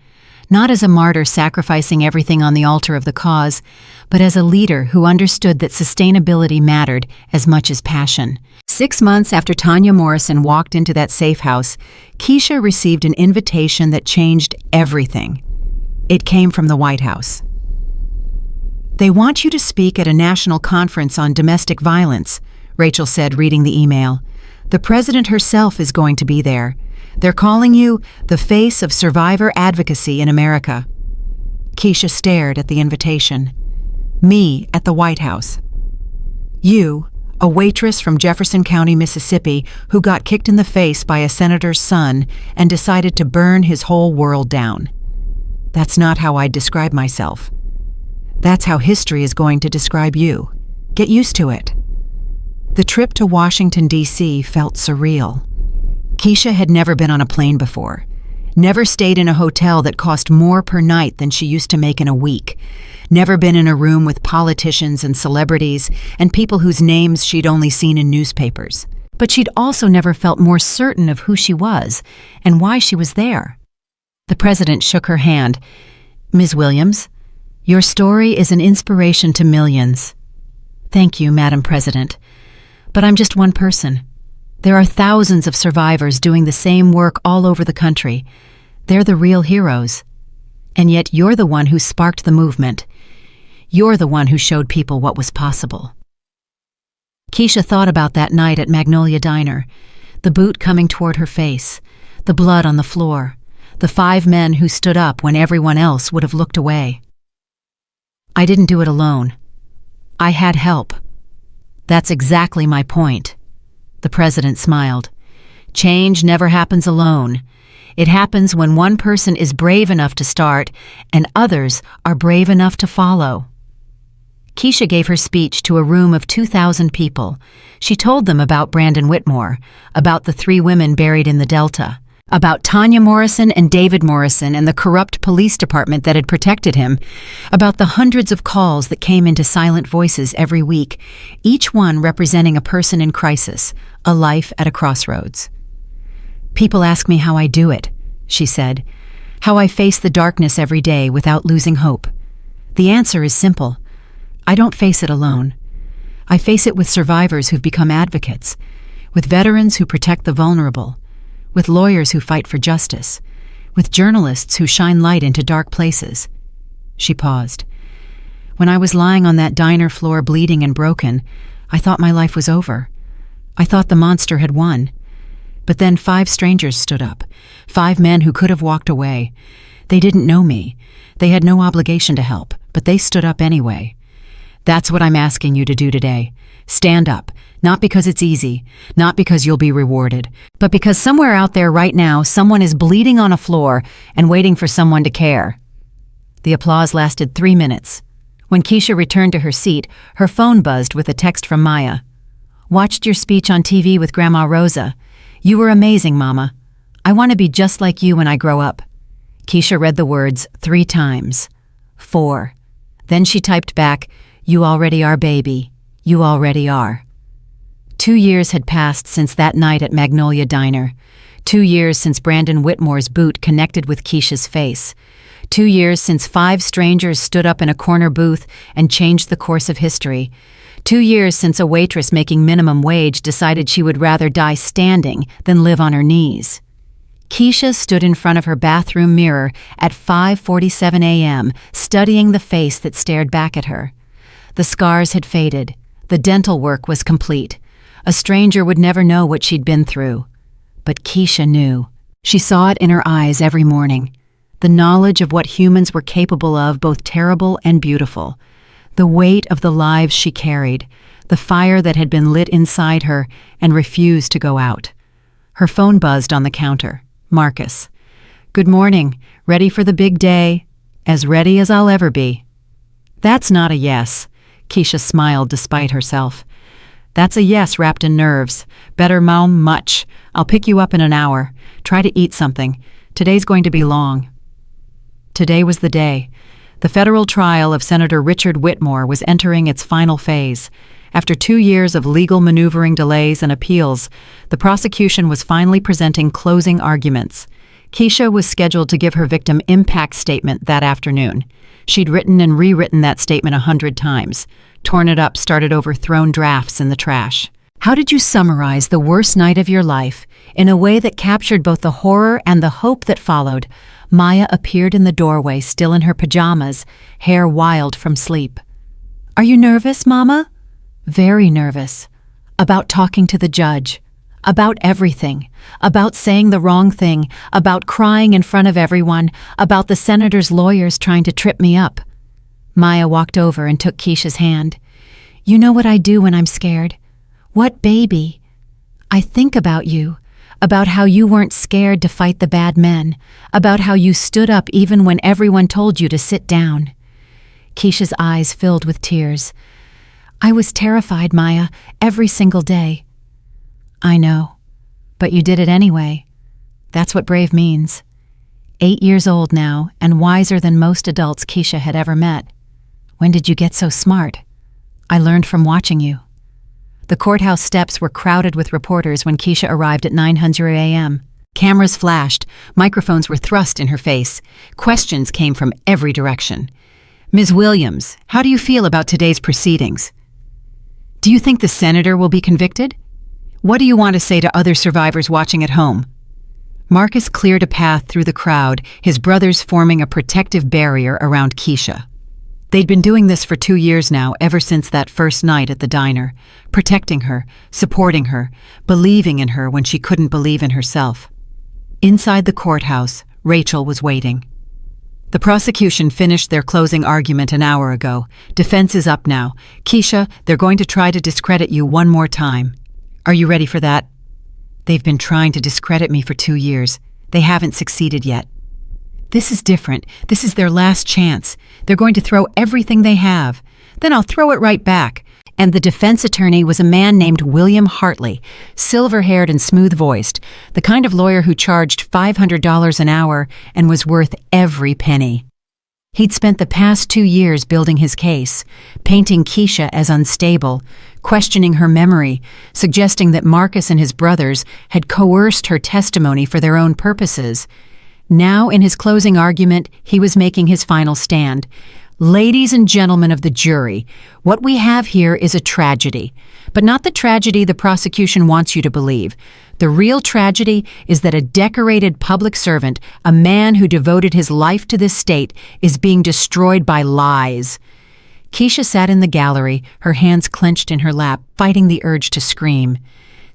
Not as a martyr sacrificing everything on the altar of the cause, but as a leader who understood that sustainability mattered as much as passion. 6 months after Tanya Morrison walked into that safe house, Keisha received an invitation that changed everything. It came from the White House. "They want you to speak at a national conference on domestic violence," Rachel said, reading the email. "The president herself is going to be there. They're calling you the face of survivor advocacy in America." Keisha stared at the invitation. Me at the White House. You, a waitress from Jefferson County, Mississippi, who got kicked in the face by a senator's son and decided to burn his whole world down. That's not how I'd describe myself. That's how history is going to describe you. Get used to it. The trip to Washington, D.C. felt surreal. Keisha had never been on a plane before, never stayed in a hotel that cost more per night than she used to make in a week, never been in a room with politicians and celebrities and people whose names she'd only seen in newspapers. But she'd also never felt more certain of who she was and why she was there. The president shook her hand. "Ms. Williams, your story is an inspiration to millions." "Thank you, Madam President. But I'm just one person. There are thousands of survivors doing the same work all over the country. They're the real heroes. And yet you're the one who sparked the movement. You're the one who showed people what was possible." Keisha thought about that night at Magnolia Diner, the boot coming toward her face, the blood on the floor, the 5 men who stood up when everyone else would have looked away. "I didn't do it alone. I had help." "That's exactly my point." The president smiled. "Change never happens alone. It happens when one person is brave enough to start and others are brave enough to follow." Keisha gave her speech to a room of 2,000 people. She told them about Brandon Whitmore, about the 3 women buried in the Delta, about Tanya Morrison and David Morrison and the corrupt police department that had protected him, about the hundreds of calls that came into Silent Voices every week, each one representing a person in crisis, a life at a crossroads. "People ask me how I do it," she said, "how I face the darkness every day without losing hope. The answer is simple. I don't face it alone. I face it with survivors who've become advocates, with veterans who protect the vulnerable, with lawyers who fight for justice, with journalists who shine light into dark places." She paused. "When I was lying on that diner floor bleeding and broken, I thought my life was over. I thought the monster had won. But then 5 strangers stood up, 5 men who could have walked away. They didn't know me. They had no obligation to help, but they stood up anyway. That's what I'm asking you to do today. Stand up, not because it's easy, not because you'll be rewarded, but because somewhere out there right now, someone is bleeding on a floor and waiting for someone to care." The applause lasted 3 minutes. When Keisha returned to her seat, her phone buzzed with a text from Maya. "Watched your speech on TV with Grandma Rosa. You were amazing, Mama. I want to be just like you when I grow up." Keisha read the words 3 times. 4. Then she typed back, "You already are, baby. You already are." 2 years had passed since that night at Magnolia Diner. 2 years since Brandon Whitmore's boot connected with Keisha's face. 2 years since 5 strangers stood up in a corner booth and changed the course of history. 2 years since a waitress making minimum wage decided she would rather die standing than live on her knees. Keisha stood in front of her bathroom mirror at 5:47 a.m., studying the face that stared back at her. The scars had faded. The dental work was complete. A stranger would never know what she'd been through. But Keisha knew. She saw it in her eyes every morning. The knowledge of what humans were capable of, both terrible and beautiful. The weight of the lives she carried, the fire that had been lit inside her and refused to go out. Her phone buzzed on the counter. Marcus. "Good morning. Ready for the big day?" "As ready as I'll ever be." "That's not a yes." Keisha smiled despite herself. "That's a yes wrapped in nerves. Better mom much. I'll pick you up in an hour. Try to eat something. Today's going to be long." Today was the day. The federal trial of Senator Richard Whitmore was entering its final phase. After 2 years of legal maneuvering, delays, and appeals, the prosecution was finally presenting closing arguments. Keisha was scheduled to give her victim impact statement that afternoon. She'd written and rewritten that statement 100 times, torn it up, started over, thrown drafts in the trash. How did you summarize the worst night of your life in a way that captured both the horror and the hope that followed? Maya appeared in the doorway, still in her pajamas, hair wild from sleep. "Are you nervous, Mama?" "Very nervous. About talking to the judge. About everything. About saying the wrong thing. About crying in front of everyone. About the senator's lawyers trying to trip me up." Maya walked over and took Keisha's hand. "You know what I do when I'm scared?" "What, baby?" "I think about you. About how you weren't scared to fight the bad men. About how you stood up even when everyone told you to sit down." Keisha's eyes filled with tears. "I was terrified, Maya, every single day." "I know. But you did it anyway. That's what brave means." 8 years old now, and wiser than most adults Keisha had ever met. "When did you get so smart?" "I learned from watching you." The courthouse steps were crowded with reporters when Keisha arrived at 900 a.m. Cameras flashed, microphones were thrust in her face. Questions came from every direction. "Ms. Williams, how do you feel about today's proceedings? Do you think the senator will be convicted? What do you want to say to other survivors watching at home?" Marcus cleared a path through the crowd, his brothers forming a protective barrier around Keisha. They'd been doing this for 2 years now, ever since that first night at the diner, protecting her, supporting her, believing in her when she couldn't believe in herself. Inside the courthouse, Rachel was waiting. The prosecution finished their closing argument an hour ago. Defense is up now. "Keisha, they're going to try to discredit you one more time. Are you ready for that?" "They've been trying to discredit me for 2 years. They haven't succeeded yet." "This is different. This is their last chance. They're going to throw everything they have. Then I'll throw it right back." And the defense attorney was a man named William Hartley, silver-haired and smooth-voiced, the kind of lawyer who charged $500 an hour and was worth every penny. He'd spent the past 2 years building his case, painting Keisha as unstable, questioning her memory, suggesting that Marcus and his brothers had coerced her testimony for their own purposes. Now, in his closing argument, he was making his final stand. "Ladies and gentlemen of the jury, what we have here is a tragedy, but not the tragedy the prosecution wants you to believe. The real tragedy is that a decorated public servant, a man who devoted his life to this state, is being destroyed by lies." Keisha sat in the gallery, her hands clenched in her lap, fighting the urge to scream.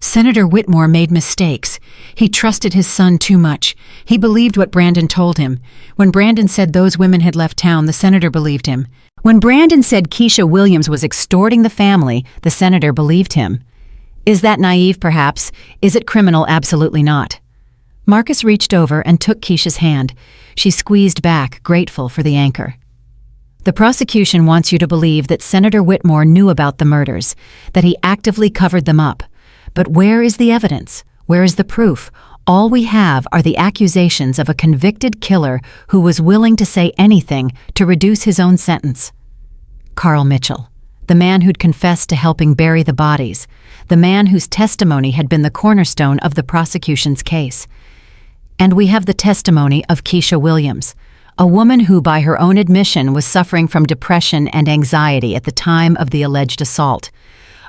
Senator Whitmore made mistakes. He trusted his son too much. He believed what Brandon told him. When Brandon said those women had left town, the senator believed him. When Brandon said Keisha Williams was extorting the family, the senator believed him. Is that naive, perhaps? Is it criminal? Absolutely not. Marcus reached over and took Keisha's hand. She squeezed back, grateful for the anchor. "The prosecution wants you to believe that Senator Whitmore knew about the murders, that he actively covered them up. But where is the evidence? Where is the proof? All we have are the accusations of a convicted killer who was willing to say anything to reduce his own sentence." Carl Mitchell, the man who'd confessed to helping bury the bodies, the man whose testimony had been the cornerstone of the prosecution's case. And we have the testimony of Keisha Williams, a woman who, by her own admission, was suffering from depression and anxiety at the time of the alleged assault.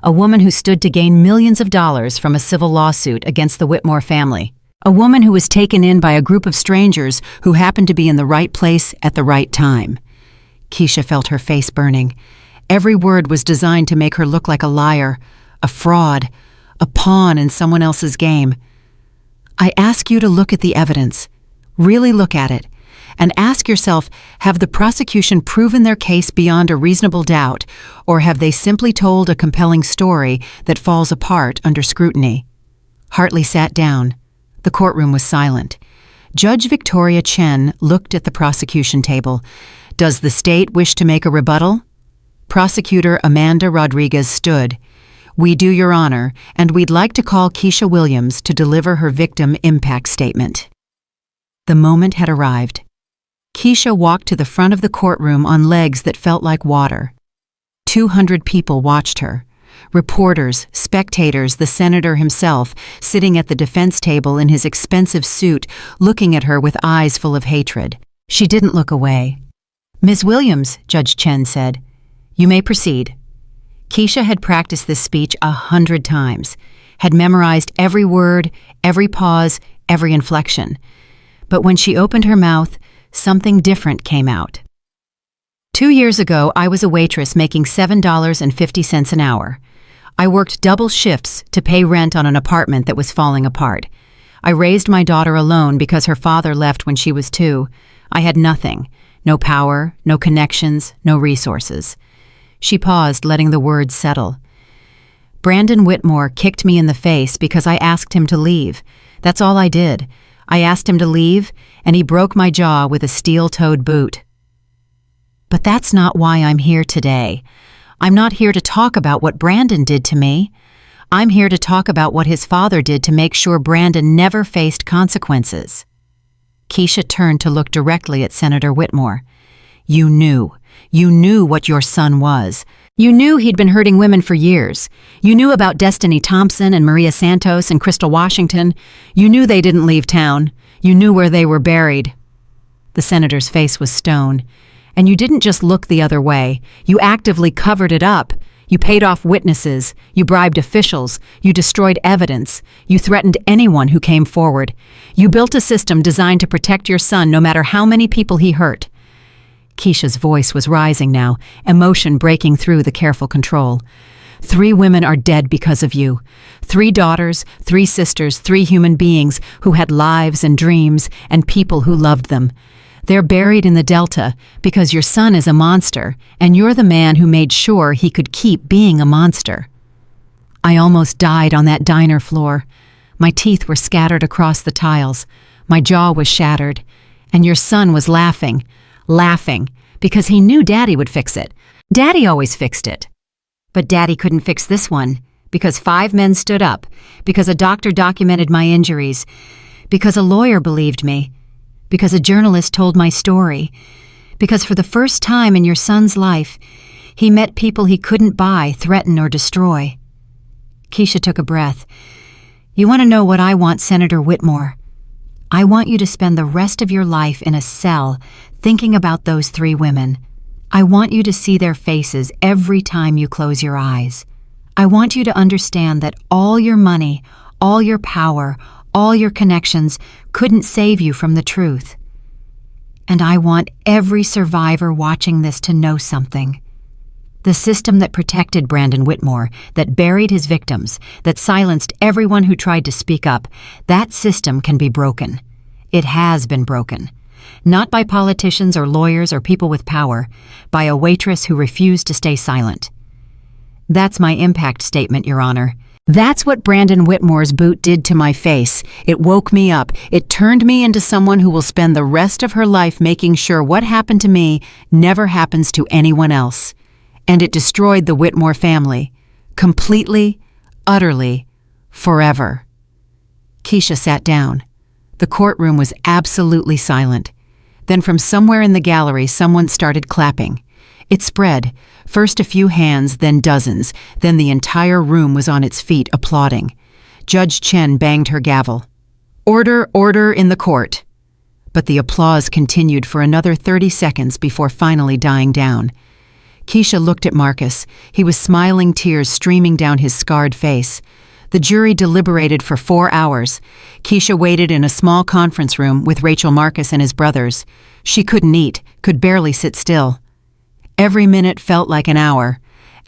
A woman who stood to gain millions of dollars from a civil lawsuit against the Whitmore family. A woman who was taken in by a group of strangers who happened to be in the right place at the right time. Keisha felt her face burning. Every word was designed to make her look like a liar, a fraud, a pawn in someone else's game. "I ask you to look at the evidence. Really look at it. And ask yourself, have the prosecution proven their case beyond a reasonable doubt, or have they simply told a compelling story that falls apart under scrutiny? Hartley sat down. The courtroom was silent. Judge Victoria Chen looked at the prosecution table. Does the state wish to make a rebuttal? Prosecutor Amanda Rodriguez stood. We do, Your Honor, and we'd like to call Keisha Williams to deliver her victim impact statement. The moment had arrived. Keisha walked to the front of the courtroom on legs that felt like water. 200 people watched her. Reporters, spectators, the senator himself, sitting at the defense table in his expensive suit, looking at her with eyes full of hatred. She didn't look away. Ms. Williams, Judge Chen said, you may proceed. Keisha had practiced this speech 100 times, had memorized every word, every pause, every inflection. But when she opened her mouth, something different came out. 2 years ago, I was a waitress making $7.50 an hour. I worked double shifts to pay rent on an apartment that was falling apart. I raised my daughter alone because her father left when she was 2. I had nothing, no power, no connections, no resources. She paused, letting the words settle. Brandon Whitmore kicked me in the face because I asked him to leave. That's all I did. I asked him to leave, and he broke my jaw with a steel-toed boot. But that's not why I'm here today. I'm not here to talk about what Brandon did to me. I'm here to talk about what his father did to make sure Brandon never faced consequences. Keisha turned to look directly at Senator Whitmore. You knew what your son was. You knew he'd been hurting women for years. You knew about Destiny Thompson and Maria Santos and Crystal Washington. You knew they didn't leave town. You knew where they were buried. The senator's face was stone. And you didn't just look the other way. You actively covered it up. You paid off witnesses. You bribed officials. You destroyed evidence. You threatened anyone who came forward. You built a system designed to protect your son no matter how many people he hurt. Keisha's voice was rising now, emotion breaking through the careful control. 3 women are dead because of you. 3 daughters, 3 sisters, 3 human beings who had lives and dreams and people who loved them. They're buried in the Delta because your son is a monster, and you're the man who made sure he could keep being a monster. I almost died on that diner floor. My teeth were scattered across the tiles. My jaw was shattered. And your son was laughing, because he knew Daddy would fix it. Daddy always fixed it. But Daddy couldn't fix this one, because 5 men stood up, because a doctor documented my injuries, because a lawyer believed me, because a journalist told my story, because for the first time in your son's life, he met people he couldn't buy, threaten, or destroy. Keisha took a breath. You want to know what I want, Senator Whitmore? I want you to spend the rest of your life in a cell thinking about those 3 women. I want you to see their faces every time you close your eyes. I want you to understand that all your money, all your power, all your connections couldn't save you from the truth. And I want every survivor watching this to know something. The system that protected Brandon Whitmore, that buried his victims, that silenced everyone who tried to speak up, that system can be broken. It has been broken. Not by politicians or lawyers or people with power, by a waitress who refused to stay silent. That's my impact statement, Your Honor. That's what Brandon Whitmore's boot did to my face. It woke me up. It turned me into someone who will spend the rest of her life making sure what happened to me never happens to anyone else. And it destroyed the Whitmore family. Completely, utterly, forever. Keisha sat down. The courtroom was absolutely silent. Then from somewhere in the gallery, someone started clapping. It spread, first a few hands, then dozens, then the entire room was on its feet applauding. Judge Chen banged her gavel. Order, order in the court. But the applause continued for another 30 seconds before finally dying down. Keisha looked at Marcus. He was smiling, tears streaming down his scarred face. The jury deliberated for 4 hours. Keisha waited in a small conference room with Rachel Marcus and his brothers. She couldn't eat, could barely sit still. Every minute felt like an hour.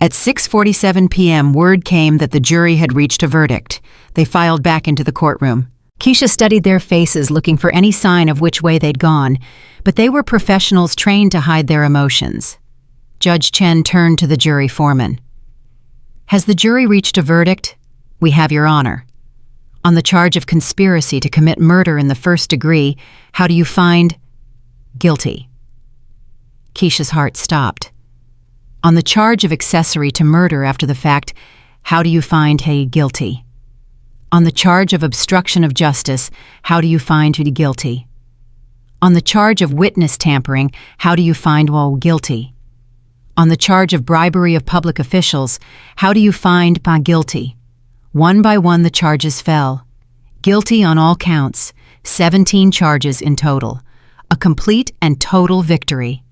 At 6:47 p.m., word came that the jury had reached a verdict. They filed back into the courtroom. Keisha studied their faces, looking for any sign of which way they'd gone, but they were professionals trained to hide their emotions. Judge Chen turned to the jury foreman. "Has the jury reached a verdict? We have your honor. On the charge of conspiracy to commit murder in the first degree, how do you find guilty?" Keisha's heart stopped. "On the charge of accessory to murder after the fact, how do you find guilty? On the charge of obstruction of justice, how do you find guilty? On the charge of witness tampering, how do you find guilty? On the charge of bribery of public officials, how do you find guilty?" One by one the charges fell. Guilty on all counts, 17 charges in total. A complete and total victory.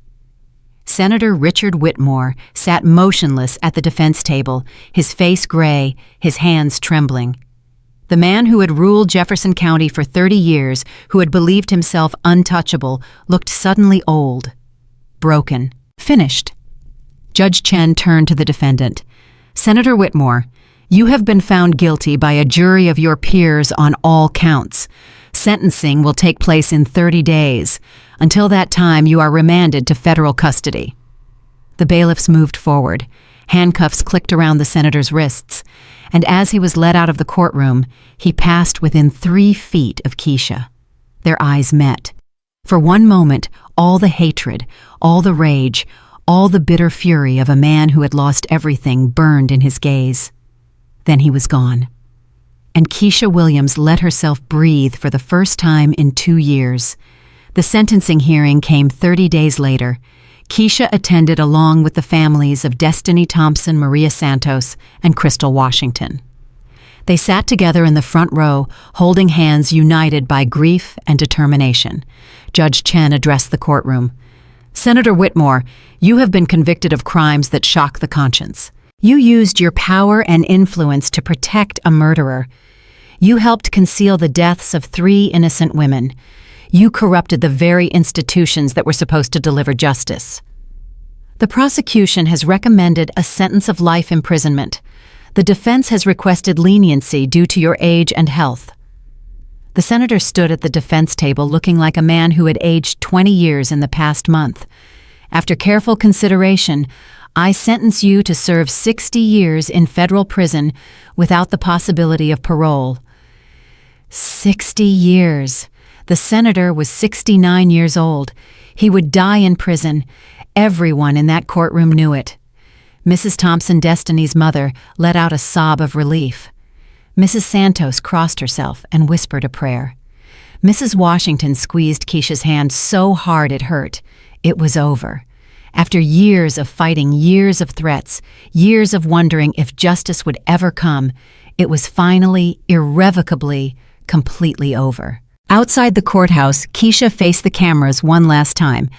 Senator Richard Whitmore sat motionless at the defense table, his face gray, his hands trembling. The man who had ruled Jefferson County for 30 years, who had believed himself untouchable, looked suddenly old, broken, finished. Judge Chen turned to the defendant. "Senator Whitmore, you have been found guilty by a jury of your peers on all counts. Sentencing will take place in 30 days. Until that time, you are remanded to federal custody." The bailiffs moved forward. Handcuffs clicked around the senator's wrists, and as he was led out of the courtroom, he passed within 3 feet of Keisha. Their eyes met. For one moment, all the hatred, all the rage, all the bitter fury of a man who had lost everything burned in his gaze. Then he was gone. And Keisha Williams let herself breathe for the first time in 2 years. The sentencing hearing came 30 days later. Keisha attended along with the families of Destiny Thompson, Maria Santos, and Crystal Washington. They sat together in the front row, holding hands united by grief and determination. Judge Chen addressed the courtroom. "Senator Whitmore, you have been convicted of crimes that shock the conscience. You used your power and influence to protect a murderer. You helped conceal the deaths of 3 innocent women. You corrupted the very institutions that were supposed to deliver justice. The prosecution has recommended a sentence of life imprisonment. The defense has requested leniency due to your age and health." The senator stood at the defense table looking like a man who had aged 20 years in the past month. "After careful consideration, I sentence you to serve 60 years in federal prison without the possibility of parole." 60 years. The senator was 69 years old. He would die in prison. Everyone in that courtroom knew it. Mrs. Thompson, Destiny's mother, let out a sob of relief. Mrs. Santos crossed herself and whispered a prayer. Mrs. Washington squeezed Keisha's hand so hard it hurt. It was over. After years of fighting, years of threats, years of wondering if justice would ever come, it was finally, irrevocably, completely over. Outside the courthouse, Keisha faced the cameras one last time.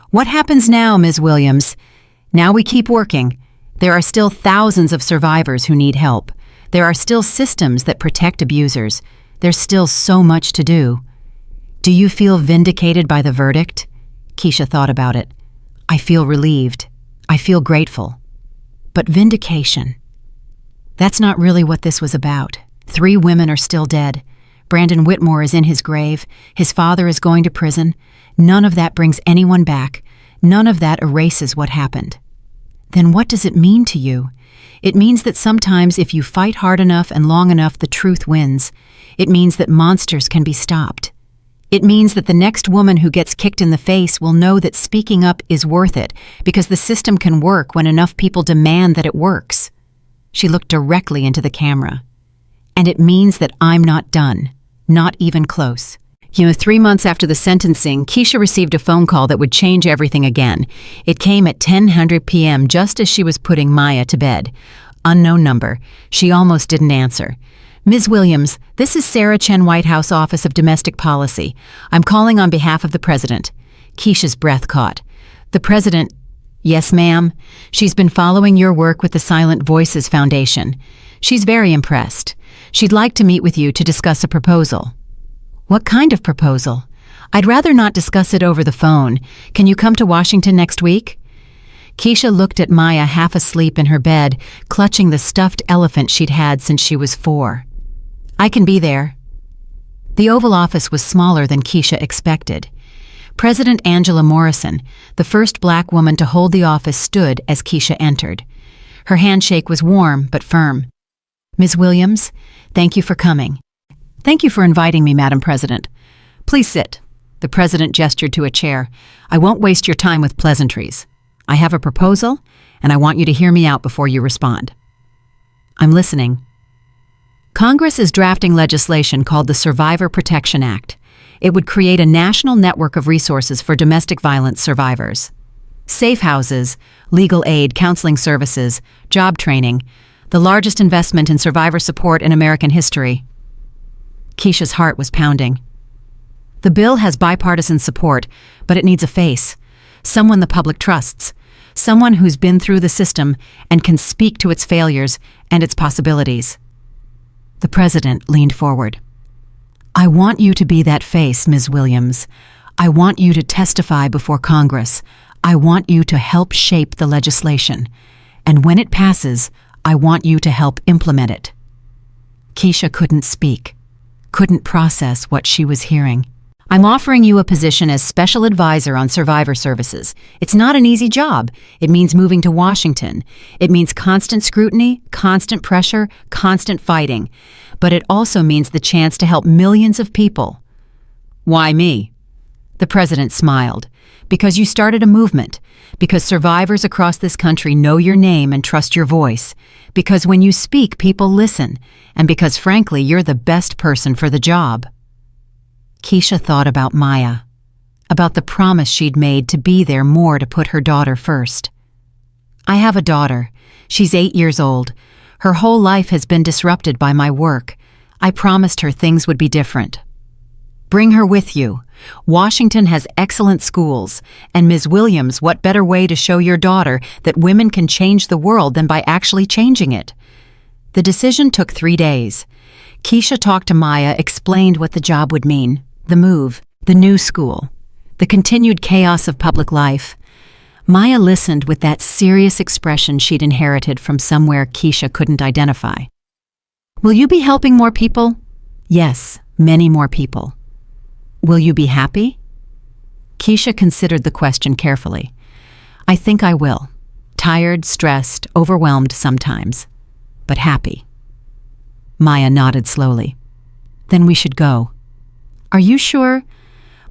"What happens now, Ms. Williams?" "Now we keep working. There are still thousands of survivors who need help. There are still systems that protect abusers. There's still so much to do." "Do you feel vindicated by the verdict?" Keisha thought about it. "I feel relieved. I feel grateful. But vindication. That's not really what this was about. 3 women are still dead. Brandon Whitmore is in his grave. His father is going to prison. None of that brings anyone back. None of that erases what happened. Then what does it mean to you? It means that sometimes if you fight hard enough and long enough, the truth wins. It means that monsters can be stopped. It means that the next woman who gets kicked in the face will know that speaking up is worth it because the system can work when enough people demand that it works." She looked directly into the camera. "And it means that I'm not done. Not even close." 3 months after the sentencing, Keisha received a phone call that would change everything again. It came at 10:00 p.m. just as she was putting Maya to bed. Unknown number. She almost didn't answer. "Ms. Williams, this is Sarah Chen, White House Office of Domestic Policy. I'm calling on behalf of the President." Keisha's breath caught. "The President?" "Yes, ma'am. She's been following your work with the Silent Voices Foundation. She's very impressed. She'd like to meet with you to discuss a proposal." "What kind of proposal?" "I'd rather not discuss it over the phone. Can you come to Washington next week?" Keisha looked at Maya half asleep in her bed, clutching the stuffed elephant she'd had since she was 4. "I can be there." The Oval Office was smaller than Keisha expected. President Angela Morrison, the first black woman to hold the office, stood as Keisha entered. Her handshake was warm but firm. "Ms. Williams, thank you for coming." "Thank you for inviting me, Madam President. Please sit." The president gestured to a chair. "I won't waste your time with pleasantries. I have a proposal, and I want you to hear me out before you respond." "I'm listening." Congress is drafting legislation called the Survivor Protection Act. It would create a national network of resources for domestic violence survivors. Safe houses, legal aid, counseling services, job training, the largest investment in survivor support in American history. Keisha's heart was pounding. The bill has bipartisan support, but it needs a face, someone the public trusts, someone who's been through the system and can speak to its failures and its possibilities. The president leaned forward. "I want you to be that face, Ms. Williams. I want you to testify before Congress. I want you to help shape the legislation. And when it passes, I want you to help implement it." Keisha couldn't speak, couldn't process what she was hearing. "I'm offering you a position as special advisor on survivor services. It's not an easy job. It means moving to Washington. It means constant scrutiny, constant pressure, constant fighting. But it also means the chance to help millions of people." "Why me?" The president smiled. "Because you started a movement. Because survivors across this country know your name and trust your voice. Because when you speak, people listen. And because, frankly, you're the best person for the job." Keisha thought about Maya, about the promise she'd made to be there more to put her daughter first. "I have a daughter. She's 8 years old. Her whole life has been disrupted by my work. I promised her things would be different." "Bring her with you. Washington has excellent schools. And Ms. Williams, what better way to show your daughter that women can change the world than by actually changing it?" The decision took 3 days. Keisha talked to Maya, explained what the job would mean. The move, the new school, the continued chaos of public life. Maya listened with that serious expression she'd inherited from somewhere Keisha couldn't identify. "Will you be helping more people?" "Yes, many more people." "Will you be happy?" Keisha considered the question carefully. "I think I will. Tired, stressed, overwhelmed sometimes, but happy." Maya nodded slowly. "Then we should go." "Are you sure?"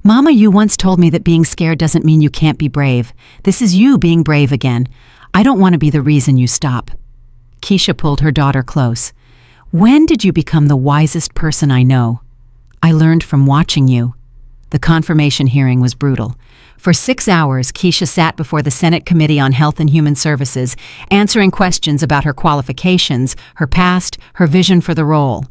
"Mama, you once told me that being scared doesn't mean you can't be brave. This is you being brave again. I don't want to be the reason you stop." Keisha pulled her daughter close. "When did you become the wisest person I know?" "I learned from watching you." The confirmation hearing was brutal. For 6 hours, Keisha sat before the Senate Committee on Health and Human Services, answering questions about her qualifications, her past, her vision for the role.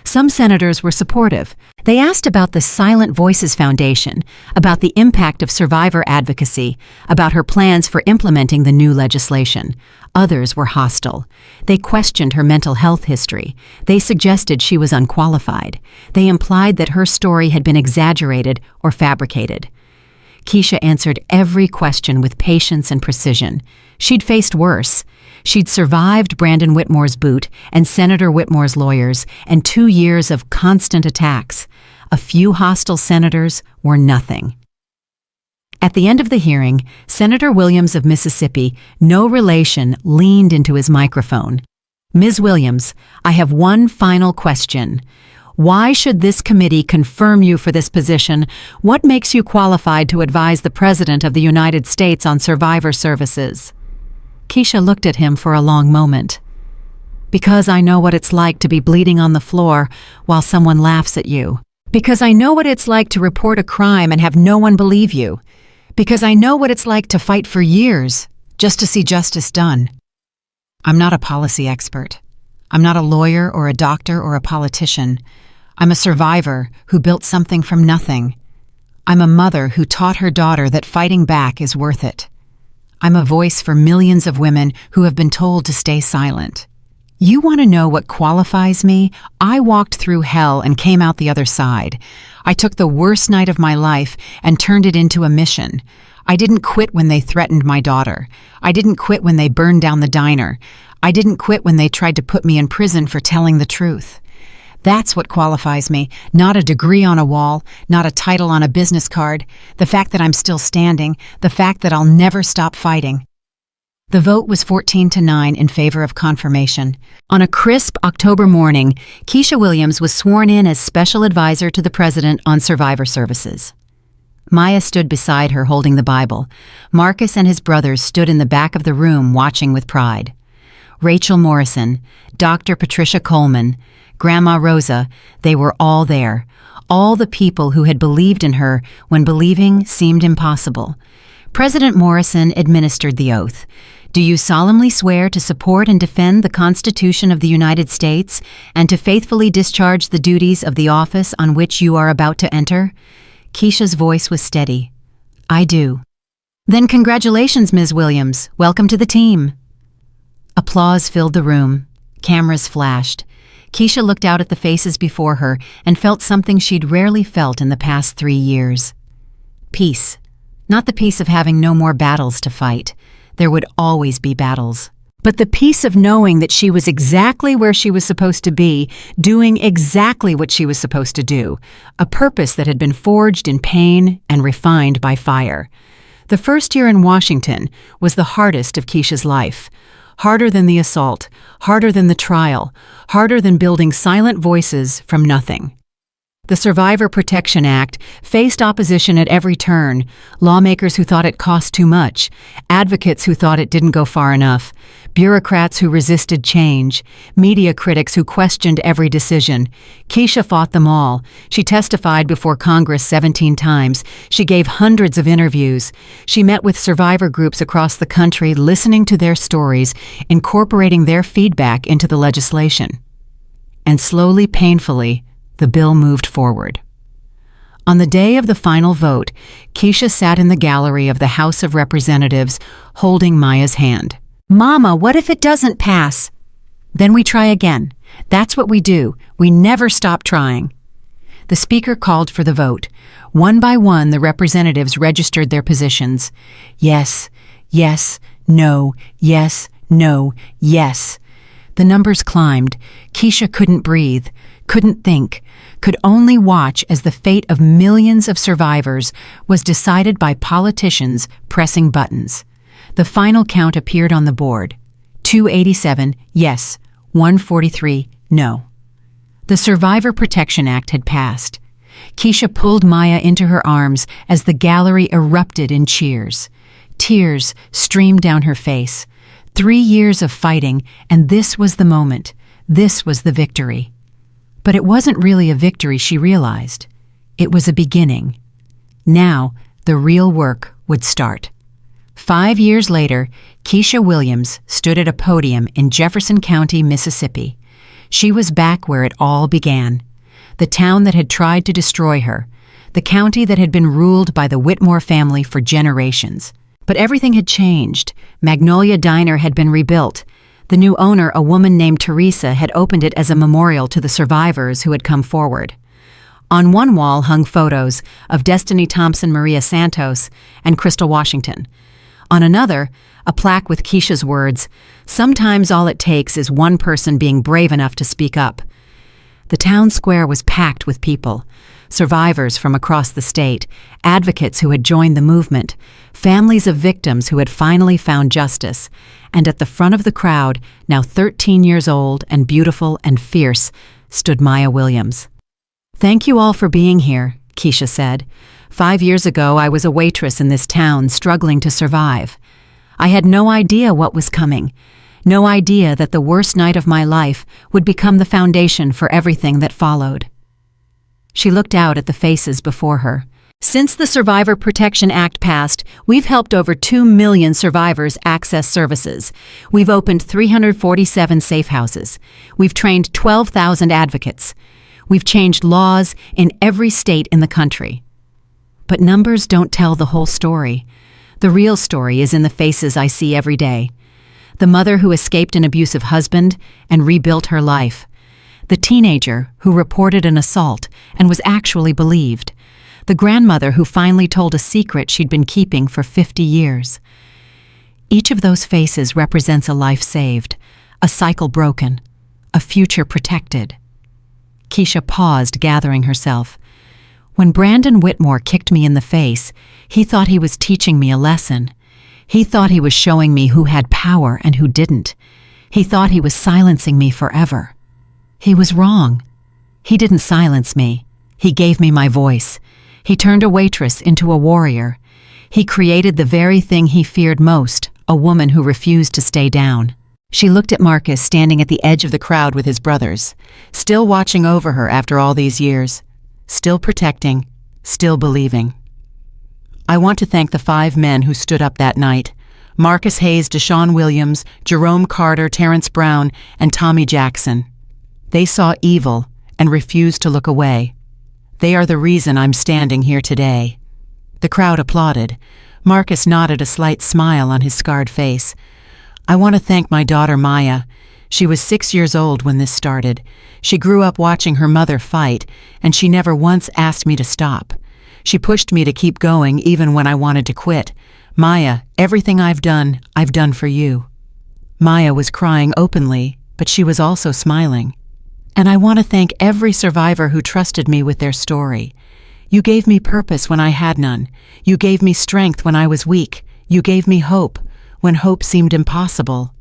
Some senators were supportive. They asked about the Silent Voices Foundation, about the impact of survivor advocacy, about her plans for implementing the new legislation. Others were hostile. They questioned her mental health history. They suggested she was unqualified. They implied that her story had been exaggerated or fabricated. Keisha answered every question with patience and precision. She'd faced worse. She'd survived Brandon Whitmore's boot and Senator Whitmore's lawyers and 2 years of constant attacks. A few hostile senators were nothing. At the end of the hearing, Senator Williams of Mississippi, no relation, leaned into his microphone. "Ms. Williams, I have one final question. Why should this committee confirm you for this position? What makes you qualified to advise the President of the United States on survivor services?" Keisha looked at him for a long moment. "Because I know what it's like to be bleeding on the floor while someone laughs at you. Because I know what it's like to report a crime and have no one believe you. Because I know what it's like to fight for years just to see justice done. I'm not a policy expert. I'm not a lawyer or a doctor or a politician. I'm a survivor who built something from nothing. I'm a mother who taught her daughter that fighting back is worth it. I'm a voice for millions of women who have been told to stay silent. You want to know what qualifies me? I walked through hell and came out the other side. I took the worst night of my life and turned it into a mission. I didn't quit when they threatened my daughter. I didn't quit when they burned down the diner. I didn't quit when they tried to put me in prison for telling the truth. That's what qualifies me, not a degree on a wall, not a title on a business card, the fact that I'm still standing, the fact that I'll never stop fighting. The vote was 14-9 in favor of confirmation. On a crisp October morning, Keisha Williams was sworn in as Special Advisor to the President on Survivor Services. Maya stood beside her holding the Bible. Marcus and his brothers stood in the back of the room watching with pride. Rachel Morrison, Dr. Patricia Coleman, Grandma Rosa, they were all there. All the people who had believed in her when believing seemed impossible. President Morrison administered the oath. Do you solemnly swear to support and defend the Constitution of the United States and to faithfully discharge the duties of the office on which you are about to enter? Keisha's voice was steady. I do. Then congratulations, Ms. Williams. Welcome to the team. Applause filled the room. Cameras flashed. Keisha looked out at the faces before her and felt something she'd rarely felt in the past 3 years. Peace. Not the peace of having no more battles to fight. There would always be battles. But the peace of knowing that she was exactly where she was supposed to be, doing exactly what she was supposed to do, a purpose that had been forged in pain and refined by fire. The first year in Washington was the hardest of Keisha's life. Harder than the assault, harder than the trial, harder than building silent voices from nothing. The Survivor Protection Act faced opposition at every turn, lawmakers who thought it cost too much, advocates who thought it didn't go far enough, bureaucrats who resisted change, media critics who questioned every decision. Keisha fought them all. She testified before Congress 17 times. She gave hundreds of interviews. She met with survivor groups across the country, listening to their stories, incorporating their feedback into the legislation. And slowly, painfully, the bill moved forward. On the day of the final vote, Keisha sat in the gallery of the House of Representatives, holding Maya's hand. Mama, what if it doesn't pass? Then we try again. That's what we do. We never stop trying. The speaker called for the vote. One by one, the representatives registered their positions. Yes, yes, no, yes, no, yes. The numbers climbed. Keisha couldn't breathe, couldn't think, could only watch as the fate of millions of survivors was decided by politicians pressing buttons. The final count appeared on the board. 287 yes, 143 no. The Survivor Protection Act had passed. Keisha pulled Maya into her arms as the gallery erupted in cheers. Tears streamed down her face. 3 years of fighting, and this was the moment. This was the victory. But it wasn't really a victory, she realized. It was a beginning. Now, the real work would start. 5 years later, Keisha Williams stood at a podium in Jefferson County, Mississippi. She was back where it all began. The town that had tried to destroy her. The county that had been ruled by the Whitmore family for generations. But everything had changed. Magnolia Diner had been rebuilt. The new owner, a woman named Teresa, had opened it as a memorial to the survivors who had come forward. On one wall hung photos of Destiny Thompson Maria Santos and Crystal Washington. On another, a plaque with Keisha's words, "Sometimes all it takes is one person being brave enough to speak up." The town square was packed with people, survivors from across the state, advocates who had joined the movement, families of victims who had finally found justice, and at the front of the crowd, now 13 years old and beautiful and fierce, stood Maya Williams. "Thank you all for being here," Keisha said. 5 years ago, I was a waitress in this town struggling to survive. I had no idea what was coming, no idea that the worst night of my life would become the foundation for everything that followed. She looked out at the faces before her. Since the Survivor Protection Act passed, we've helped over 2 million survivors access services. We've opened 347 safe houses. We've trained 12,000 advocates. We've changed laws in every state in the country. But numbers don't tell the whole story. The real story is in the faces I see every day. The mother who escaped an abusive husband and rebuilt her life. The teenager who reported an assault and was actually believed. The grandmother who finally told a secret she'd been keeping for 50 years. Each of those faces represents a life saved, a cycle broken, a future protected. Keisha paused, gathering herself. When Brandon Whitmore kicked me in the face, he thought he was teaching me a lesson. He thought he was showing me who had power and who didn't. He thought he was silencing me forever. He was wrong. He didn't silence me. He gave me my voice. He turned a waitress into a warrior. He created the very thing he feared most, a woman who refused to stay down. She looked at Marcus standing at the edge of the crowd with his brothers, still watching over her after all these years, still protecting, still believing. I want to thank the 5 men who stood up that night: Marcus Hayes, Deshaun Williams, Jerome Carter, Terrence Brown, and Tommy Jackson. They saw evil and refused to look away. They are the reason I'm standing here today. The crowd applauded. Marcus nodded, a slight smile on his scarred face. I want to thank my daughter Maya. She was 6 years old when this started. She grew up watching her mother fight, and she never once asked me to stop. She pushed me to keep going even when I wanted to quit. Maya, everything I've done for you. Maya was crying openly, but she was also smiling. And I want to thank every survivor who trusted me with their story. You gave me purpose when I had none. You gave me strength when I was weak. You gave me hope when hope seemed impossible.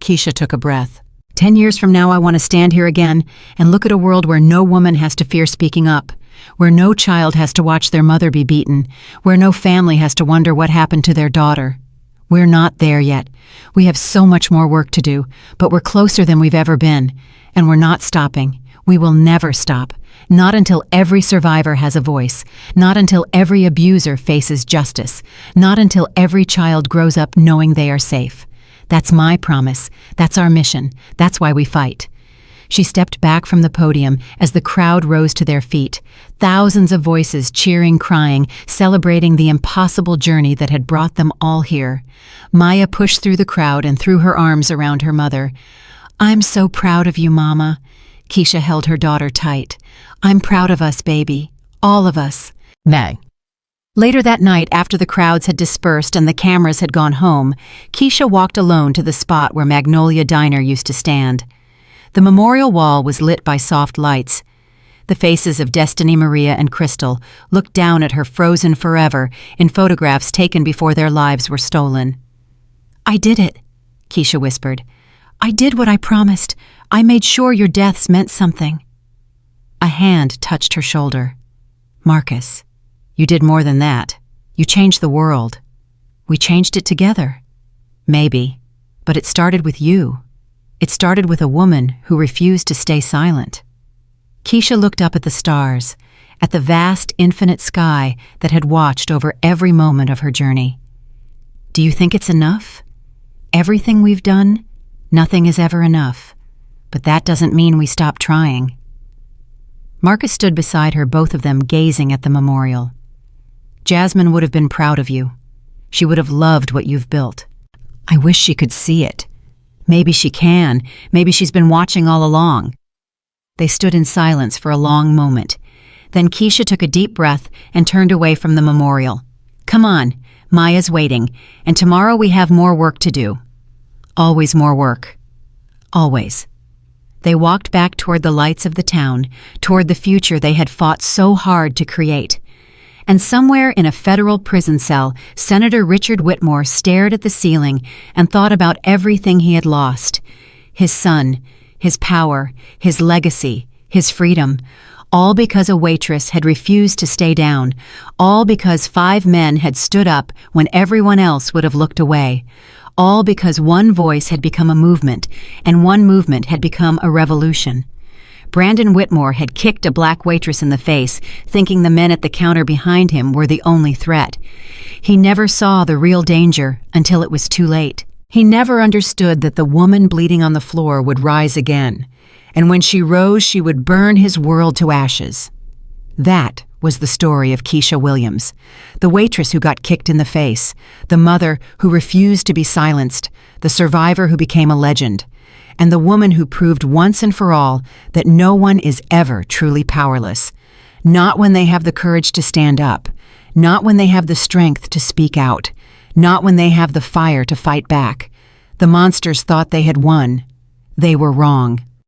Keisha took a breath. 10 years from now, I want to stand here again and look at a world where no woman has to fear speaking up, where no child has to watch their mother be beaten, where no family has to wonder what happened to their daughter. We're not there yet. We have so much more work to do, but we're closer than we've ever been, and we're not stopping. We will never stop. Not until every survivor has a voice. Not until every abuser faces justice. Not until every child grows up knowing they are safe. That's my promise. That's our mission. That's why we fight. She stepped back from the podium as the crowd rose to their feet. Thousands of voices cheering, crying, celebrating the impossible journey that had brought them all here. Maya pushed through the crowd and threw her arms around her mother. I'm so proud of you, Mama. Keisha held her daughter tight. I'm proud of us, baby. All of us. Meg. Later that night, after the crowds had dispersed and the cameras had gone home, Keisha walked alone to the spot where Magnolia Diner used to stand. The memorial wall was lit by soft lights. The faces of Destiny, Maria, and Crystal looked down at her, frozen forever in photographs taken before their lives were stolen. I did it, Keisha whispered. I did what I promised. I made sure your deaths meant something. A hand touched her shoulder. Marcus, you did more than that. You changed the world. We changed it together. Maybe, but it started with you. It started with a woman who refused to stay silent. Keisha looked up at the stars, at the vast, infinite sky that had watched over every moment of her journey. Do you think it's enough? Everything we've done? Nothing is ever enough. But that doesn't mean we stop trying. Marcus stood beside her, both of them gazing at the memorial. Jasmine would have been proud of you. She would have loved what you've built. I wish she could see it. Maybe she can. Maybe she's been watching all along. They stood in silence for a long moment. Then Keisha took a deep breath and turned away from the memorial. Come on, Maya's waiting, and tomorrow we have more work to do. Always more work. Always. They walked back toward the lights of the town, toward the future they had fought so hard to create. And somewhere in a federal prison cell, Senator Richard Whitmore stared at the ceiling and thought about everything he had lost. His son, his power, his legacy, his freedom. All because a waitress had refused to stay down. All because 5 men had stood up when everyone else would have looked away. All because one voice had become a movement, and one movement had become a revolution. Brandon Whitmore had kicked a black waitress in the face, thinking the men at the counter behind him were the only threat. He never saw the real danger until it was too late. He never understood that the woman bleeding on the floor would rise again, and when she rose, she would burn his world to ashes. That was the story of Keisha Williams, the waitress who got kicked in the face, the mother who refused to be silenced, the survivor who became a legend, and the woman who proved once and for all that no one is ever truly powerless, not when they have the courage to stand up, not when they have the strength to speak out, not when they have the fire to fight back. The monsters thought they had won. They were wrong.